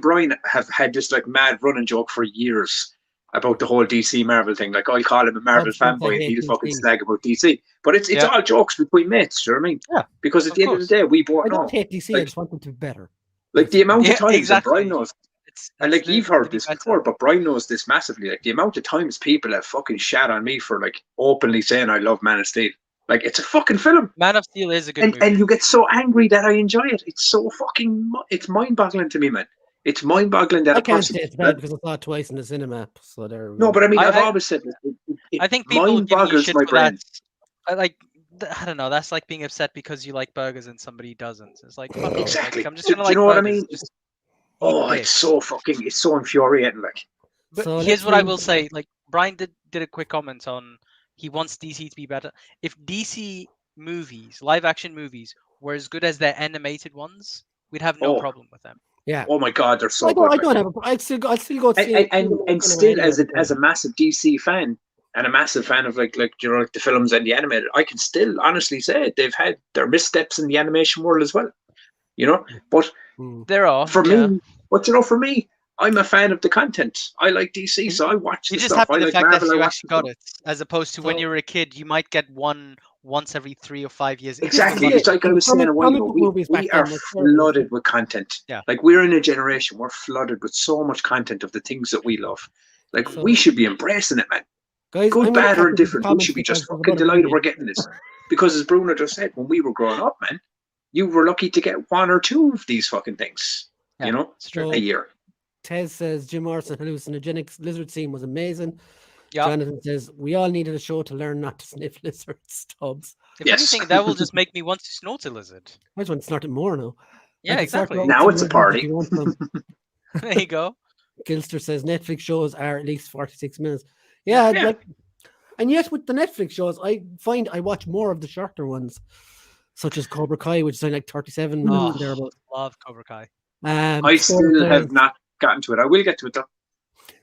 Brian have had this like mad running joke for years about the whole DC Marvel thing. Like, I'll call him a Marvel fanboy and he'll fucking slag about DC. But it's all jokes between mates, do you know what I mean? Yeah. Because at the end of the day, we both know. I don't hate DC, like, I just want them to be better. Like, the amount of times that Brian knows, and like, you've heard this before, but Brian knows this massively. Like, the amount of times people have fucking shat on me for, like, openly saying I love Man of Steel. Like, it's a fucking film. Man of Steel is a good movie. And you get so angry that I enjoy it. It's so fucking, it's mind-boggling to me, man. It's mind-boggling that I can't say it's bad because I saw it twice in the cinema. So there. No, but I mean, I've always said this. I think people mind-boggles my brain. Like, I don't know. That's like being upset because you like burgers and somebody doesn't. It's like, fuck exactly. Like, I'm just gonna like. Do you know what I mean? It's so infuriating. Like, but here's what I will say. Like, Brian did a quick comment on he wants DC to be better. If DC movies, live action movies, were as good as their animated ones, we'd have no problem with them. Yeah. Oh my God, they're so I good. don't have. I'd still go see. And still, as a massive DC fan and a massive fan of like the films and the animated, I can still honestly say they've had their missteps in the animation world as well. But there are for me. But for me, I'm a fan of the content. I like DC, so I watch the you just stuff. happy I the like fact Marvel, that you I actually got it, as opposed to when you were a kid, you might get one once every 3 or 5 years. Exactly. It's like I was saying a while ago. We are flooded with content. Yeah. Like we're in a generation, we're flooded with so much content of the things that we love. Like we should be embracing it, man. Guys, good, bad, or indifferent. We should be just fucking delighted we're getting this. Because as Bruno just said, when we were growing up, man, you were lucky to get 1 or 2 of these fucking things. A year. Tez says Jim Morrison hallucinogenic lizard scene was amazing. Yeah. Jonathan says we all needed a show to learn not to sniff lizard stubs. If anything, that will just make me want to snort a lizard. I just want to snort it more now. Yeah, exactly. Now it's a party. There you go. Gilster says Netflix shows are at least 46 minutes. Yeah. And yet with the Netflix shows, I find I watch more of the shorter ones, such as Cobra Kai, which is only like 37 minutes. Love Cobra Kai. I still have not gotten to it. I will get to it though.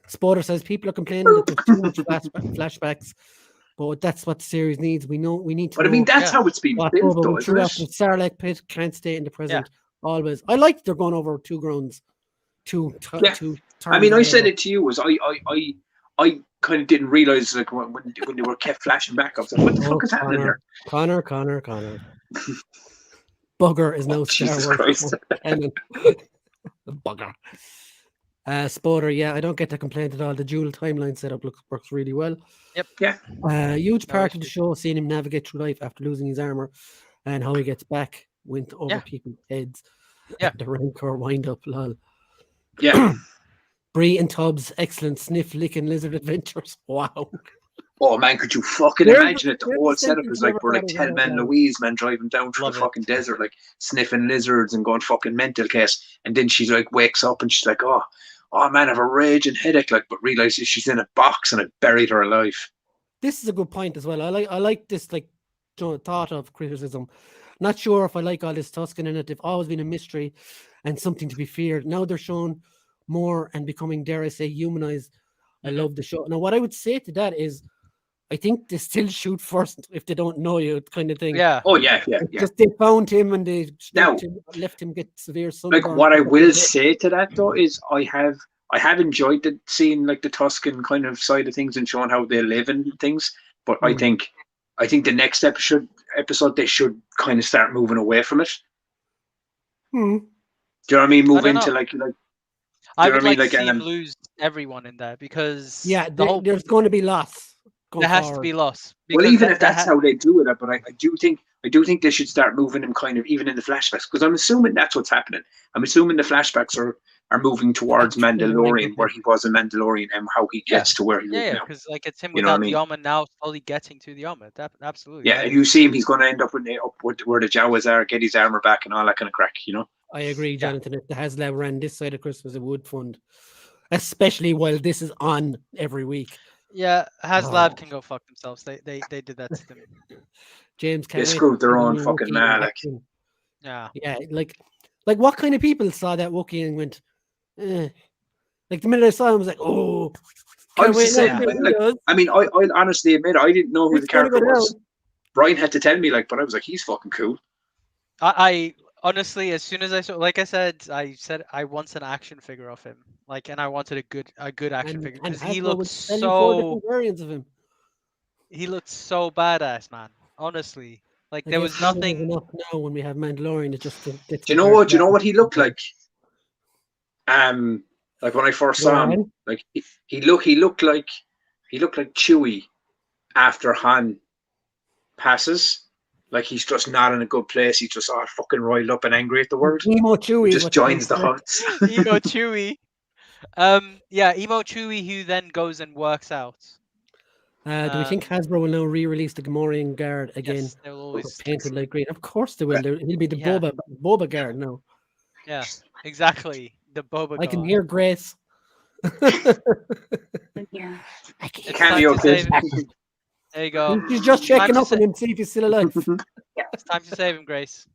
Spotter says people are complaining that there's too much flashbacks, but that's what the series needs. We need to. But I mean, that's how it's been built, though, isn't it? Starlight Pit can't stay in the present always. I like they're going over 2 grounds. I mean, I said it to you was I kind of didn't realize like when they were kept flashing back. I was like, what the fuck is happening here? Connor. Bugger is no Star Wars. Bugger. Spotter, I don't get the complaint at all. The dual timeline setup works really well. Yep. Yeah. Huge part of the show, seeing him navigate through life after losing his armor and how he gets back, went over people's heads. Yeah. The Rancor wind up, lol. Yeah. Bree and Tubbs, excellent sniff licking lizard adventures. Wow. Oh man, could you fucking imagine it? The whole setup is like we're like Thelma and Louise, man, driving down through the fucking desert, like sniffing lizards and going fucking mental case. And then she like wakes up and she's like, oh man, I have a raging headache, like, but realizes she's in a box and I buried her alive. This is a good point as well. I like this like thought of criticism. Not sure if I like all this Tusken in it. They've always been a mystery and something to be feared. Now they're shown more and becoming, dare I say, humanized. I love the show. Now, what I would say to that is, I think they still shoot first if they don't know you, kind of thing. Yeah. Oh yeah. Just they found him and they left him get severe sunburn. Like what I will say to that though is I have enjoyed seeing like the Tusken kind of side of things and showing how they live and things. But I think the next episode they should kind of start moving away from it. Do you know what I mean? Move into like. I would like to see him lose everyone in there because there's going to be loss. There has to be loss. Well, even if that's how they do it, but I do think they should start moving him kind of even in the flashbacks, because I'm assuming that's what's happening. I'm assuming the flashbacks are moving towards Mandalorian, where he was a Mandalorian, and how he gets to where he is now. Because like it's him without the armor now, slowly getting to the armor. Absolutely. Yeah, you see him; he's going to end up where the Jawas are, get his armor back, and all that kind of crack. I agree, Jonathan. If the HasLab ran this side of Christmas, it would fund, especially while this is on every week. Yeah, HasLab can go fuck themselves. They did that to them. James, they screwed their own fucking man. Yeah, like what kind of people saw that Wookiee and went, like the minute I saw him, I was like, oh. I was the same. I mean, I honestly admit I didn't know who the character was. Brian had to tell me, but I was like, he's fucking cool. I honestly, as soon as I saw, like I said I want an action figure of him, and I wanted a good action figure because he looked so. Variants of him. He looked so badass, man. Honestly, there was nothing. Enough now when we have Mandalorian, it just. Do you know what? Do you know what he looked like? Like when I first saw him, like he looked like Chewie after Han passes. Like he's just not in a good place. He's just all fucking riled up and angry at the world. Emo Chewie he just joins the huts. Emo Chewie. Emo Chewie who then goes and works out. Do we think Hasbro will now re-release the Gamorrean Guard again? Yes, they will always painted like green. Of course they will. He'll be the Boba Guard now. Yeah, exactly. The Boba Guard. I can hear Grace. Cameo. There you go. She's just checking up on him, see if he's still alive. It's time to save him, Grace.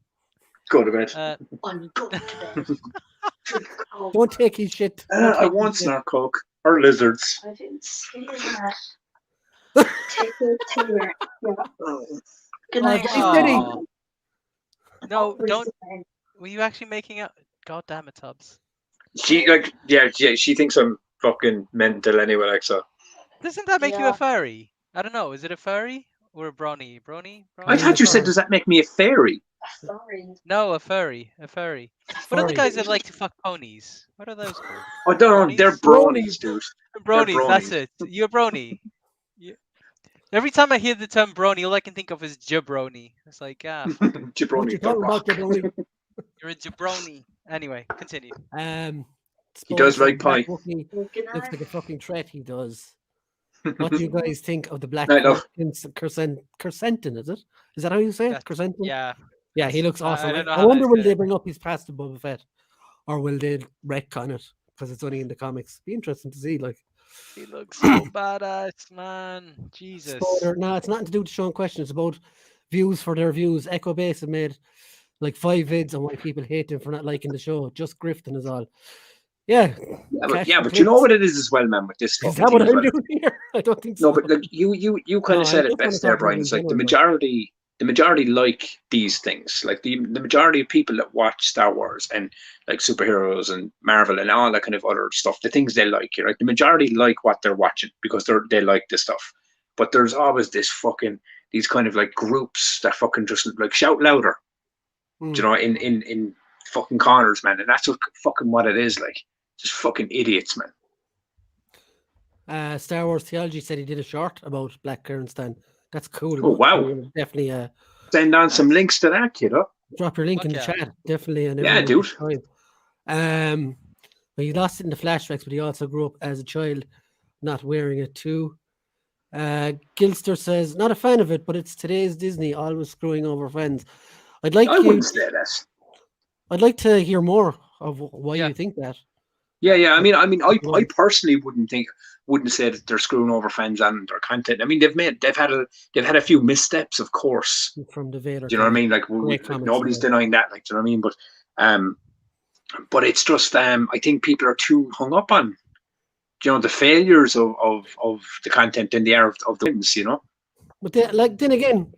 Go to bed. I'm going to bed. Don't take his shit. I want snark coke or lizards. I didn't say that. Take it to your. Good night. Oh. No, don't. Were you actually making out? God damn it, Tubbs. She she thinks I'm fucking mental anyway, like so. Doesn't that make you a furry? I don't know. Is it a furry or a brony? Brony? I thought you said, does that make me a fairy? Sorry. No, a furry. A furry. What are the guys that like to fuck ponies? What are those called? Oh, no, they're bronies, dude. Bronies, that's it. You're a brony. Every time I hear the term brony, all I can think of is jabroni. It's like, jabroni. You're a jabroni. Anyway, continue. He does like pie. Looks like a fucking threat. He does. What do you guys think of the black Crescentin? Is it? Is that how you say it? Crescentin? Yeah. Yeah, he looks awesome. I wonder will they bring up his past to Boba Fett, or will they retcon it because it's only in the comics? Be interesting to see. Like, he looks so badass, man. Jesus. No, it's nothing to do with the show in question. It's about views for their views. Echo Base have made like 5 vids on why people hate him for not liking the show. Just grifting is all. Yeah, but you know what it is as well, man. With this stuff, is that what I'm doing here? I don't think so. No, but like, you kind of said it best there, Brian. It's like the majority like these things. Like the majority of people that watch Star Wars and like superheroes and Marvel and all that kind of other stuff, the things they like, right? The majority like what they're watching because they like this stuff. But there's always these kind of like groups that fucking just like shout louder, you know, in fucking corners, man. And that's what it is like. Just fucking idiots, man. Star Wars Theology said he did a short about Black Kirsten. That's cool. Oh wow! Definitely. Send on some links to that, kiddo. Drop your link in the chat. Definitely. And yeah, dude. He lost it in the flashbacks, but he also grew up as a child, not wearing it too. Gilster says not a fan of it, but it's today's Disney, always screwing over friends. I wouldn't say that. I'd like to hear more of why you think that. Yeah. I mean, I personally wouldn't say that they're screwing over fans and their content. I mean, they've had a few missteps, of course. From the Vader. Do you know what I mean? Like nobody's denying that. Like, do you know what I mean? But it's just I think people are too hung up on, you know, the failures of the content and the art of the wins. You know. But then again,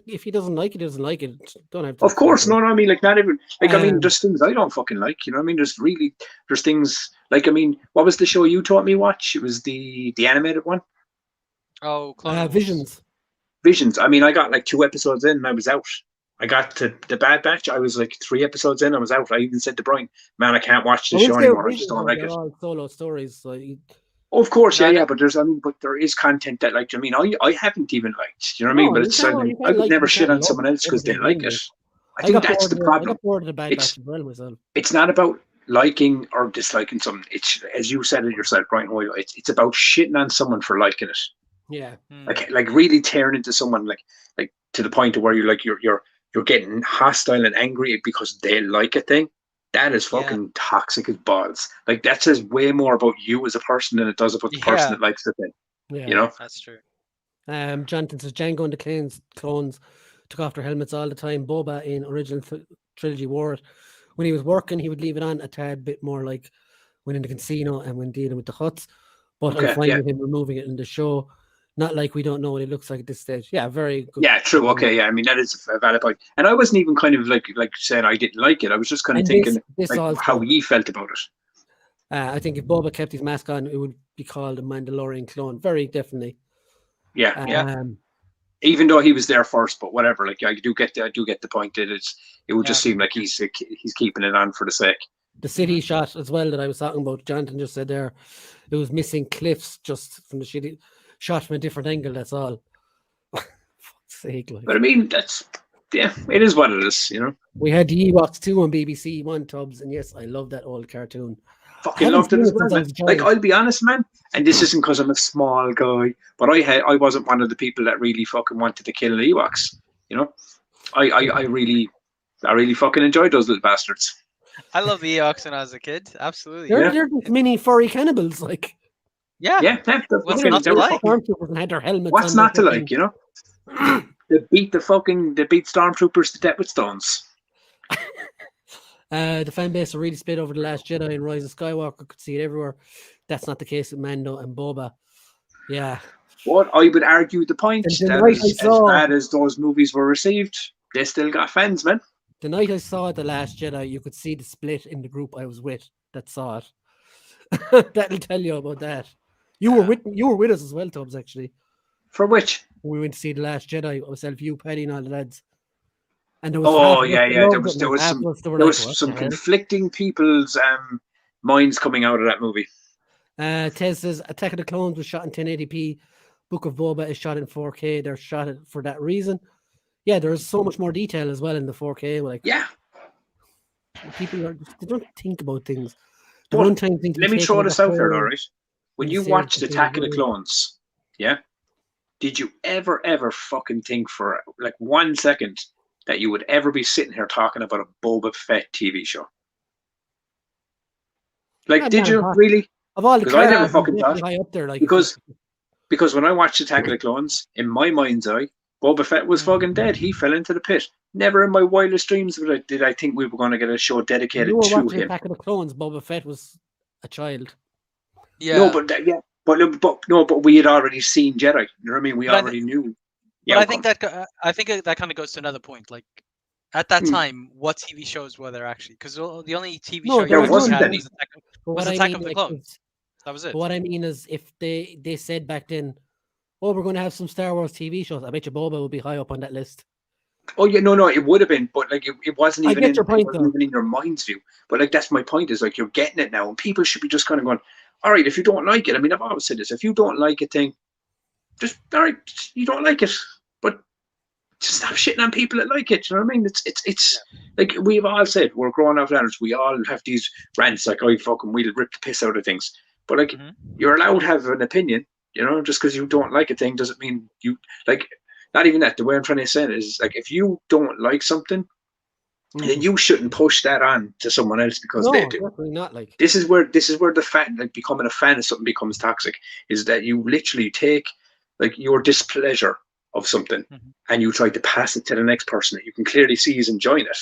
if he doesn't like it, he doesn't like it. Don't have to. Of course, no. I mean, like not even like I mean, there's things I don't fucking like. You know what I mean? There's things like I mean, what was the show you taught me watch? It was the animated one. Oh, Visions. Visions. I mean, I got like 2 episodes in and I was out. I got to the Bad Batch. I was like 3 episodes in. I was out. I even said to Brian, "Man, I can't watch the show anymore. I just don't like it." All solo stories. So of course, yeah. But there is content that like I mean, I haven't even liked. You know what I mean? But it's I would never shit on someone else because they like it. I think that's the problem. I got bored of the Bad Batch as well myself. It's not about liking or disliking something. It's as you said it yourself, Brian Hoyle. It's about shitting on someone for liking it. Yeah. Like really tearing into someone like to the point of where you're getting hostile and angry because they like a thing. That is fucking toxic as balls. Like that says way more about you as a person than it does about the person that likes the thing. Yeah, you know, that's true. Jonathan says Django and the clones took off their helmets all the time. Boba in original trilogy wore it. When he was working, he would leave it on a tad bit more, like when in the casino and when dealing with the Hutts. But I'm fine with him removing it in the show. Not like we don't know what it looks like at this stage. Yeah, very good. Yeah, true. Okay, yeah. I mean, that is a valid point. And I wasn't even kind of like saying I didn't like it. I was just kind of thinking how he felt about it. I think if Boba kept his mask on, it would be called a Mandalorian clone. Very definitely. Yeah. Even though he was there first, but whatever. Like I do get the point that it would just seem like he's keeping it on for the sake. The city shot as well that I was talking about. Jonathan just said there, it was missing cliffs just from the shitty shot from a different angle. That's all. Fuck's sake, like. But I mean, it is what it is. You know. We had the Ewoks 2 on BBC One, Tubbs, and yes, I love that old cartoon. Fucking loved it as well, man. Like I'll be honest, man, and this isn't because I'm a small guy, but I wasn't one of the people that really fucking wanted to kill the Ewoks. You know, I really fucking enjoyed those little bastards. I love the Ewoks when I was a kid. Absolutely. They're mini furry cannibals, like. Yeah. Yeah, What's fucking, not they to were like? fucking, Stormtroopers and had their helmets what's on. not to like, you know? They beat Stormtroopers to death with stones. The fan base are really split over The Last Jedi and Rise of Skywalker. Could see it everywhere. That's not the case with Mando and Boba. Yeah. But I would argue the point The that night I as saw- bad as those movies were received, they still got fans, man. The night I saw The Last Jedi, you could see the split in the group I was with that saw it. That'll tell you about that. You were with us as well, Tubbs, actually. For which? We went to see The Last Jedi, myself, you, Paddy, and all the lads. And there was Oh, half of us yeah, that yeah. loved There it, was and there was half some of us that were there like, was "What some the hell?" conflicting people's minds coming out of that movie. Tez says Attack of the Clones was shot in 1080p. Book of Boba is shot in 4K. They're shot it for that reason. Yeah, there's so much more detail as well in the 4K. Like, Yeah. people they don't think about things. The But runtime thing. let me throw this out there, all right? When you series watched is Attack of the really- Clones, yeah, did you ever fucking think for like 1 second that you would ever be sitting here talking about a Boba Fett TV show? Like, Yeah, did not you a lot. really? Of all the 'Cause I never characters, fucking he's thought. definitely high up there, like Because when I watched Attack of the Clones, in my mind's eye, Boba Fett was fucking dead. He fell into the pit. Never in my wildest dreams did I think we were going to get a show dedicated you were to watching him. Attack of the Clones. Boba Fett was a child. Yeah. No, but we had already seen Jedi. You know what I mean? We But I already knew. But I think that kind of goes to another point. Like at that Hmm. time, what TV shows were there actually? Because the only TV No, show there you wasn't had any. was Attack of, But was what I Attack mean, of the like, Clones. That was it. But what I mean is, if they said back then, "Oh, we're going to have some Star Wars TV shows," I bet you Boba would be high up on that list. Oh yeah, no, it would have been, but like it wasn't I even get in, your point, it wasn't though. even in your mind's view. But like that's my point is like you're getting it now, and people should be just kind of going, all right, if you don't like it, I mean, I've always said this: if you don't like a thing, just all right, you don't like it, but just stop shitting on people that like it. You know what I mean? It's like we've all said, we're growing up adults. We all have these rants like, we'll rip the piss out of things. But like, you're allowed to have an opinion. You know, just because you don't like a thing doesn't mean you like. Not even that. The way I'm trying to say it is like, if you don't like something, then you shouldn't push that on to someone else because No, they do. definitely not. Like, This is where the fan, like becoming a fan of something becomes toxic, is that you literally take like your displeasure of something and you try to pass it to the next person that you can clearly see is enjoying it.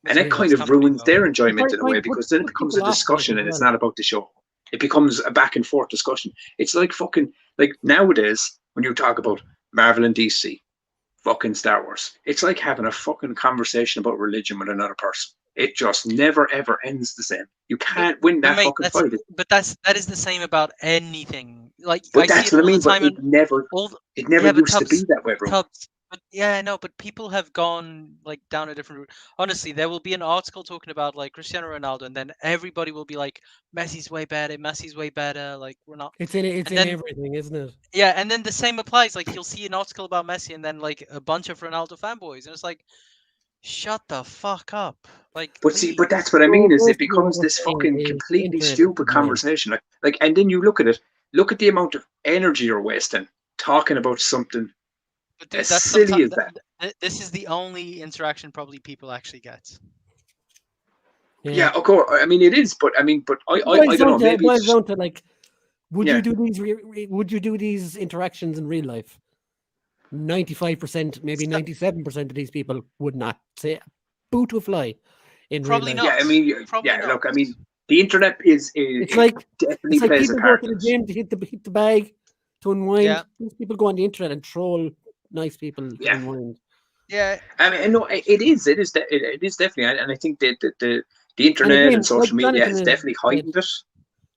And it kind of ruins their enjoyment in a way, because then it becomes a discussion and it's not about the show. It becomes a back and forth discussion. It's like fucking, like nowadays when you talk about Marvel and DC, fucking Star Wars, it's like having a fucking conversation about religion with another person. It just never ever ends the same. You can't win that fucking fight. But that is the same about anything. Like, But I that's see it what I all mean. the time. But it never used to be that way, bro. But people have gone like down a different route. Honestly, there will be an article talking about like Cristiano Ronaldo, and then everybody will be like, Messi's way better. Like, we're not. It's in everything, isn't it? Yeah, and then the same applies. Like, you'll see an article about Messi, and then like a bunch of Ronaldo fanboys, and it's like, shut the fuck up. Like, but please. but that's what I mean, is it becomes this fucking completely stupid conversation. Like, and then you look at it. Look at the amount of energy you're wasting talking about something as silly as that. This is the only interaction probably people actually get. Yeah, of course. I mean, it is, but I don't know. Maybe boils down to like, would you do these interactions in real life? 95%, maybe 97% of these people would not say boo to a fly in probably real life. not. Yeah, I mean, probably not. Look, I mean, the internet is it's like definitely plays a people part. go to the gym to hit the bag to unwind. Yeah. These people go on the internet and troll nice people to unwind. Yeah, I mean, no, it is definitely, and I think that the internet and social media has definitely heightened it.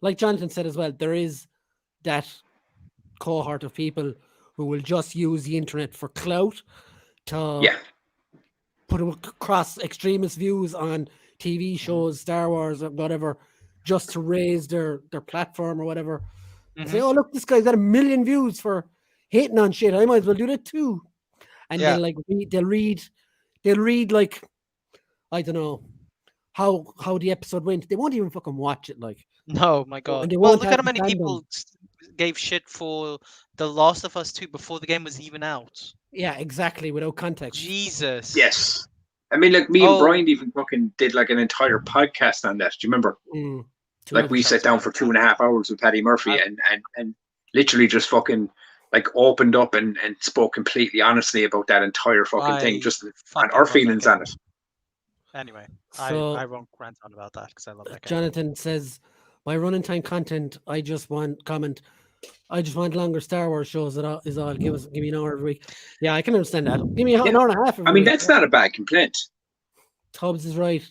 Like Jonathan said as well, there is that cohort of people who will just use the internet for clout to put across extremist views on TV shows, Star Wars, or whatever, just to raise their platform or whatever. Say, oh, look, this guy's got 1 million views for hating on shit. I might as well do that too. And they'll read like, I don't know how the episode went. They won't even fucking watch it. Like, no, my God. Well, look at how many people gave shit for The Last of Us 2 before the game was even out. Yeah, exactly, without context. Jesus. Yes. I mean, like me and Brian even fucking did like an entire podcast on that. Do you remember? Like we sat down for 2.5 hours with Paddy Murphy and literally just fucking like opened up and spoke completely honestly about that entire fucking thing, just and our feelings on it. Anyway, So, I won't rant on about that because I love that game. Jonathan says, "My running time content. I just want longer Star Wars shows. That is all. Give me an hour every week. Yeah, I can understand that. Give me an hour and a half. I mean, that's not a bad complaint. Tubbs is right.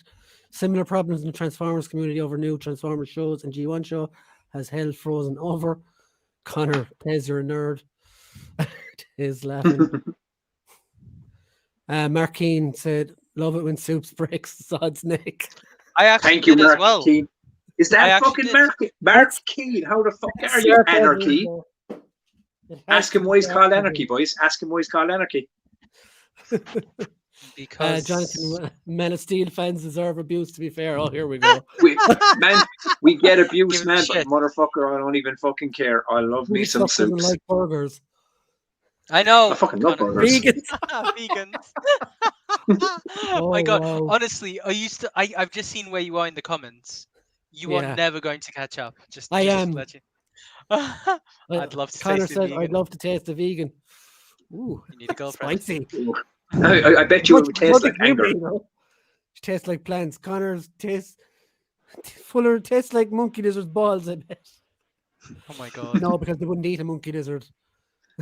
Similar problems in the Transformers community over new Transformers shows and G1 show has hell frozen over. Connor, Tez, you're a nerd. Tez laughing. Mark Keane said, "Love it when Soups breaks Sod's neck." I actually Thank you, did Mark as well. Keane. Is that fucking Mark Keane? How the fuck are you, Anarchy? Ask him why he's called Anarchy, boys. Ask him why he's called Anarchy. Because Jonathan, Men of Steel fans deserve abuse, to be fair. Oh, here we go. We get abuse, Give him man, shit. but motherfucker, I don't even fucking care. I love me some Who doesn't Soups. like burgers? I know. I fucking love Connor. burgers. Vegans. Oh, My God, wow. honestly, I've just seen where you are in the comments. You are Yeah. never going to catch up. I am. To let you. I'd love to Connor taste a said, vegan. "I'd love to taste a vegan." Ooh, You need a girlfriend. spicy. I bet you it would taste like anger. It tastes like plants. Connor's tastes like monkey lizard's balls, I bet. Oh my God. No, because they wouldn't eat a monkey lizard.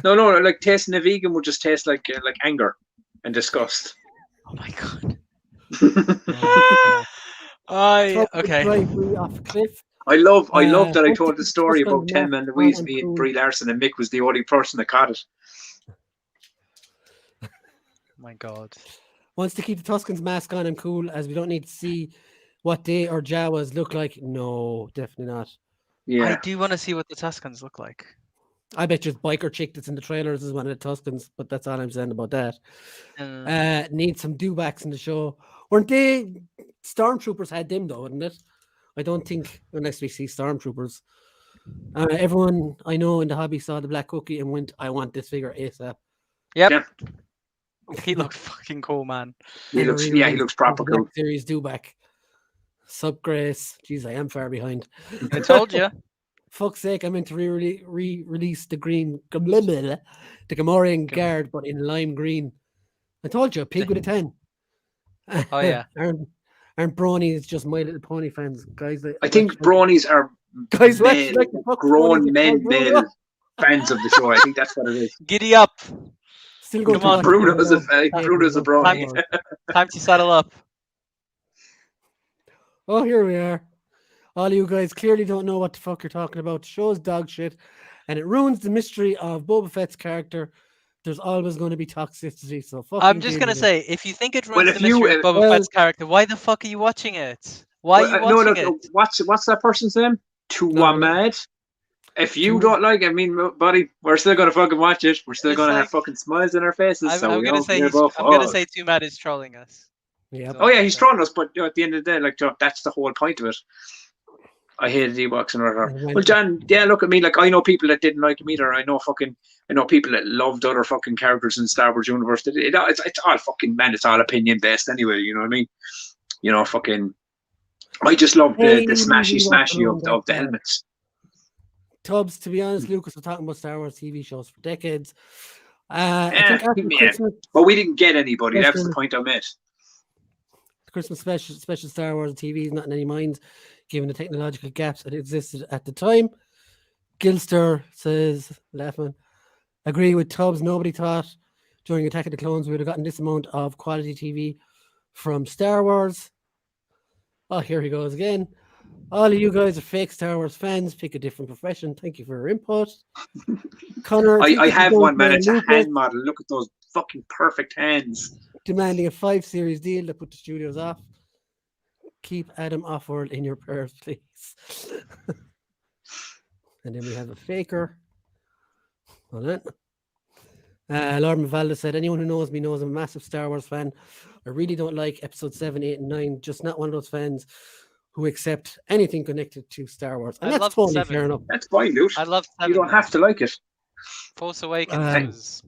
No, like tasting a vegan would just taste like anger and disgust. Oh my God. Truck would Okay. drive me off a cliff. I love that I Once told the story about Tuscans 10 Man mask Louise on being and Brie Larson and Mick was the only person that caught it. My God. Wants to keep the Tuscans mask on and cool, as we don't need to see what they or Jawas look like. No, definitely not. Yeah. I do want to see what the Tuscans look like. I bet you biker chick that's in the trailers is one of the Tuscans, but that's all I'm saying about that. Need some dewbacks in the show. Weren't they? Stormtroopers had them though, wouldn't it? I don't think, unless we see Stormtroopers. Everyone I know in the hobby saw the Black Cookie and went, "I want this figure ASAP." Yep. Yeah. He looked fucking cool, man. He looks proper cool. Black Series dewback. Sup, Grace? Jeez, I am far behind. I told you. Fuck's sake, I meant to re-release the Gamorrean Guard, but in lime green. I told you, a pig with a 10. Oh yeah. Aren't bronies just My Little Pony fans, guys? I think bronies are guys who male, actually like the fuck grown bronies, men, they're male fans of the show. I think that's what it is. Giddy up. Still going Come on, Bruno's a brony. Time to saddle up. Oh, here we are. All you guys clearly don't know what the fuck you're talking about. The show's dog shit, and it ruins the mystery of Boba Fett's character. There's always going to be toxicity, so fucking I'm just deal gonna with it. say, if you think it Well, ruins if the mystery you, of Boba Fett's character, why the fuck are you watching it? Why are you watching it? What's that person's name? Mad. If you Too- don't like it, I mean, buddy, we're still gonna fucking watch it. We're still It's gonna like- have fucking smiles on our faces. I'm so we gonna don't say give a I'm gonna fuck. say Too Mad is trolling us. Yeah. Oh yeah, he's trolling us, but at the end of the day, like that's the whole point of it. I hated Ewoks and whatever. Well, John, yeah, look at me. Like I know people that didn't like him either. I know people that loved other fucking characters in Star Wars universe. It's all fucking man. It's all opinion based anyway. You know what I mean? You know, fucking. I just love the smashy of the helmets. Tubbs, to be honest, Lucas was talking about Star Wars TV shows for decades. I think after Christmas, but we didn't get anybody. That's the point I made. The Christmas special Star Wars TV is not in any minds, given the technological gaps that existed at the time. Gilster says, laughing, agree with Tubbs. Nobody thought during Attack of the Clones we would have gotten this amount of quality TV from Star Wars. Oh, here he goes again. All of you guys are fake Star Wars fans. Pick a different profession. Thank you for your input. Connor, I have one, man. It's a hand model. Look at those fucking perfect hands. Demanding a 5-series deal to put the studios off. Keep Adam Offworld in your prayers, please. And then we have a faker. Hold on. Lord Mavalda said, anyone who knows me knows I'm a massive Star Wars fan. I really don't like episode 7, 8, and 9. Just not one of those fans who accept anything connected to Star Wars. And that's totally fair enough. That's fine, dude. I love 7. You don't have to like it. Force Awakens.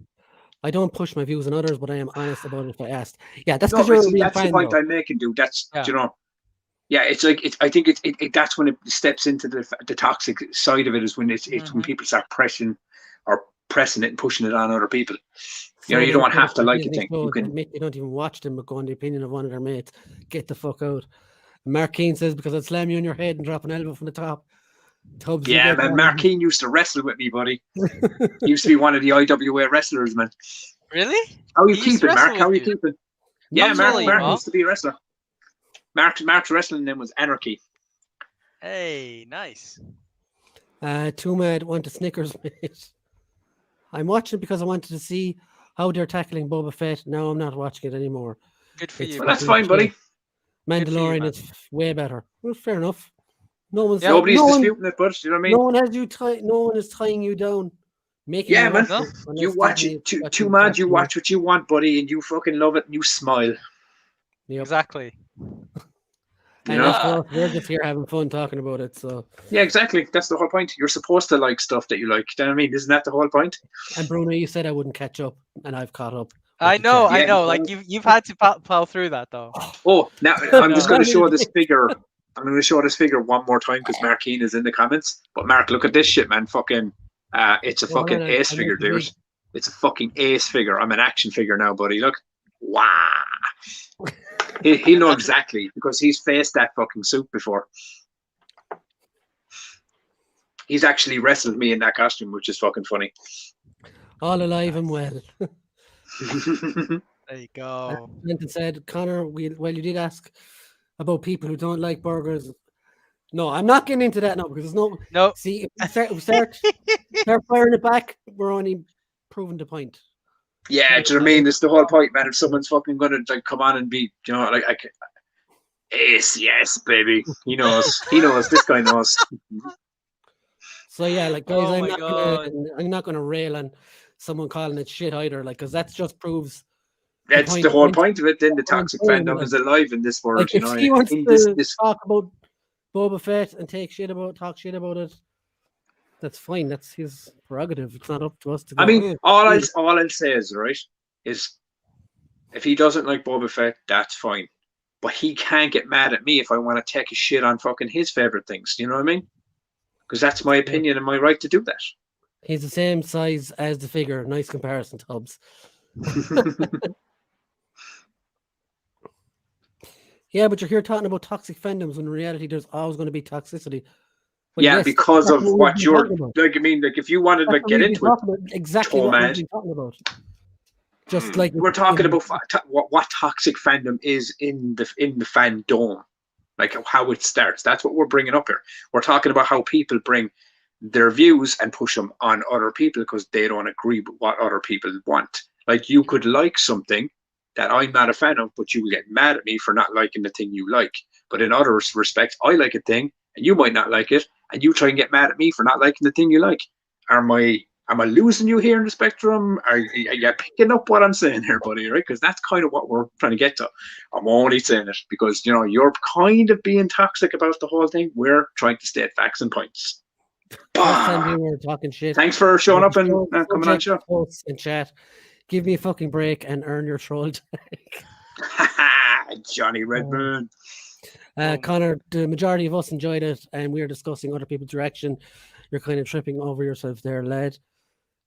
I don't push my views on others, but I am honest about it if I asked. Yeah, that's because that's you're a real the fan. point Though. I'm making, dude. That's, you know. Yeah, it's like I think that's when it steps into the toxic side of it, is when it's when people start pressing it and pushing it on other people. You know, you don't have to like a thing. You can. You don't even watch them, but go on the opinion of one of their mates. Get the fuck out. Mark Keane says, because I'd slam you on your head and drop an elbow from the top. Tubbs, yeah, man. Mark Keane used to wrestle with me, buddy. He used to be one of the IWA wrestlers, man. Really? How are you keeping, Mark? How are you keeping? Yeah, Mark used to be a wrestler. Mark's wrestling name was Anarchy. Hey, nice. Too Mad want a Snickers, mate. I'm watching because I wanted to see how they're tackling Boba Fett. Now I'm not watching it anymore. Good for you. Well, that's fine, buddy. Mandalorian is way better. Well, fair enough. Nobody's disputing it, but you know what I mean. No one is tying you down. Man. You watch it. Too Mad. You watch what you want, buddy, and you fucking love it, and you smile. Yep. Exactly. And we're just here having fun talking about it. So yeah, exactly. That's the whole point. You're supposed to like stuff that you like. Do you know what I mean? Isn't that the whole point? And Bruno, you said I wouldn't catch up, and I've caught up. I know. Like you've had to plow through that though. Oh, now I'm just going to show this figure. I'm going to show this figure one more time because Mark Keane is in the comments. But Mark, look at this shit, man. Fucking, it's a fucking ace figure, dude. It's a fucking ace figure. I'm an action figure now, buddy. Look, wow. He'll know exactly because he's faced that fucking suit before. He's actually wrestled me in that costume, which is fucking funny. All alive and well. There you go. Clinton said, Connor, you did ask about people who don't like burgers. No, I'm not getting into that now because there's no. See, if we start firing it back, we're only proving the point. Yeah, do you know what I mean? It's the whole point, man. If someone's fucking gonna like come on and be, you know, like ace, yes, baby. He knows. This guy knows. So yeah, like guys, I'm not gonna rail on someone calling it shit either, like, because that just proves. That's the whole point of it. Then the toxic fandom is alive in this world. Like, you if know, he wants to talk about Boba Fett and talk shit about it. That's fine. That's his prerogative. It's not up to us to go. I mean, all I'll say is, right, is if he doesn't like Boba Fett, that's fine. But he can't get mad at me if I want to take a shit on fucking his favorite things. You know what I mean? Because that's my opinion and my right to do that. He's the same size as the figure. Nice comparison, Tubbs. Yeah, but you're here talking about toxic fandoms when in reality there's always going to be toxicity. But yeah, yes, because of what you're like. I mean, like if you wanted to get into it, exactly what we've been talking about. Just like we're talking about what toxic fandom is in the fandom, like how it starts. That's what we're bringing up here. We're talking about how people bring their views and push them on other people because they don't agree with what other people want. Like you could like something that I'm not a fan of, but you will get mad at me for not liking the thing you like. But in other respects, I like a thing and you might not like it, and you try and get mad at me for not liking the thing you like. Am I losing you here in the spectrum? Are you picking up what I'm saying here, buddy? Right? Because that's kind of what we're trying to get to. I'm only saying it because, you know, you're kind of being toxic about the whole thing. We're trying to state facts and points. We're talking shit. Thanks for showing up and coming on show. And chat. Give me a fucking break and earn your troll tag. Johnny Redmond. Connor, the majority of us enjoyed it, and we were discussing other people's direction. You're kind of tripping over yourself there, lad.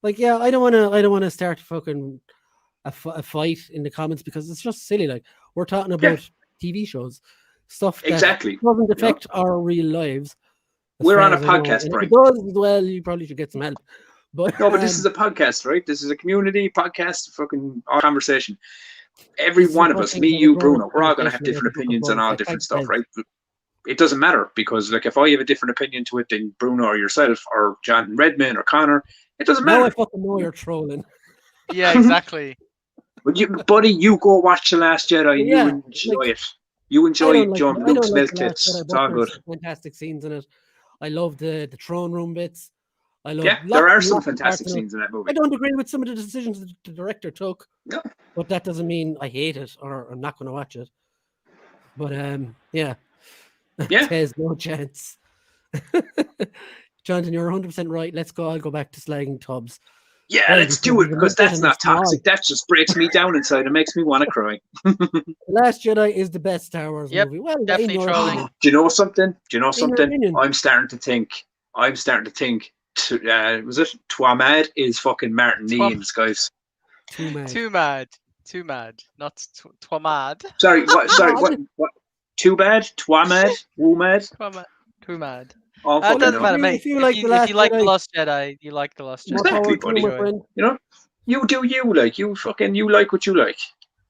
Like, yeah, I don't want to start fucking a fight in the comments because it's just silly. Like, we're talking about TV shows, stuff that doesn't affect our real lives. We're on a podcast, Brian. If it does, well, you probably should get some help. But no, but this is a podcast, right? This is a community podcast, fucking conversation. Every one of us, me, you, Bruno, we're all going to have different opinions on all different stuff, right? It doesn't matter because, like, if I have a different opinion to it than Bruno or yourself or John Redman or Connor, it doesn't matter. Now I fucking know you're trolling. Yeah, exactly. But you go watch The Last Jedi and you enjoy it. You enjoy John Luke's milk tits. It's all good. Fantastic scenes in it. I love the throne room bits. I love there are some fantastic scenes in that movie. I don't agree with some of the decisions that the director took. No. But that doesn't mean I hate it or I'm not going to watch it. But yeah. There's no chance. Jonathan, you're 100% right. Let's go. I'll go back to slagging Tubbs. Yeah, Why? let's do it because Because that's not toxic. That just breaks me down inside and makes me want to cry. The Last Jedi is the best Star Wars Yep, movie. Well, definitely in your trolling. opinion. Do you know something? opinion. I'm starting to think. Was it Twamad is fucking Martin Nee in disguise? Too mad. Too mad. Not twamad. Sorry, what? Sorry, what? Too bad? Twamad? Woomad? Too mad. Oh, It doesn't matter, if mate. you If like you, The if you like Last The Jedi- Lost Jedi, you like The Lost Jedi. More power Exactly, to you, my buddy. friend. You know, you do you like you fucking you like what you like.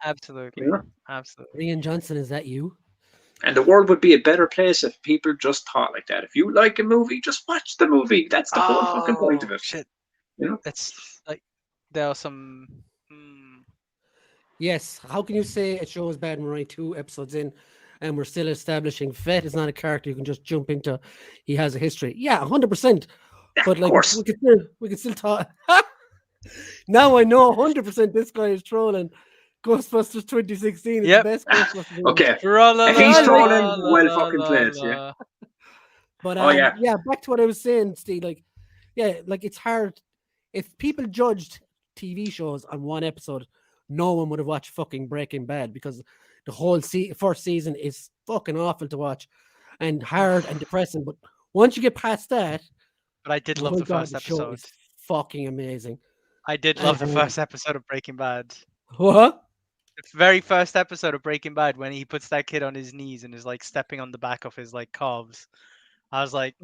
Absolutely. You know? Absolutely. Rian Johnson, is that you? And the world would be a better place if people just thought like that. If you like a movie, just watch the movie. That's the whole fucking point of it. Shit. You know? It's like there are some. Yes. How can you say a show is bad when we're only 2 episodes in and we're still establishing Fett is not a character you can just jump into? He has a history. Yeah, 100%. But like, course. we can still talk. Now I know 100% this guy is trolling. Ghostbusters 2016 is Yep. the best Ghostbusters movie. Okay. If he's trolling, well fucking played, yeah. But Oh, yeah. back to what I was saying, Steve. Like, yeah, like it's hard. If people judged TV shows on one episode, no one would have watched fucking Breaking Bad because the whole first season is fucking awful to watch and hard and depressing. But once you get past that, But I did love my the God, first the show episode. is fucking amazing. I did love the first episode of Breaking Bad. What? The very first episode of Breaking Bad when he puts that kid on his knees and is like stepping on the back of his like calves. I was like,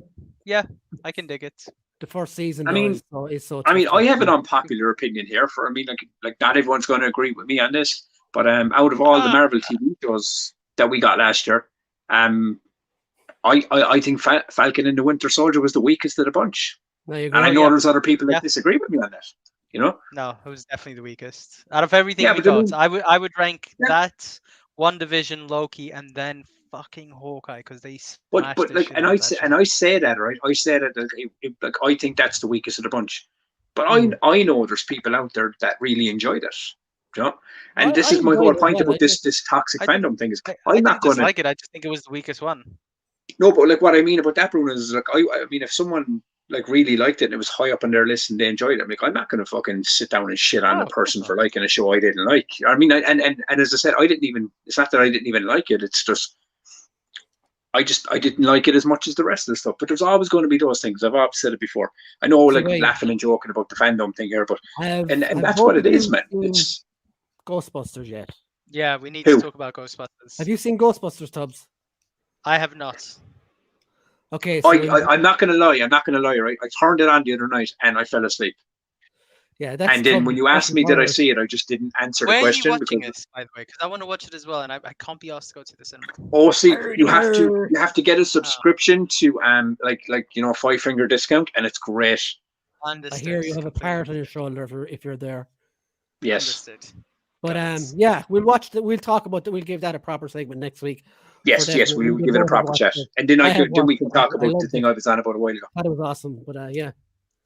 yeah, I can dig it. The first season, I mean, is so. I mean, tough I to have an watch. unpopular opinion here. Like not everyone's going to agree with me on this, but out of all the Marvel TV shows that we got last year, I think Falcon and the Winter Soldier was the weakest of the bunch, and I know there's other people that disagree with me on that. You know? No, it was definitely the weakest out of everything Yeah, we but got. I would rank that, WandaVision, Loki, and then fucking Hawkeye because they smashed But the like, shit and out I of that say, shit. and I say that, right? I say that like I think that's the weakest of the bunch. But I know there's people out there that really enjoyed it. You know? And this is my whole point about this toxic fandom thing is I'm not going to like it. I just think it was the weakest one. No, but like what I mean about that, Bruno, is like I mean, if someone like really liked it and it was high up on their list and they enjoyed it, I'm like, I'm not going to fucking sit down and shit on a person for liking a show I didn't like. I mean, and as I said, it's not that I didn't even like it. It's just I didn't like it as much as the rest of the stuff. But there's always going to be those things. I've always said it before. I know, like laughing and joking about the fandom thing here, but and that's what it is, man. It's Ghostbusters yet. Yeah, we need to talk about Ghostbusters. Have you seen Ghostbusters, Tubbs? I have not. Okay, so I'm not going to lie. Right, I turned it on the other night and I fell asleep. Yeah, that's. And then when you asked me, did I see it? I just didn't answer the question. Where are you watching this, by the way? Because I want to watch it as well, and I can't be asked to go to the cinema. Oh, see, you have to get a subscription to like $5 discount, and it's great. I hear you have a parrot on your shoulder if you're there. Yes. Understood. But yeah, we'll watch that. We'll talk about that. We'll give that a proper segment next week. Yes, we'll give it a proper chat, and then we can talk about the thing I was on about a while ago. That was awesome, but yeah.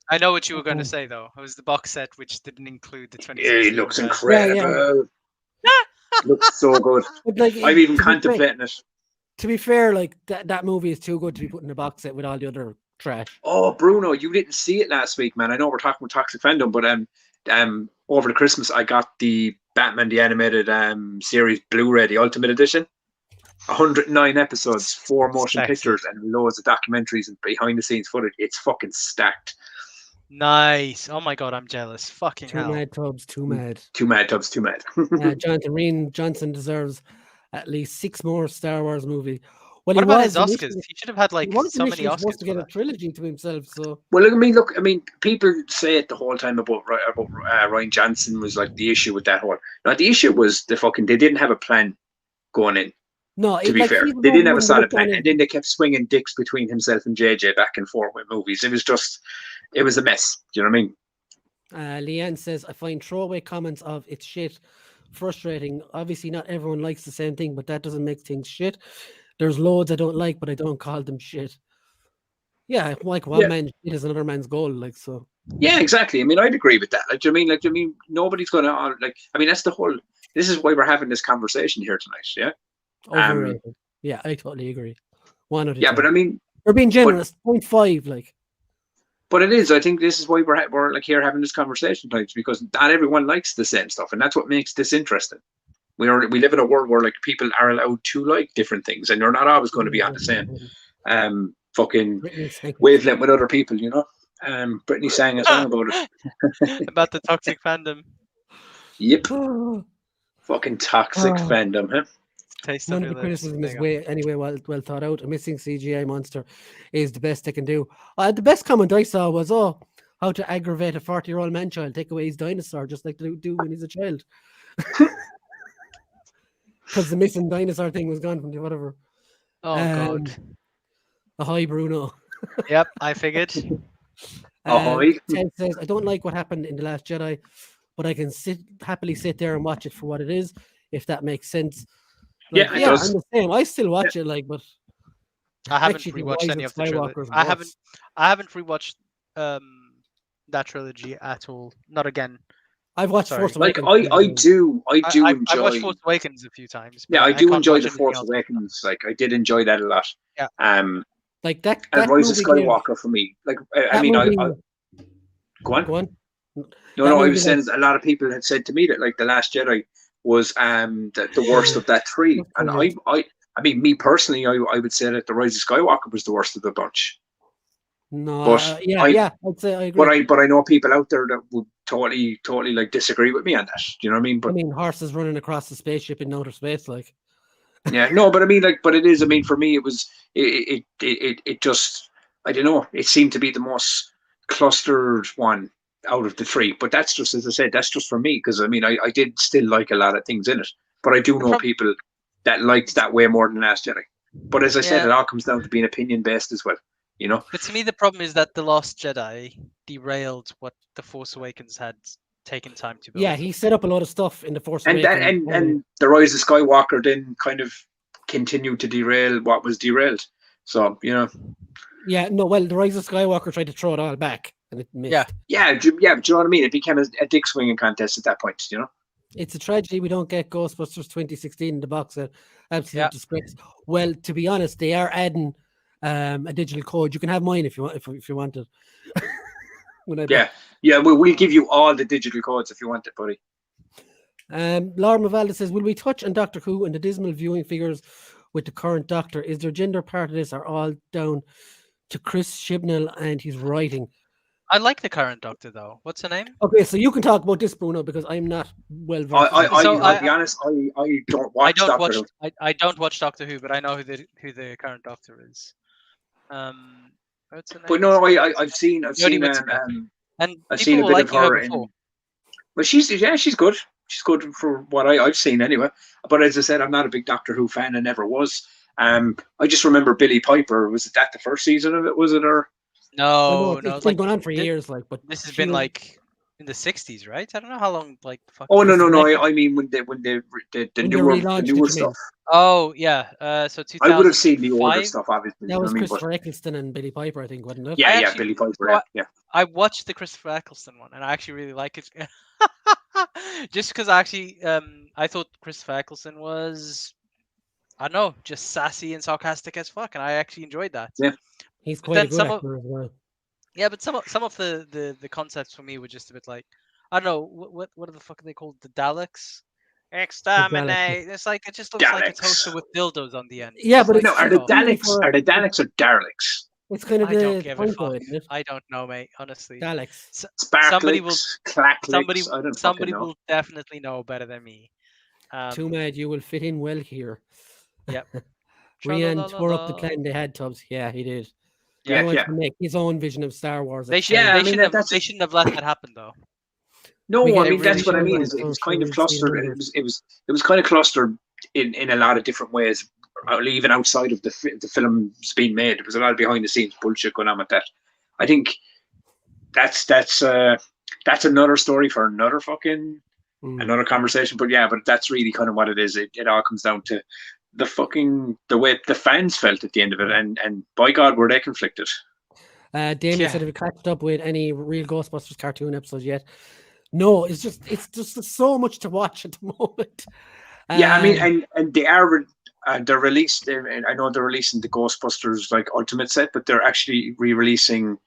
I know what you were going to say though. It was the box set which didn't include the 2016. It looks incredible. Looks so good. Like, I'm even contemplating it. To be fair, like that movie is too good to be put in a box set with all the other trash. Oh, Bruno, you didn't see it last week, man. I know we're talking about Toxic Fandom, but over the Christmas I got the Batman the Animated series Blu-ray, the Ultimate Edition. 109 episodes, 4 motion pictures, and loads of documentaries and behind the scenes footage. It's fucking stacked. Nice. Oh my god, I'm jealous. Fucking hell. Too mad, Tubbs. Too mad. Too mad, Tubbs. Too mad. Rian Johnson deserves at least 6 more Star Wars movies. Well, what about his Oscars? He should have had like so many Oscars. Supposed to get a trilogy to himself. So. Well, I mean, people say it the whole time about Rian Johnson was like the issue with that whole. No, the issue was they didn't have a plan going in. No, to be fair, they didn't have a solid plan, and then they kept swinging dicks between himself and JJ back and forth with movies. It was a mess. Do you know what I mean? Leanne says, I find throwaway comments of it's shit frustrating. Obviously, not everyone likes the same thing, but that doesn't make things shit. There's loads I don't like, but I don't call them shit. Yeah, like one man's shit is another man's goal, like so. Yeah, exactly. I mean, I'd agree with that. I mean, nobody's gonna I mean, that's the whole. This is why we're having this conversation here tonight. Yeah. Overrated. Yeah, I totally agree. 1 out of 10. But I mean, we're being generous. 0.5, like. But it is. I think this is why we're like here having this conversation, like, because not everyone likes the same stuff, and that's what makes this interesting. We live in a world where like people are allowed to like different things, and you're not always going to be on the same fucking wavelength with other people, you know. Brittany sang a song about it. About the toxic fandom. Yep. Fucking toxic fandom, huh? Taste None of of the your lips. criticism is anyway well thought out. A missing CGI monster is the best they can do. The best comment I saw was, how to aggravate a 40-year-old man-child, take away his dinosaur, just like they do when he's a child. Because the missing dinosaur thing was gone from the whatever. Oh, God. Hi, Bruno. Yep, I figured. Ted says, I don't like what happened in The Last Jedi, but I can happily sit there and watch it for what it is, if that makes sense. Like, it does. I'm the same. I still watch it, like, but I haven't rewatched any of the trilogy. I haven't rewatched that trilogy at all. Not again. I've watched Force Awakens. Like I do enjoy. I watched Force Awakens a few times. Yeah, I do enjoy the Force Awakens. Like, I did enjoy that a lot. Yeah. Like that. And Rise of Skywalker for me. Like, I mean, go on. No, I was saying a lot of people had said to me that like The Last Jedi was the worst of that three, and I mean, me personally, I would say that The Rise of Skywalker was the worst of the bunch. No, but I'd say I agree. But I know people out there that would totally like disagree with me on that. Do you know what I mean? But I mean, horses running across the spaceship in outer space, like. Yeah, no, but I mean, like, but it is. I mean, for me, it was it just, I don't know. It seemed to be the most clustered one out of the three. But that's just, as I said, that's just for me, because I mean, I did still like a lot of things in it. But I do know people that liked that way more than Last Jedi. But as I said, it all comes down to being opinion based as well. You know. But to me, the problem is that The Last Jedi derailed what The Force Awakens had taken time to build. Yeah, he set up a lot of stuff in The Force Awakens. And The Rise of Skywalker then kind of continued to derail what was derailed. So, you know. Yeah, no, well, The Rise of Skywalker tried to throw it all back, and it missed. Yeah, do you know what I mean? It became a dick swinging contest at that point, you know? It's a tragedy we don't get Ghostbusters 2016 in the box set. Absolute disgrace. Well, to be honest, they are adding a digital code. You can have mine if you want, if you want it. We'll give you all the digital codes if you want it, buddy. Laura Mavalda says, will we touch on Doctor Who and the dismal viewing figures with the current Doctor? Is there gender part of this, or all down to Chris Chibnall and his writing? I like the current Doctor, though. What's her name? Okay, so you can talk about this, Bruno, because I'm not well versed. I'll be honest, I don't watch Doctor Who. I don't watch Doctor Who, but I know who the current Doctor is. What's her name? But no, I've seen and people I've seen a bit of her in. Well, she's good. She's good for what I've seen anyway. But as I said, I'm not a big Doctor Who fan. I never was. I just remember Billy Piper. Was that the first season of it? Was it, or? No, it's been going on for years. Like, but this has been like in the 60s, right? I don't know how long. Like, no. I mean when the newer stuff. Oh yeah. So 2005. I would have seen the older stuff, obviously. That was Christopher Eccleston and Billy Piper, I think, wasn't it? Yeah, Billy Piper. Yeah. I watched the Christopher Eccleston one, and I actually really like it. Just because I thought Christopher Eccleston was, I don't know, just sassy and sarcastic as fuck, and I actually enjoyed that. Yeah, he's quite a good actor as well. Yeah, but some of the concepts for me were just a bit like, I don't know, what the fuck are they called? The Daleks? Exterminate. It's like, it just looks like a toaster with dildos on the end. Yeah, but are the Daleks or Daleks? It's kind of I don't give a fuck. I don't know, mate. Honestly, Daleks. Somebody will definitely know better than me. Too mad you will fit in well here. Yep. Rian tore up the plan they had, Tubbs. Yeah, he did. Yeah. To make his own vision of Star Wars. They shouldn't have let that happen, though. No, I mean that's what I mean. It was kind of clustered. It was kind of clustered in a lot of different ways. Even outside of the films being made, there was a lot of behind the scenes bullshit going on with that. I think that's another story for another fucking another conversation. But but that's really kind of what it is. It all comes down to the way the fans felt at the end of it, and by God, were they conflicted. Damien said, have you caught up with any real Ghostbusters cartoon episodes yet? No, it's just so much to watch at the moment. I mean, and they are. They're released. I know they're releasing the Ghostbusters like Ultimate set, but they're actually re-releasing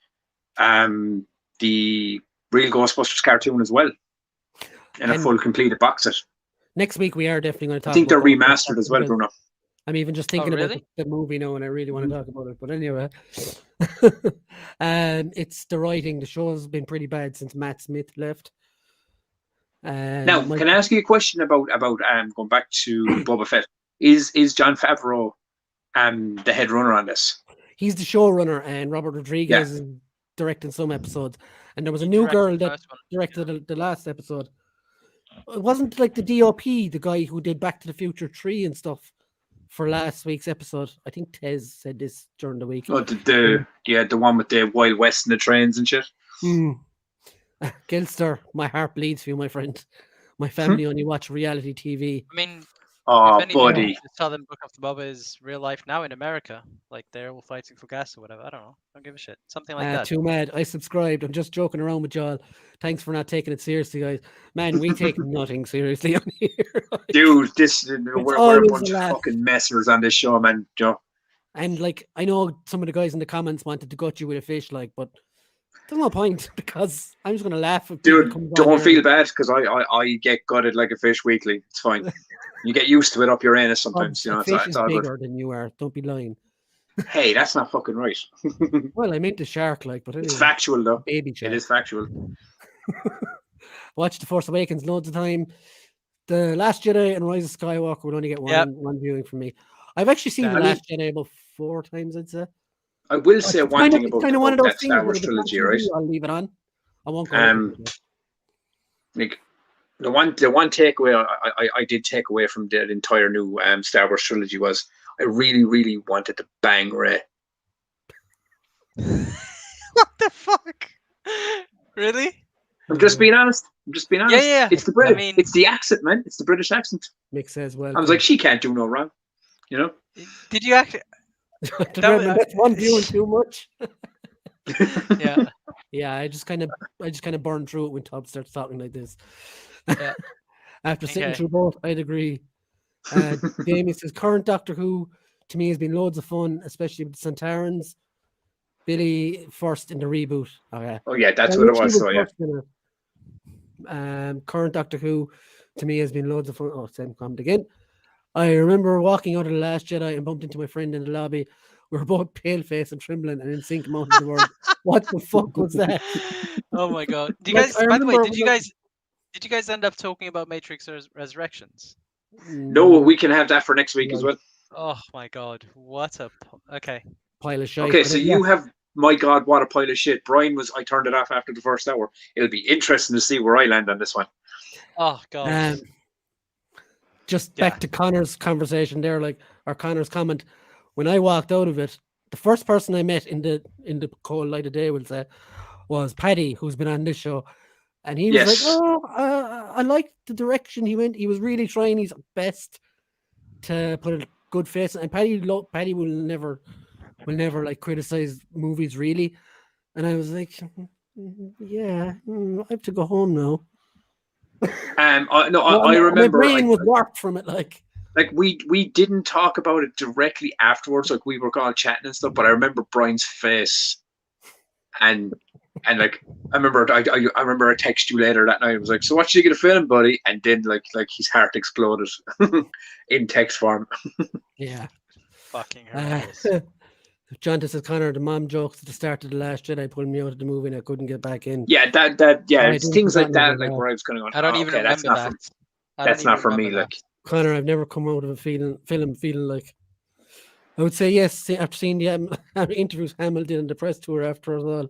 the real Ghostbusters cartoon as well, in a And full completed box set. next week we are definitely going to talk. I think they're about remastered as well, because Bruno. I'm even just thinking about really? the movie now, and I really want to talk about it. But anyway, it's the writing. The show's been pretty bad since Matt Smith left. Now, can I ask you a question about going back to Boba Fett? Is Jon Favreau the head runner on this? He's the showrunner, and Robert Rodriguez is directing some episodes. And there was a new girl that directed the last episode. It wasn't like the DOP, the guy who did Back to the Future 3 and stuff for last week's episode. I think Tez said this during the week. Oh, the one with the Wild West and the trains and shit. Gilster, my heart bleeds for you, my friend. My family only watch reality TV. I mean, oh, if anything, buddy. the Southern Book of Bobba is real life now in America. Like they're all fighting for gas or whatever. I don't know. Don't give a shit. Something like that. Too mad. I subscribed. I'm just joking around with y'all. Thanks for not taking it seriously, guys. Man, we take nothing seriously on here. Dude, we're a bunch of fucking messers on this show, man. Joe. And like, I know some of the guys in the comments wanted to gut you with a fish, like, but there's no point because I'm just gonna laugh. Dude, don't feel bad because I get gutted like a fish weekly. It's fine. You get used to it up your anus sometimes. You know, fish it's all bigger good. than you are. Don't be lying. Hey, that's not fucking right. Well, I meant the shark, like, but anyway, it's factual though. Baby shark. It is factual. Watch The Force Awakens loads of time. The Last Jedi and Rise of Skywalker will only get one viewing from me. I've actually seen The Last Jedi about 4 times, I'd say. I will say one thing about one of those that Star Wars trilogy, right? I'll leave it on. I won't go. Like the one takeaway I did take away from the entire new Star Wars trilogy was I really, really wanted to bang Rey. What the fuck? Really? I'm just being honest. Yeah. It's the British. It's the accent, man. It's the British accent. Mick says, well. I was like, she can't do no wrong. You know? Did you actually? That's one viewing too much. Yeah. I just kind of burned through it when Todd starts talking like this. Yeah. After sitting through both, I'd agree. Jamie says current Doctor Who to me has been loads of fun, especially with the Santarans. Billy first in the reboot. Okay. Oh yeah, that's what it was. So yeah. Current Doctor Who to me has been loads of fun. Oh, same comment again. I remember walking out of The Last Jedi and bumped into my friend in the lobby. We were both pale faced and trembling and in sync amount of the world. What the fuck was that? Oh my god! Do you guys? By the way, did you guys end up talking about Matrix Resurrections? No, we can have that for next week as well. Oh my god! What a pile of shit. Okay, so you have. My God, what a pile of shit. Brian I turned it off after the first hour. It'll be interesting to see where I land on this one. Oh god. Just back to Connor's conversation there, or Connor's comment. When I walked out of it, the first person I met in the cold light of day, was Paddy, who's been on this show. And he was like, I liked the direction he went. He was really trying his best to put a good face. And Paddy will never like criticize movies really. And I was like, I have to go home now. I remember my brain was warped from it. Like we didn't talk about it directly afterwards. Like we were all chatting and stuff. But I remember Brian's face, and like I remember I text you later that night. I was like, "So what did you get a film, buddy?" And then like his heart exploded in text form. Yeah, fucking hilarious. John says, Connor, the mom jokes at the start of The Last Jedi pulled me out of the movie and I couldn't get back in. Yeah, it's things like that, like where I was going on. I don't even remember that. That's not for me. Like Connor, I've never come out of a film feeling like. I would say yes after seeing the interviews Hamill did in the press tour after us all.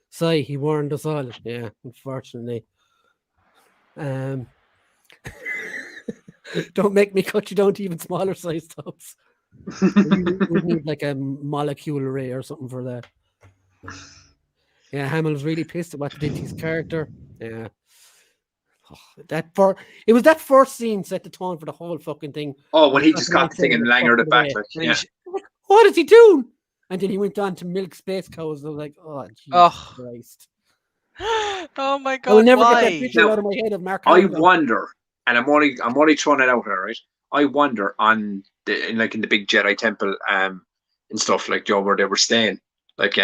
Sigh, he warned us all. Yeah, unfortunately. Don't make me cut you down to even smaller size tubs. We need like a molecule array or something for that. Yeah, Hamill was really pissed at what they did to his character. Yeah. It was that first scene set the tone for the whole fucking thing. Oh, when he just got the thing and langered it back. Like, yeah. What is he doing? And then he went on to milk space cows. I was like, oh, Jesus Christ. Oh my God. I will never get that picture out of my head of Mark Hamill. I wonder, and I'm only throwing it out here, right? I wonder in the big Jedi temple and stuff like Joe where they were staying, like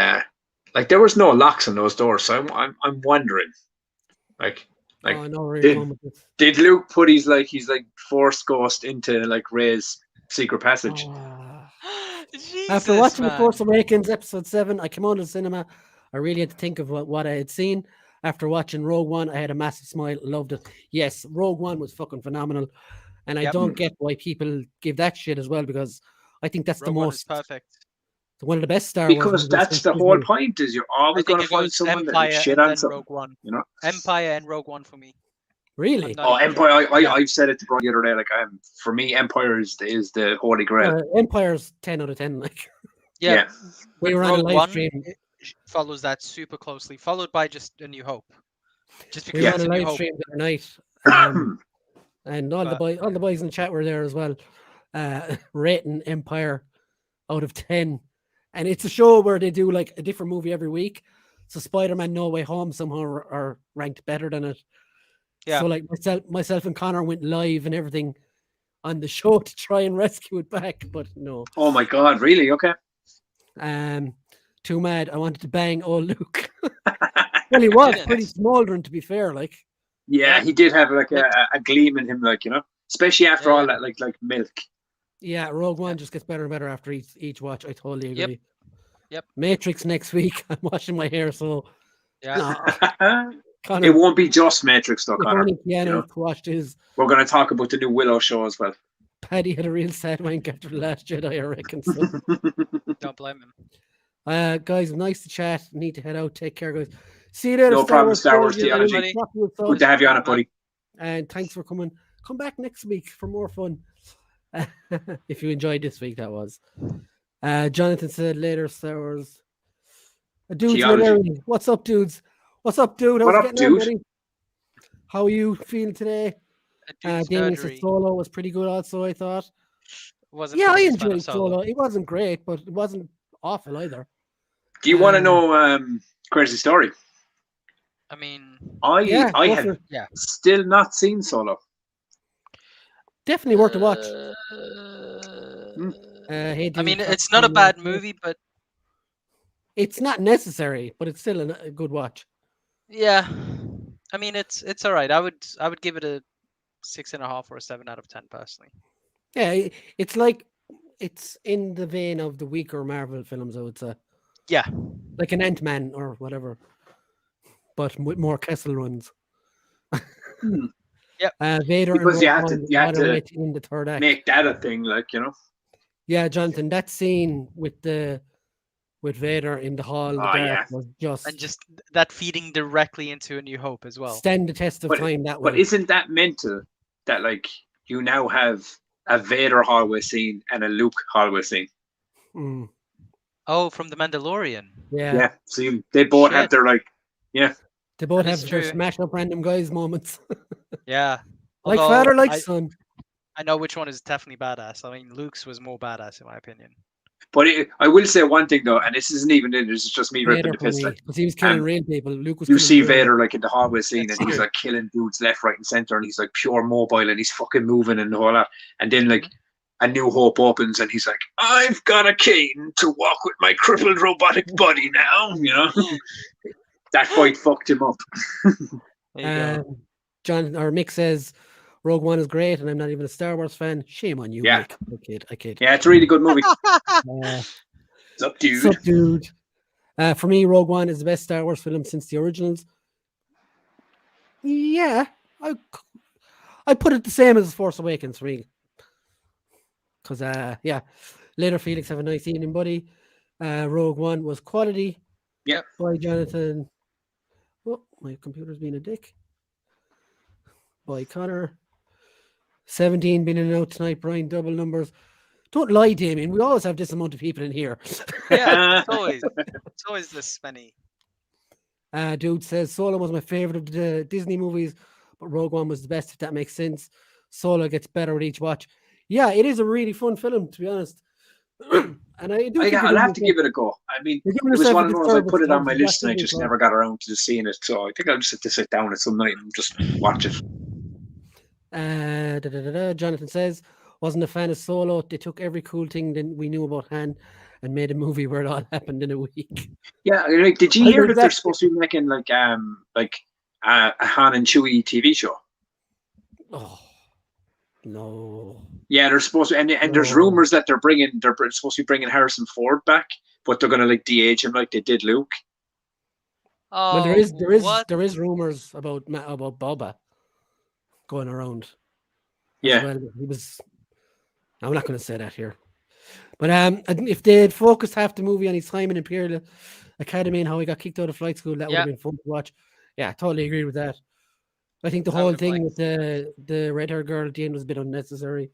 Like there was no locks on those doors, so I'm wondering, like Oh, I know where you're going with this. did Luke put his Force Ghost into like Rey's secret passage? Oh. Jesus, After watching man. The Force Awakens episode 7, I came out of the cinema. I really had to think of what I had seen. After watching Rogue One, I had a massive smile. Loved it. Yes, Rogue One was fucking phenomenal. And I don't get why people give that shit as well, because I think that's Rogue the One most is perfect. one of the best Star Wars Because movies that's since the Disney. whole point. Is you're always I think going to it find goes someone that Empire shit and on then something. Rogue One. You know, Empire and Rogue One for me. Really? I'm oh, not even Empire! joking. Yeah. I've said it to Brian the other day. Like, for me, Empire is the holy grail. Empire's 10 out of 10. Like, Yeah. we But were on a Rogue live One stream. it follows that super closely, followed by just A New Hope. Just We because were it's on A a New live Hope. stream the other night, and all the boys in the chat were there as well, rating Empire out of 10. And it's a show where they do like a different movie every week. So Spider-Man No Way Home somehow are ranked better than it. Yeah. So like myself and Connor went live and everything on the show to try and rescue it back, but no. Oh my God! Really? Okay. Too mad. I wanted to bang old Luke. Well, he was pretty smoldering, to be fair. Like, yeah, he did have like a gleam in him, like, you know, especially after all that, like milk. Yeah, Rogue One just gets better and better after each watch. I totally agree. Yep. Matrix next week. I'm washing my hair, so Connor, it won't be just Matrix, though, Connor. Piano watched his. We're going to talk about the new Willow show as well. Paddy had a real sad wank after The Last Jedi, I reckon. So. Don't blame him. Guys, nice to chat. Need to head out. Take care, guys. See you later. No problem, Star Wars Theology. Good to have you on it, buddy. And thanks for coming. Come back next week for more fun. If you enjoyed this week, that was. Jonathan said later, Star Wars. Dudes, what's up, dudes? What's up, dude? What up, dude? On, how are you feeling today? Damien said Solo was pretty good also, I thought. I enjoyed Solo. It wasn't great, but it wasn't awful either. Do you want to know crazy story? I mean, I have still not seen Solo. Definitely worth a watch. I mean, it's not a bad movie, but it's not necessary. But it's still a good watch. Yeah, I mean, it's all right. I would give it a 6.5 or a 7 out of 10 personally. Yeah, it's like it's in the vein of the weaker Marvel films, I would say. Yeah, like an Ant-Man or whatever, but with more Kessel runs. Yep. Vader because you have to in the third act. Make that a thing, like, you know. Yeah, Jonathan, that scene with Vader in the hall, was just that feeding directly into A New Hope as well. Stand the test of time that way. But isn't that mental that like you now have a Vader hallway scene and a Luke hallway scene? Mm. Oh, from The Mandalorian. Yeah. So they both have their They both have their smash up random guys moments. Yeah. Like father, like son. I know which one is definitely badass. I mean, Luke's was more badass in my opinion. But I will say one thing though, and this isn't even this is just me ripping the piss. Because he was killing real people. Luke was. You see Vader like in the hallway scene, and he's like killing dudes left, right, and center, and he's like pure mobile, and he's fucking moving and all that. And then like A New Hope opens, and he's like, "I've got a cane to walk with my crippled robotic body now." You know, that fight fucked him up. John or Mick says Rogue One is great, and I'm not even a Star Wars fan. Shame on you, Mick. I kid. Yeah, it's a really good movie. What's up, dude? What's up, dude? For me, Rogue One is the best Star Wars film since the originals. Yeah, I put it the same as Force Awakens for me. Because later Felix, have a nice evening, buddy. Rogue One was quality. Yep. By Jonathan. Oh, my computer's being a dick. By Connor. 17 been in and out tonight, Brian. Double numbers. Don't lie, Damien. We always have this amount of people in here. Yeah, it's always this many. Dude says Solo was my favorite of the Disney movies, but Rogue One was the best, if that makes sense. Solo gets better with each watch. Yeah, it is a really fun film, to be honest. And I'll have to give it a go. I mean, it was one of those I put it on my list and I just never got around to seeing it. So I think I'll just have to sit down at some night and just watch it. Jonathan says, wasn't a fan of Solo. They took every cool thing that we knew about Han and made a movie where it all happened in a week. Yeah, like, did you I hear know that they're exactly. supposed to be making like a Han and Chewie TV show? Oh no! Yeah, they're supposed to, and there's No. rumors that they're supposed to be bringing Harrison Ford back, but they're gonna like de-age him like they did Luke. Oh, Well, what? there is rumors about Boba going around. Yeah. As well. He was. I'm not going to say that here. But if they'd focused half the movie on his time in Imperial Academy and how he got kicked out of flight school, that would have been fun to watch. Yeah, I totally agree with that. I think the whole thing with the red-haired girl at the end was a bit unnecessary.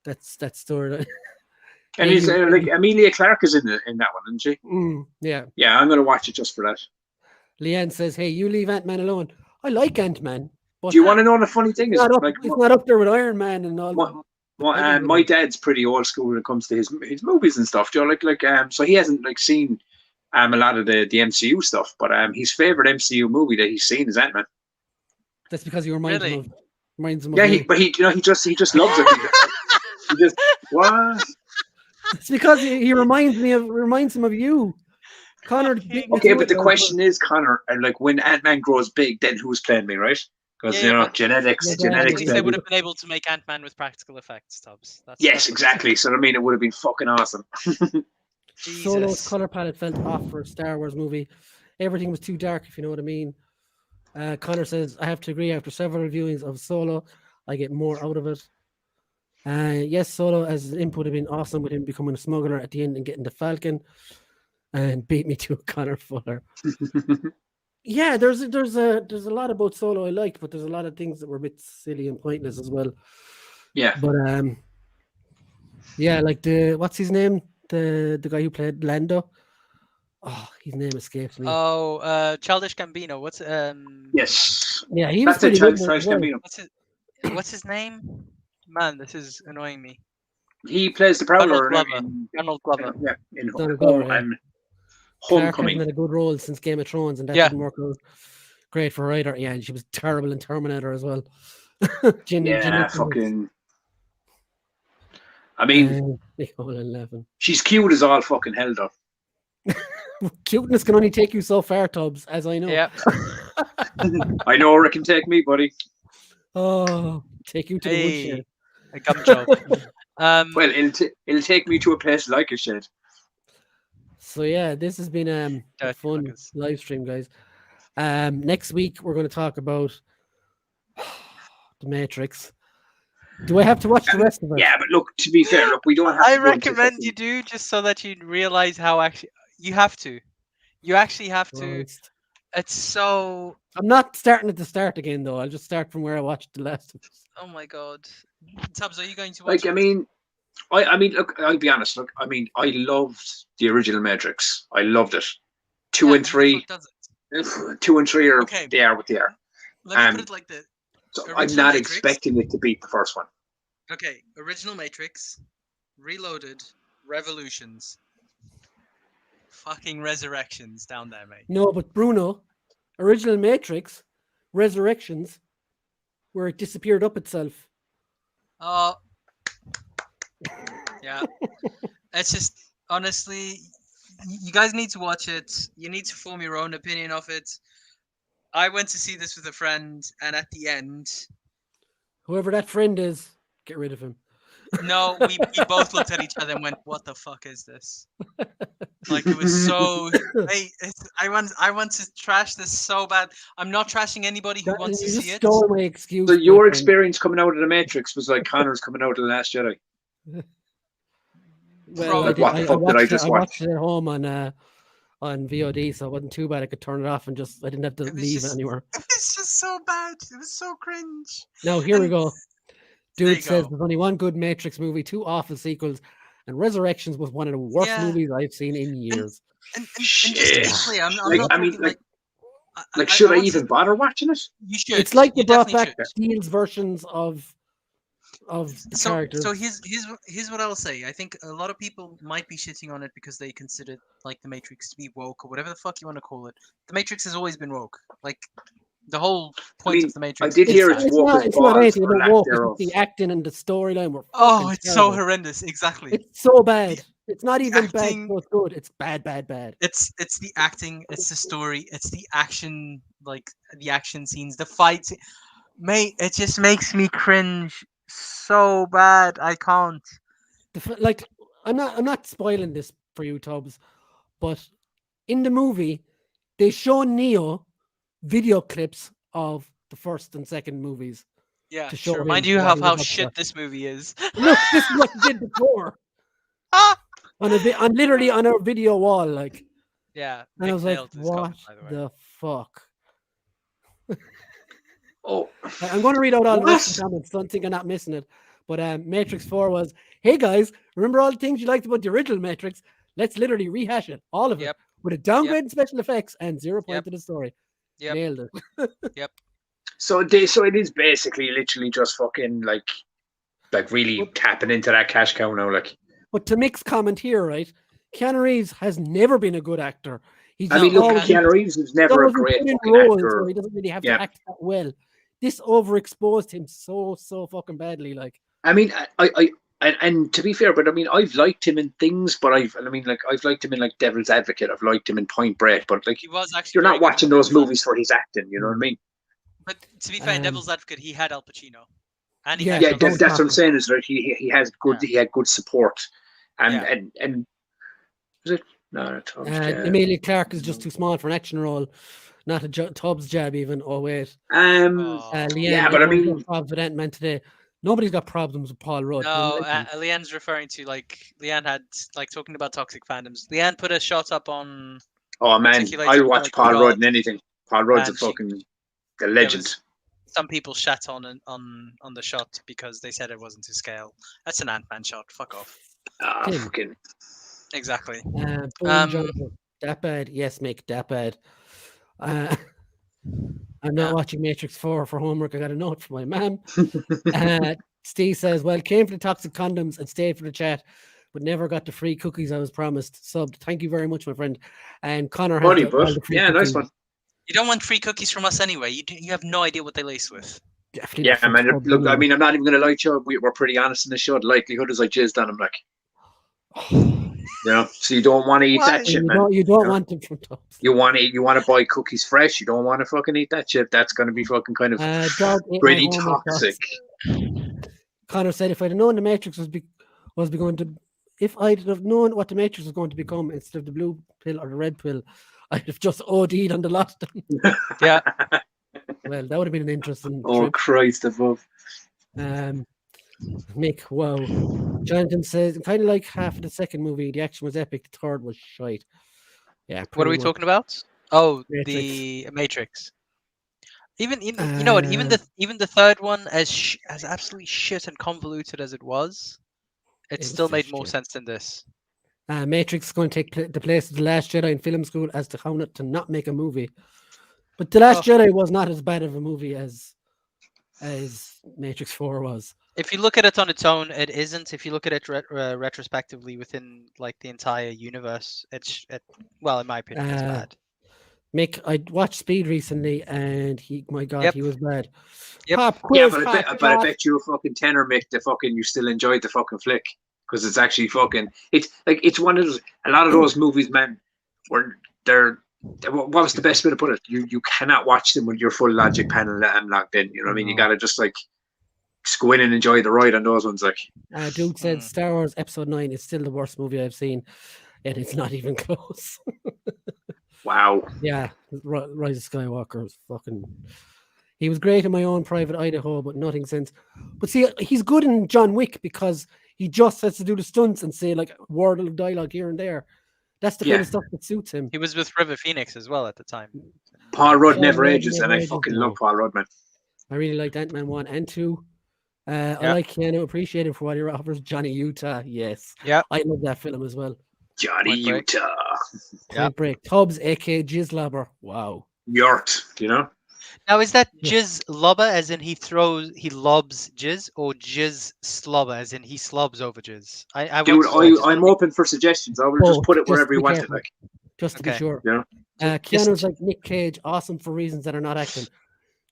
That's that story. And he's like Amelia Clark is in that one, isn't she? Yeah. Yeah, I'm gonna watch it just for that. Leanne says, "Hey, you leave Ant-Man alone." I like Ant-Man. But do you want to know the funny thing is? It's not up there with Iron Man and all. My dad's pretty old school when it comes to his movies and stuff. Do you know, so he hasn't like seen a lot of the MCU stuff, but his favorite MCU movie that he's seen is Ant-Man. That's because he reminds him of yeah, you. he just loves it. He just what? It's because he reminds him of you, Connor. Okay, but the question is, Connor, like when Ant-Man grows big, then who's playing me, right? Because genetics. At least they would have been able to make Ant-Man with practical effects, Tubbs. Yes, exactly. So I mean, it would have been fucking awesome. Solo's color palette felt off for a Star Wars movie. Everything was too dark, if you know what I mean. Connor says, I have to agree. After several viewings of Solo, I get more out of it. Yes, Solo as input have been awesome with him becoming a smuggler at the end and getting the Falcon, and beat me to a Connor Fuller. Yeah, there's a lot about Solo I liked, but there's a lot of things that were a bit silly and pointless as well. Yeah, but yeah, like what's his name? The guy who played Lando. Oh, his name escapes me. Oh, Childish Gambino. What's Yes. Yeah, he was pretty good. Childish Gambino. What's his name? Man, this is annoying me. He plays the Prowler. Donald Glover. Yeah, in Homecoming. Had a good role since Game of Thrones, and that didn't work out great for her either. Yeah, and she was terrible in Terminator as well. Fucking. I mean, she's cute as all fucking hell, though. Cuteness can only take you so far, Tubbs, as I know. Yeah. I know where it can take me, buddy. Oh, take you to the woodshed. A gum job. Well, it'll take me to a place like a shed. So yeah, this has been a fun live stream, guys. Next week we're going to talk about The Matrix. Do I have to watch the rest of it? Yeah, but look, to be fair, we don't have to. I recommend you do, just so that you realize how actually you have to. You actually have to. Right. It's so. I'm not starting at the start again, though. I'll just start from where I watched the last of us. Oh my god, Tubbs, are you going to watch? I mean, look, I'll be honest. Look, I mean, I loved the original Matrix. I loved it. 2 and 3. 2 and 3 are they are what they are. Let me put it like this. So I'm not expecting it to beat the first one. Okay, original Matrix, Reloaded, Revolutions, fucking Resurrections down there, mate. No, but Bruno, original Matrix, Resurrections, where it disappeared up itself. Oh, yeah. It's just, honestly, you guys need to watch it. You need to form your own opinion of it. I went to see this with a friend, and at the end... Whoever that friend is, get rid of him. No, we both looked at each other and went, what the fuck is this? Like, it was so... I want to trash this so bad. I'm not trashing anybody who wants to see it. My excuse, so your experience coming out of the Matrix was like Connor's coming out of the Last Jedi. Well, like, what the fuck did I just watch? I watched it at home on VOD, so it wasn't too bad. I could turn it off and I didn't have to leave anywhere. It's just so bad. It was so cringe. Now, here we go. Dude says there's only one good Matrix movie, 2 awful sequels, and Resurrections was one of the worst movies I've seen in years. And just to be clear, I'm not should I even bother watching it? You should. It's like they brought back Steele's versions of the characters. So here's what I'll say. I think a lot of people might be shitting on it because they consider like the Matrix to be woke or whatever the fuck you want to call it. The Matrix has always been woke. Like the whole point of the Matrix. I did hear it's woke. It's not anything about woke. It's the acting and the storyline were. It's so horrendous. Exactly. It's so bad. It's not even bad, acting- so it's good. It's bad. It's the acting, it's the story, it's the action, like the action scenes, the fights. Mate, it just makes me cringe so bad. I can't. Like, I'm not spoiling this for you, Tubbs, but in the movie, they show Neo video clips of the first and second movies. Yeah, To show to him remind you what of he how was up shit to. this movie is. Look, this is what he did before. on literally on our video wall, like. Yeah, And I was like, nailed this what comment, by the way. the fuck? Oh, I'm going to read out all the What? rest of the comments. Don't think I'm not missing it. But Matrix 4 was, hey guys, remember all the things you liked about the original Matrix? Let's literally rehash it, all of it, Yep. with a downgrade in special effects and 0 point Yep. to the story. Yep. Nailed it. so it is basically literally just fucking like really tapping into that cash cow now, like. But to mix comment here, right? Keanu Reeves has never been a good actor. He's I mean, look, always- Keanu Reeves is never a always been great put in fucking roles actor. where he doesn't really have to Yeah. act that well. This overexposed him so fucking badly. Like, I mean, and to be fair, but I mean, I've liked him in things, but I've liked him in like Devil's Advocate. I've liked him in Point Break, but like He was actually. you're very not good in watching those Devil's movies for his acting. You know what I mean? But to be fair, in Um, Devil's Advocate, he had Al Pacino, and he Yeah, had Yeah, John that Cena. that's what I'm saying. Is like he has good Yeah. he had good support, and Yeah. and was it no Tom's jab. Emilia Clarke is just too small for an action role. Not a Tubbs jab even. Oh wait. Oh. Leanne, Yeah, but I everyone's mean- got problems with Ant-Man today. Nobody's got problems with Paul Rudd. No, I like him. Leanne's referring to Leanne had talking about Toxic Fandoms. Leanne put a shot up on. Oh man, articulated I'll watch like Paul God. Rudd in anything. Paul Rudd's a And she- fucking a legend. was- Some people shat on the shot because they said it wasn't to scale. That's an Ant-Man shot. Fuck off. Tim. Fucking Exactly. Boone Johnson, that bad. Yes, Mick, that bad. I'm not watching Matrix 4 for homework. I got a note from my mum. Steve says, well, came for the toxic condoms and stayed for the chat, but never got the free cookies I was promised. Subbed. Thank you very much, my friend. And Connor has Buddy, all but the free yeah, nice cookies. one. You don't want free cookies from us anyway. You have no idea what they lace with. Definitely Yeah, not from man. Tubbs Look, I anyway. mean, I'm not even gonna lie to you. We're pretty honest in the show. The likelihood is I jizzed on him, like, you know. So you don't want to eat that shit, you man. don't Yeah. want them from Tubbs. You want to buy cookies fresh. You don't want to fucking eat that shit. That's gonna be fucking kind of Dog ate my pretty homework, toxic. Connor said, if I'd have known the Matrix was going to, if I'd have known what the Matrix was going to become instead of the blue pill or the red pill, I'd have just OD'd on the lot of them. Yeah. Well, that would have been an interesting Oh trip. Christ above. Mick, wow. Jonathan says, kind of like half of the second movie, the action was epic, the third was shite. Yeah. What are pretty we much. talking about? Oh, Matrix. the Matrix. Even you know what? Even the third one, as absolutely shit and convoluted as it was was still made just more shit. sense than this. Matrix is going to take the place of The Last Jedi in film school as to how not to not make a movie. But The Last Jedi was not as bad of a movie as Matrix 4 was. If you look at it on its own, it isn't. If you look at it retrospectively within like the entire universe, well, in my opinion, it's bad. Mick, I watched Speed recently, and he was bad. Yep. Pop Yeah, quiz, but I bet you a fucking tenner, Mick, you still enjoyed the fucking flick because it's actually fucking. It's one of those. A lot of those movies, man, what was the best way to put it? You cannot watch them with your full logic panel locked in. You know what I mean? You gotta just just go in and enjoy the ride on those ones. Dude said Star Wars Episode 9 is still the worst movie I've seen, and it's not even close. Wow. Yeah, Rise of Skywalker was fucking. He was great in My Own Private Idaho, but nothing since. But see, he's good in John Wick because he just has to do the stunts and say like a word of dialogue here and there. That's the kind of stuff that suits him. He was with River Phoenix as well at the time. Paul Rudd Paul never Rudd ages, never and I ages, fucking no. love Paul Rudd, man. I really liked Ant-Man 1 and 2. I like Keanu, appreciate him for what he offers. Johnny Utah, yes. Yeah. I love that film as well. Johnny Point Break. Utah. Point Break. Tubbs, aka Jizzlobber. Wow. Yurt, you know? Now, is that Yeah. jizz lobber as in he lobs jizz, or jizz slobber as in he slobs over jizz? Dude, I'm open for suggestions. I will just Both, put it just wherever be you want careful. it. Just to be Okay. sure. Yeah. Keanu's like Nick Cage, awesome for reasons that are not acting.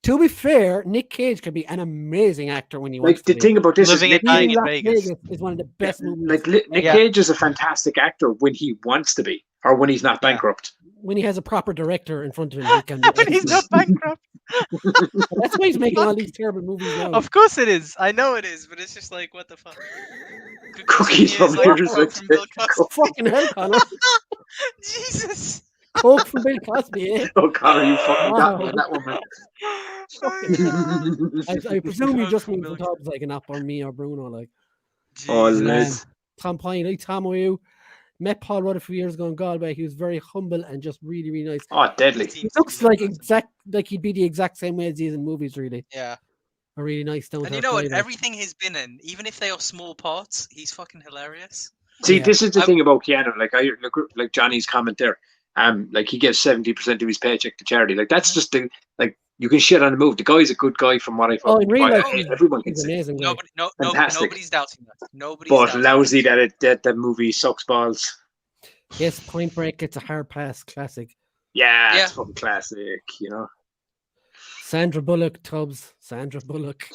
To be fair, Nick Cage can be an amazing actor when he wants Like to the be. thing about this Living is and dying in Las Vegas. is one of the best movies. like Nick Yeah. Cage is a fantastic actor when he wants to be, or when he's not Yeah. bankrupt. When he has a proper director in front of him, he can be When he's not excellent. bankrupt. That's why he's making all these terrible movies now. Of course it is. I know it is, but it's just like, what the fuck? Cookies from like Murder's Coke from Bill Cosby. Fucking hell, Connor. Jesus. Coke from Bill Cosby, eh? Oh, Connor, you fucking got me Wow. on that one, man. I presume you Coke just from moved Bill the tubs like an up on me or Bruno. Like, Oh, Jesus. Liz. Tom Pine, like Tom O'Yu. Met Paul Rudd a few years ago in Galway. He was very humble and just really, really nice. Oh, deadly. He looks like he'd be the exact same way as he is in movies, really. Yeah. A really nice down. And you know what? Everything he's been in, even if they are small parts, he's fucking hilarious. See, Yeah. this is the thing about Keanu. Like Johnny's comment there. Like he gives 70% of his paycheck to charity. Like that's just the like you can shit on the move. The guy's a good guy from what I Oh, fucking in real life, everyone can he's see. amazing. Guy. Fantastic. Nobody's doubting that. Nobody's But doubting lousy that the movie sucks balls. Yes, Point Break gets a hard pass. Classic. Yeah, Yeah. it's fucking classic. You know, Sandra Bullock, Tubbs. Sandra Bullock.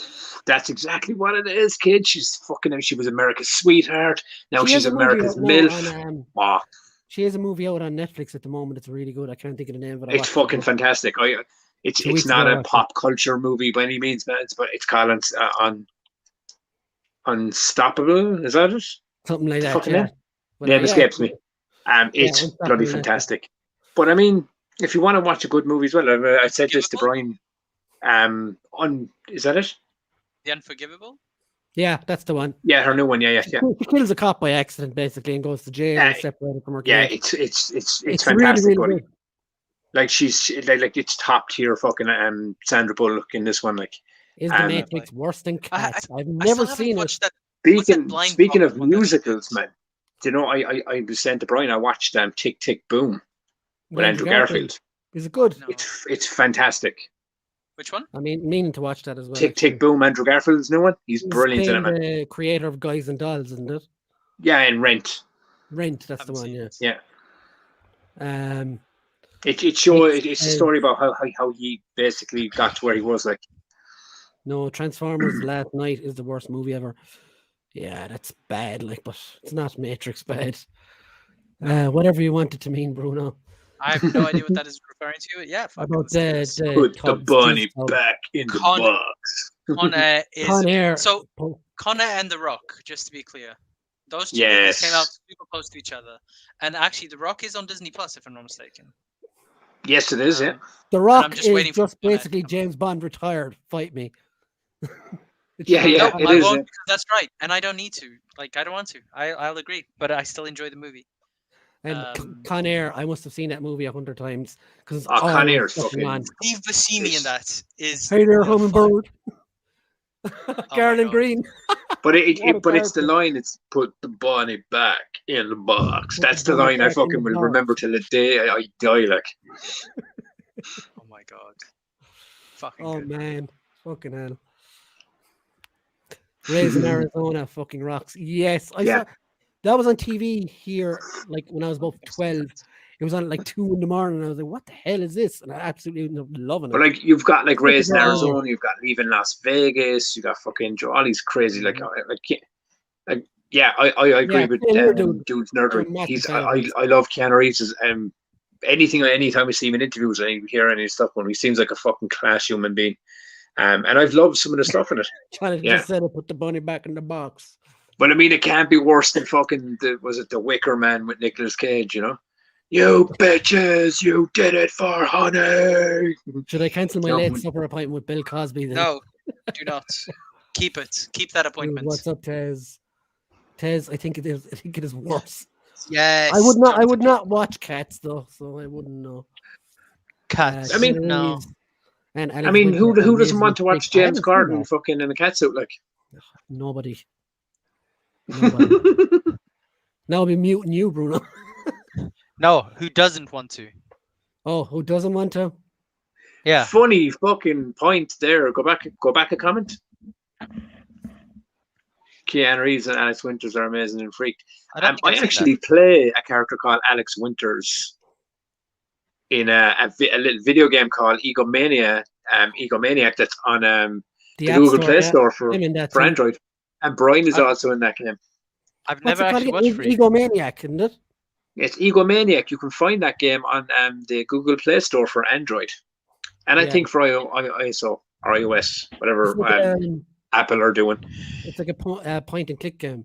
that's exactly what it is, kid. She's fucking. She was America's sweetheart. Now She has she's a movie America's out now milf. on, Wow, she has a movie out on Netflix at the moment. It's really good. I can't think of the name of it. I it's watched fucking it. fantastic. It's 2 weeks not ago, a actually. pop culture movie by any means, man. But it's called on Unstoppable. Is that it? Something like that. Fucking Yeah. name? But, Name escapes me. It's Unstoppable bloody Netflix. fantastic. But I mean, if you want to watch a good movie as well, I said this to Brian. Is that it? The Unforgivable? Yeah, that's the one. Yeah, her new one. Yeah. She kills a cop by accident, basically, and goes to jail and separated from her. Yeah, kids. it's It's fantastic. really, really buddy. Like like it's top tier fucking Sandra Bullock in this one. Like Is the Matrix worse than Cats? I've I never still haven't seen it. watched that. What's that blind speaking Bob of one that he musicals, did? man. Do you know I was saying to Brian I watched Tick Tick Boom with Andrew Garfield. Is it good? No. It's fantastic. Which one? I mean, meaning to watch that as well. Tick Tick Boom, Andrew Garfield's new one. He's brilliant in it, man. The creator of Guys and Dolls, isn't it? Yeah, and Rent. Rent, that's the Haven't one. seen Yeah. it. Yeah. Um, It's a story about how he basically got to where he was. Like, no, Transformers Last Night is the worst movie ever. Yeah, that's bad. Like, but it's not Matrix bad. Whatever you want it to mean, Bruno. I have no idea what that is referring to. Yeah, fuck it, About let's do this. put the Tubbs, bunny Tubbs, Tubbs. back in the Con- box. Con Air is Con Air. so Oh, Con Air and The Rock. Just to be clear, those two movies came out Yes. super close to each other. And actually, The Rock is on Disney Plus, if I'm not mistaken. Yes, it is. Yeah. The Rock just is waiting for just Con Air to basically come out. James Bond retired. Fight me. Yeah, No, yeah. It I is. won't Yeah. because that's right, and I don't need to. Like, I don't want to. I'll agree, but I still enjoy the movie. And Con Air, I must have seen that movie 100 times because Oh, Con Air's fucking- on. Steve Buscemi in that is. Hey there, the hummingbird. my Garland God. Green. But What a but it's the character. line. It's put the bunny back in the box. Put That's the the bunny line I back in fucking the will box. remember till the day I die. Like, Oh my God. Fucking Oh good. man, fucking hell. Raising Arizona fucking rocks. Yes, I Yeah. saw that was on TV here, like when I was about 12. It was on at like 2 in the morning. And I was like, what the hell is this? And I absolutely ended up loving it. but like you've got like Fucking Raising hell. Arizona, you've got Leaving Las Vegas, you got fucking all these crazy Mm-hmm. yeah. I agree Yeah, with same here, dude. dude's I'm a nerdery. massive fan of his. I love Keanu Reeves. Anytime we see him in interviews, I hear any stuff when he seems like a fucking class human being. And I've loved some of the stuff in it. Jonathan Yeah. just said it, put the bunny back in the box. But I mean, it can't be worse than fucking the Wicker Man with Nicolas Cage, you know? You bitches, you did it for honey. Should I cancel my No. late supper appointment with Bill Cosby then? No, do not. Keep it. Keep that Dude, appointment. what's up, Tez? Tez, I think it is worse. Yes. I would Jonathan. not watch Cats though, so I wouldn't know. Cats. I mean, Keanu no. Reeves and I mean, who Alexander doesn't want to Amazing watch Big- I James haven't seen Corden that. fucking in a catsuit like? Nobody. Nobody. Now I'll be muting you, Bruno. No, who doesn't want to? Oh, who doesn't want to? Yeah. Funny fucking point there. Go back a comment. Keanu Reeves and Alex Winters are amazing and freaked. I don't think I I've seen actually play a character called Alex Winters in a little video game called Egomania, Egomaniac that's on the App Google Store, Play yeah. Store for I'm in that too. Android. And Brian is also in that game. I've What's never it called actually again? watched Free. Egomaniac, isn't it? It's Egomaniac. You can find that game on the Google Play Store for Android. And I Yeah. think for ISO or iOS, whatever It's like, Apple are doing. it's like a point and click game.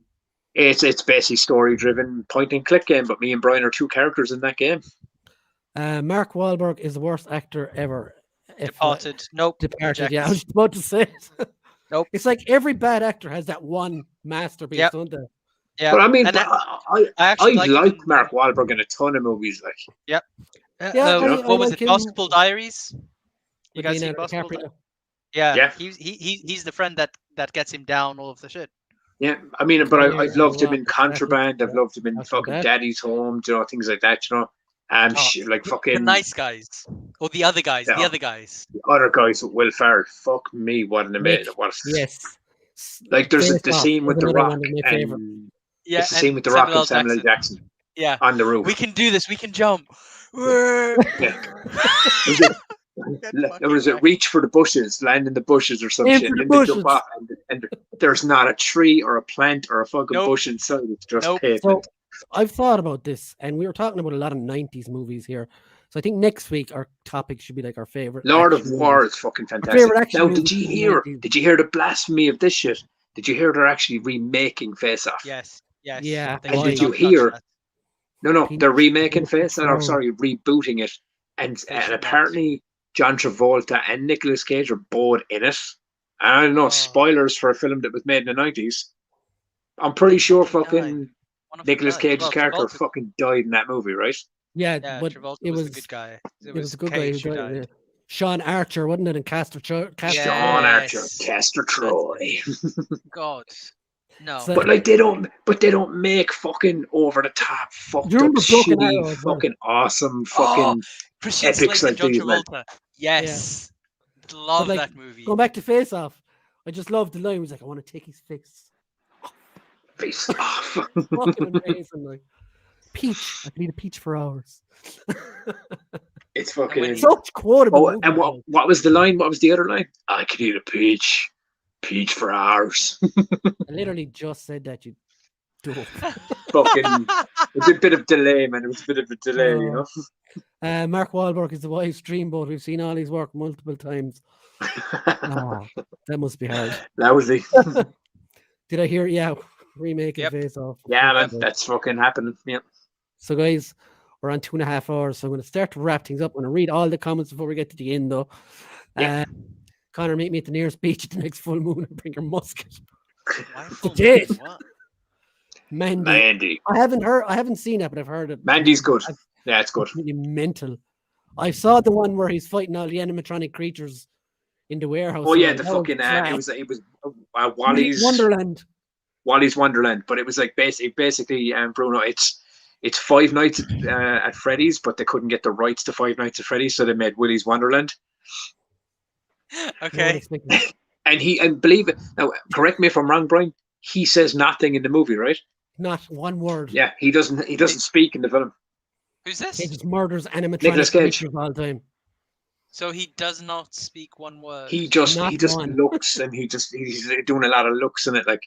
It's basically story driven point and click game, but me and Brian are two characters in that game. Mark Wahlberg is the worst actor ever. Departed. Nope. Departed. Rejected. Yeah, I was about to say it. Nope. It's like every bad actor has that one masterpiece, Yep. don't they? Yeah. But I mean, And I actually like him in- Mark Wahlberg in a ton of movies. Like, Yeah, what was like it? him Basketball Diaries. You with guys seen Leonardo Basketball? DiCaprio. Yeah. Yeah. He's the friend that gets him down all of the shit. yeah, I mean, but Yeah, I've loved him yeah, in Contraband. I've loved him in That's not fucking bad. Daddy's Home. You know, things like that. You know, like The fucking nice guys. Or the other guys. The Yeah. other guys. the other guys with Will Ferrell. Fuck me, what an amazing! Nick, What Yes. like there's Face the Off scene with is The another Rock one of my favorite. and Yeah. it's the and scene with The Rock Samuel and Samuel L. Jackson Yeah. on the roof. We can do this. We can jump. There was a reach for the bushes, land in the bushes or some Aim shit. for the And they bushes. jump off and there's not a tree or a plant or a fucking Nope. bush inside. It's just Nope. pavement. So I've thought about this, and we were talking about a lot of 90s movies here. So I think next week our topic should be like our favorite. Lord of action War movies. is fucking favorite fantastic. action Now, movie did you from the hear? 90s. Did you hear the blasphemy of this shit? Did you hear they're actually remaking Face Off? Yes. Yes. Yeah, They And why? did should you not touch hear? that. No, Peach they're remaking Peach Face Off. Control. Sorry, rebooting it, and They should not. apparently John Travolta and Nicolas Cage are both in it. And I don't know, Oh. spoilers for a film that was made in the 90s. I'm pretty sure Somebody fucking One of them Nicolas died. Cage's Well, character Travolta- fucking died in that movie, right? Yeah, Yeah, but Travolta it was was the good guy. it was a good Cage guy who who died. died. Yeah. Sean Archer, wasn't it? And Castor Yeah. Sean Archer, Yes. Castor Troy. God. No. So- But like they don't make fucking over the top, fucked You up, remember Broken shitty, Arrow as well? fucking awesome, fucking Christian epics Slater like and John these, man. Travolta. Yes. Love like, that movie. Going back to Face Off, I just love the line. He was like, I want to take his face. Face off. Fucking amazing. Like, peach. I can eat a peach for hours. It's fucking. Such quotable. Oh, movie, and though. what was the line? What was the other line? I could eat a peach for hours. I literally just said that, you dope. Fucking. It's a bit of delay, man. It was a bit of a delay, you know. Mark Wahlberg is the wife's dreamboat. We've seen all his work multiple times. Ah, that must be hard. Lousy. Did I hear? Yeah, remaking Yep. Face Off. Yeah, man. That's fucking happening. Yeah. So, guys, we're on 2.5 hours. So I'm going to start to wrap things up. I'm going to read all the comments before we get to the end, though. Yeah. Connor, meet me at the nearest beach at the next full moon and bring your musket. Why The full date. moon? What? Mandy. I haven't seen it, but I've heard it. Mandy's good. Yeah, it's good. Absolutely mental. I saw the one where he's fighting all the animatronic creatures in the warehouse. Oh yeah, Like, the that was fucking crap. it was Wally's Wonderland. Wally's Wonderland, but it was like basically Bruno. It's Five Nights at Freddy's, but they couldn't get the rights to Five Nights at Freddy's, so they made Willy's Wonderland. Okay. And believe it now. Correct me if I'm wrong, Brian. He says nothing in the movie, right? Not one word. Yeah, he doesn't speak in the film. Who's He this? just murders animatronic Nicolas Cage. creatures all the time. So he does not speak one word. He just Not one. looks, and he's doing a lot of looks in it. Like,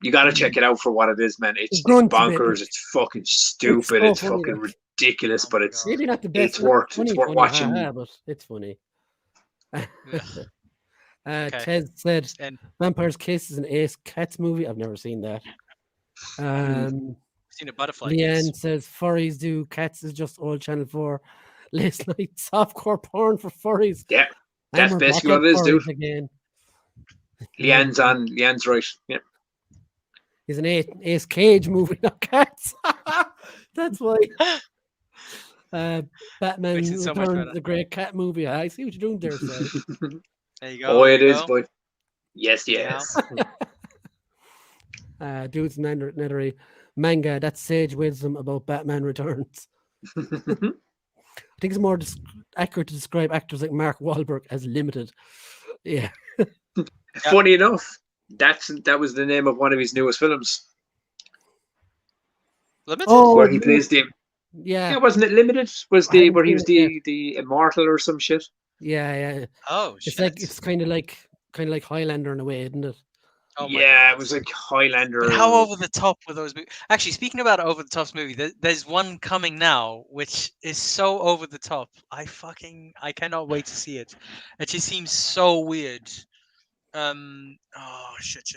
you got to check it out for what it is, man. It's Grunt a bit. bonkers. It's fucking stupid. so It's funny, fucking like. ridiculous, but it's Maybe not the best. it's worth funny, watching. but it's funny. Ugh. Okay. Ted said And Vampire's Kiss is an Ace Cats movie. I've never seen that. seen a butterfly. Leanne kiss. says furries do. Cats is just old Channel 4. Last night, softcore porn for furries. Yeah, that's And we're basically back what it at is, dude. furries Again. Leanne's right. Yeah. Is an Ace Cage movie, not Cats. That's why. Batman Makes it so much Returns, better. the great cat movie. I see what you're doing there, Sal. There you go. Oh, there it you is, go. boy. Yes, yes. Dude's Nettery manga. That's sage wisdom about Batman Returns. I think it's more accurate to describe actors like Mark Wahlberg as limited. Yeah. Funny enough, that was the name of one of his newest films, Limited? where he plays the. Yeah. Yeah, wasn't it Limited? Was I haven't where he was seen it the immortal or some shit? Yeah. Oh It's shit! like it's kind of like Highlander in a way, isn't it? Oh my Yeah, God. it was like Highlander. But how over the top were those movies? Actually, speaking about over the top movie, there's one coming now which is so over the top. I cannot wait to see it. It just seems so weird. Oh shit.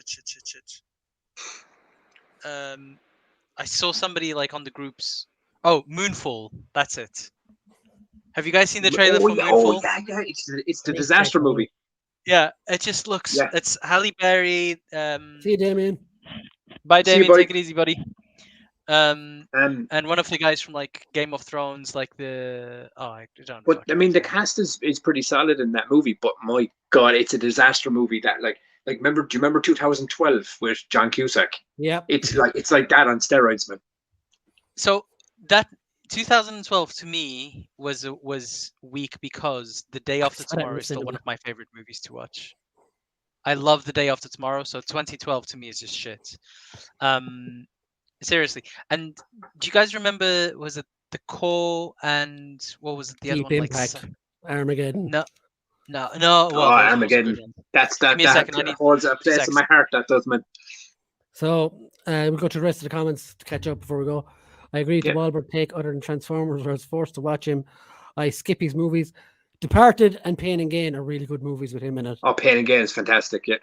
I saw somebody like on the groups. Oh, Moonfall. That's it. Have you guys seen the trailer for Moonfall? Yeah. It's the disaster movie. Yeah, it just looks. Yeah. It's Halle Berry. See you, Damien. Bye, See you, Damien. buddy. Take it easy, buddy. And one of the guys from like Game of Thrones, like the I don't. But fucking I mean, know. the cast is pretty solid in that movie. But my God, it's a disaster movie. That like remember? Do you remember 2012 with John Cusack? Yeah. It's like that on steroids, man. So that 2012 to me was weak because The Day After saw that in Tomorrow the is still one cinema. of my favorite movies to watch. I love The Day After Tomorrow, so 2012 to me is just shit. Seriously. And do you guys remember? Was it The Core and what was it? The other Deep one? Impact. Armageddon. No. Well, those Oh, are also Armageddon. good ones. That's Give me a second, I need holds a 2 place in seconds. my heart. That does, man. So we'll go to the rest of the comments to catch up before we go. I agree to Yeah. Wahlberg take other than Transformers, where I was forced to watch him. I skip his movies. Departed and Pain and Gain are really good movies with him in it. Oh, Pain and Gain is fantastic. Yeah.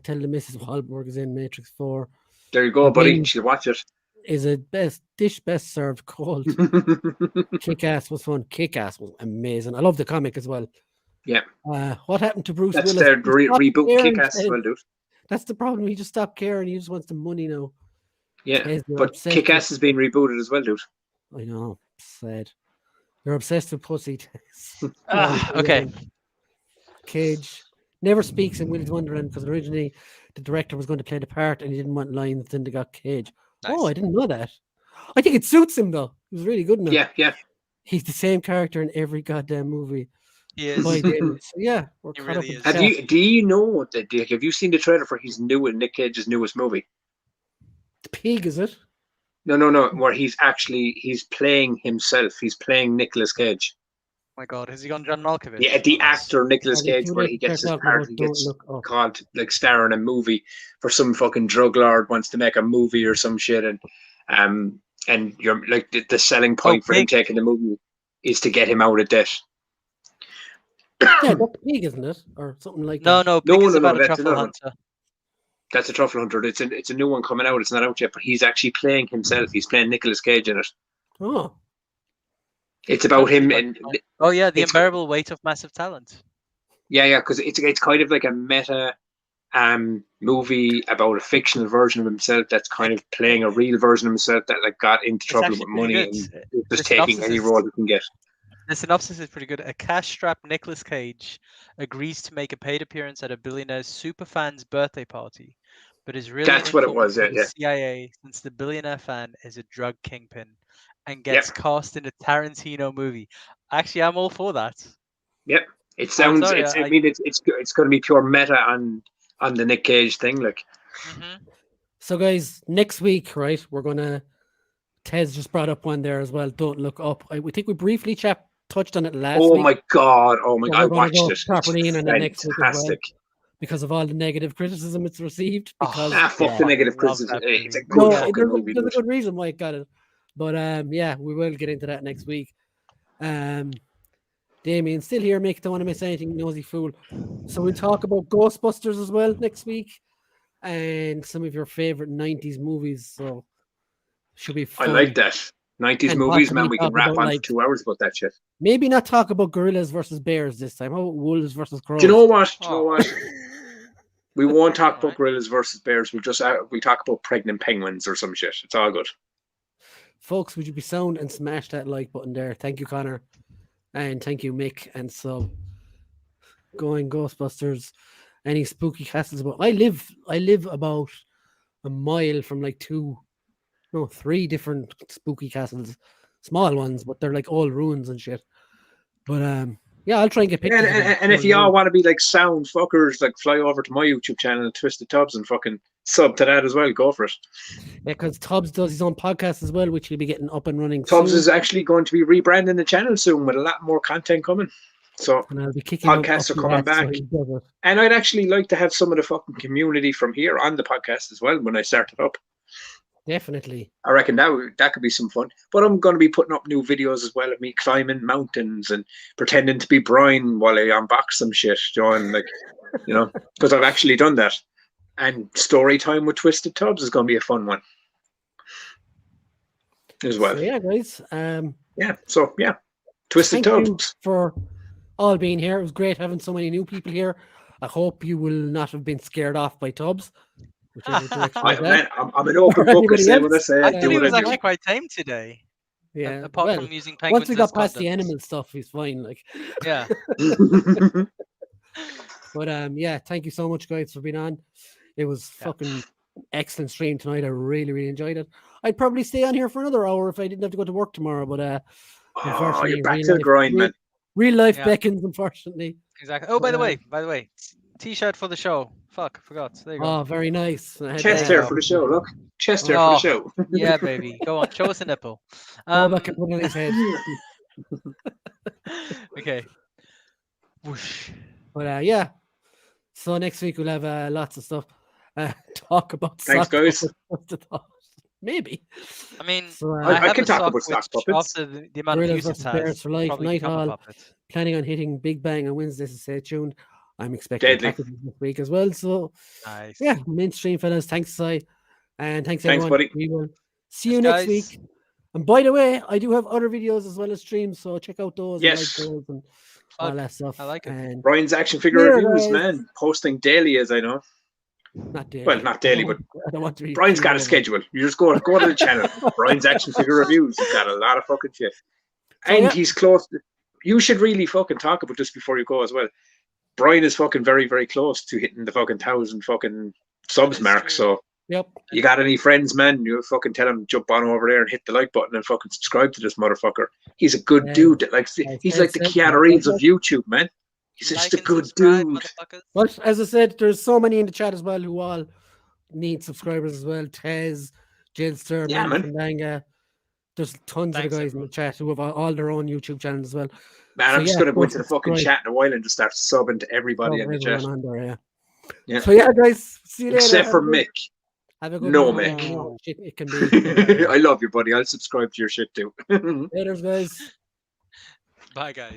Tell the Mrs. Wahlberg is in Matrix 4. There you go, The buddy. Bin You should watch it. Is a best served cold. Kick-Ass was fun. Kick-Ass was amazing. I love the comic as well. Yeah. What happened to Bruce That's Willis? their He stopped reboot caring, Kick-Ass as Ted. well, dude. That's the problem. He just stopped caring. He just wants the money now. Yeah. Ted, you're But obsessed Kick-Ass has been rebooted as well, dude. I know. Sad. You're obsessed with pussy. Tess. Okay. Cage never speaks in Willy's Wonderland because originally the director was going to play the part and he didn't want lines. Then they got Cage. Oh, I didn't know that. I think it suits him though. He was really good in it. Yeah. He's the same character in every goddamn movie. He is. By then. So yeah, we're He caught really up with is. that. Do you know that? Have you seen the trailer for Nick Cage's newest movie? The Pig, is it? No. Where he's playing himself. He's playing Nicolas Cage. Oh my God, has he gone John Malkovich? Yeah, the on us? actor Nicolas Are they Cage, too where late he to gets his start part, talking he about gets Don't Look Up? called like star in a movie for some fucking drug lord wants to make a movie or some shit, and you're like the selling point for him Pig. taking the movie is to get him out of debt. Yeah, that's the Pig, isn't it? Or something like No, that. no, Pig is no, about a that's truffle another one. hunter. That's a Truffle Hunter. It's a new one coming out. It's not out yet, but he's actually playing himself. He's playing Nicolas Cage in it. Oh, It's about him and Oh yeah, the It's- unbearable weight of massive talent. yeah, because it's kind of like a meta movie about a fictional version of himself that's kind of playing a real version of himself that like got into It's trouble actually with money pretty and good. just The taking synopsis any is- role he can get. The synopsis is pretty good. A cash-strapped Nicolas Cage agrees to make a paid appearance at a billionaire's superfan's birthday party, but is really That's what it informed was, by yeah, the yeah. CIA since the billionaire fan is a drug kingpin and gets cast in a Tarantino movie. Actually, I'm all for that. Yep. It sounds. sorry, I mean, it's going to be pure meta on the Nick Cage thing, like. Mhm. so guys, next week, right? We're gonna. Tez just brought up one there as well. Don't Look Up. We think we briefly touched on it last Oh week. my god! Oh my So god! I we're gonna watched go it. properly in on it next week as well. Fantastic. Because of all the negative criticism it's received. Oh, Because Fuck the negative love criticism. that It's a movie. good no, fucking there's, movie. there's a dude. good reason why it got it. But yeah, we will get into that next week. Damien, still here, Mick. Don't want to miss anything, nosy fool. So we'll talk about Ghostbusters as well next week. And some of your favorite 90s movies. So should be I fun. like that. 90s And movies, possibly man. We can talk rap about, on like- for 2 hours about that shit. Maybe not talk about gorillas versus bears this time. How about wolves versus crows? Do you know what? Oh. We won't talk about Alright. gorillas versus bears. We'll talk about pregnant penguins or some shit. It's all good. Folks, would you be sound and smash that like button there? Thank you, Connor. And thank you, Mick. And so going Ghostbusters. Any spooky castles about I live about a mile from like 3 different spooky castles. Small ones, but they're like all ruins and shit. But yeah, I'll try and get pictures. of them. And if y'all want to be like sound fuckers, like fly over to my YouTube channel and Twisted Tubs and fucking sub to that as well. Go for it. Yeah, because Tubbs does his own podcast as well, which he'll be getting up and running Tubbs soon. is actually going to be rebranding the channel soon with a lot more content coming. So And I'll be kicking him podcasts up are the coming ass so back. he does it. And I'd actually like to have some of the fucking community from here on the podcast as well when I start it up. Definitely. I reckon that could be some fun. But I'm going to be putting up new videos as well of me climbing mountains and pretending to be Brian while I unbox some shit, John. Like, you know, because I've actually done that. And story time with Twisted Tubs is going to be a fun one as well. So, yeah, guys. Twisted Thank you Tubs. for all being here. It was great having so many new people here. I hope you will not have been scared off by Tubs. Whichever direction is that. I'm an open Or book. I say anybody what I else? say. I I thought do he what was I do. actually quite tame today. Yeah. Apart Well, from using penguins once we got as past the condoms. animal stuff, he's fine. Like, Yeah. but yeah, thank you so much, guys, for being on. It was fucking excellent stream tonight. I really, really enjoyed it. I'd probably stay on here for another hour if I didn't have to go to work tomorrow. But unfortunately, you're back to the grind, man. Real life beckons, unfortunately. Exactly. Oh, by the way, T-shirt for the show. Fuck, forgot. There you go. Oh, very nice. Chest hair for the show. Look, chest hair for the show. Yeah, baby. Go on, show us a nipple. Bobba can put it on his head. Okay. Whoosh. But yeah. So next week we'll have lots of stuff. Talk about. Thanks, guys. Maybe. I mean, so, I can talk about sock puppets. After the amount of views it has, for life. probably Night become a Hall. puppet. Planning on hitting Big Bang on Wednesday, so stay tuned. I'm expecting Deadly. packages this week as well. So Nice. yeah, mainstream fellas. Thanks, Si. And thanks everyone. buddy. We will see you next week. And by the way, I do have other videos as well as streams, so check out those. Yes. And like those and all that stuff. I like it. And Brian's action figure reviews, man. Posting daily, as I know. not daily. Well, not daily, but I don't want to be Brian's got a schedule. You just go to the channel. Brian's action figure reviews. He's got a lot of fucking shit. And he's close. You should really fucking talk about this before you go as well. Brian is fucking very, very close to hitting the fucking 1,000 fucking subs mark. So you got any friends, man? You fucking tell him jump on over there and hit the like button and fucking subscribe to this motherfucker. He's a good dude. That he's like the Keanu Reeves of YouTube, man. He's just a good dude. But as I said, there's so many in the chat as well who all need subscribers as well. Tez, Jilster, Mandanga. There's tons of the guys in the chat who have all their own YouTube channels as well. Man, I'm just going to go into the fucking chat in a while and just start subbing to everybody in the chat. Yeah. So yeah, guys, see you later. Except for Mick. Have a good Mick. Oh, shit, it can be. I love you, buddy. I'll subscribe to your shit too. Later, guys. Bye, guys.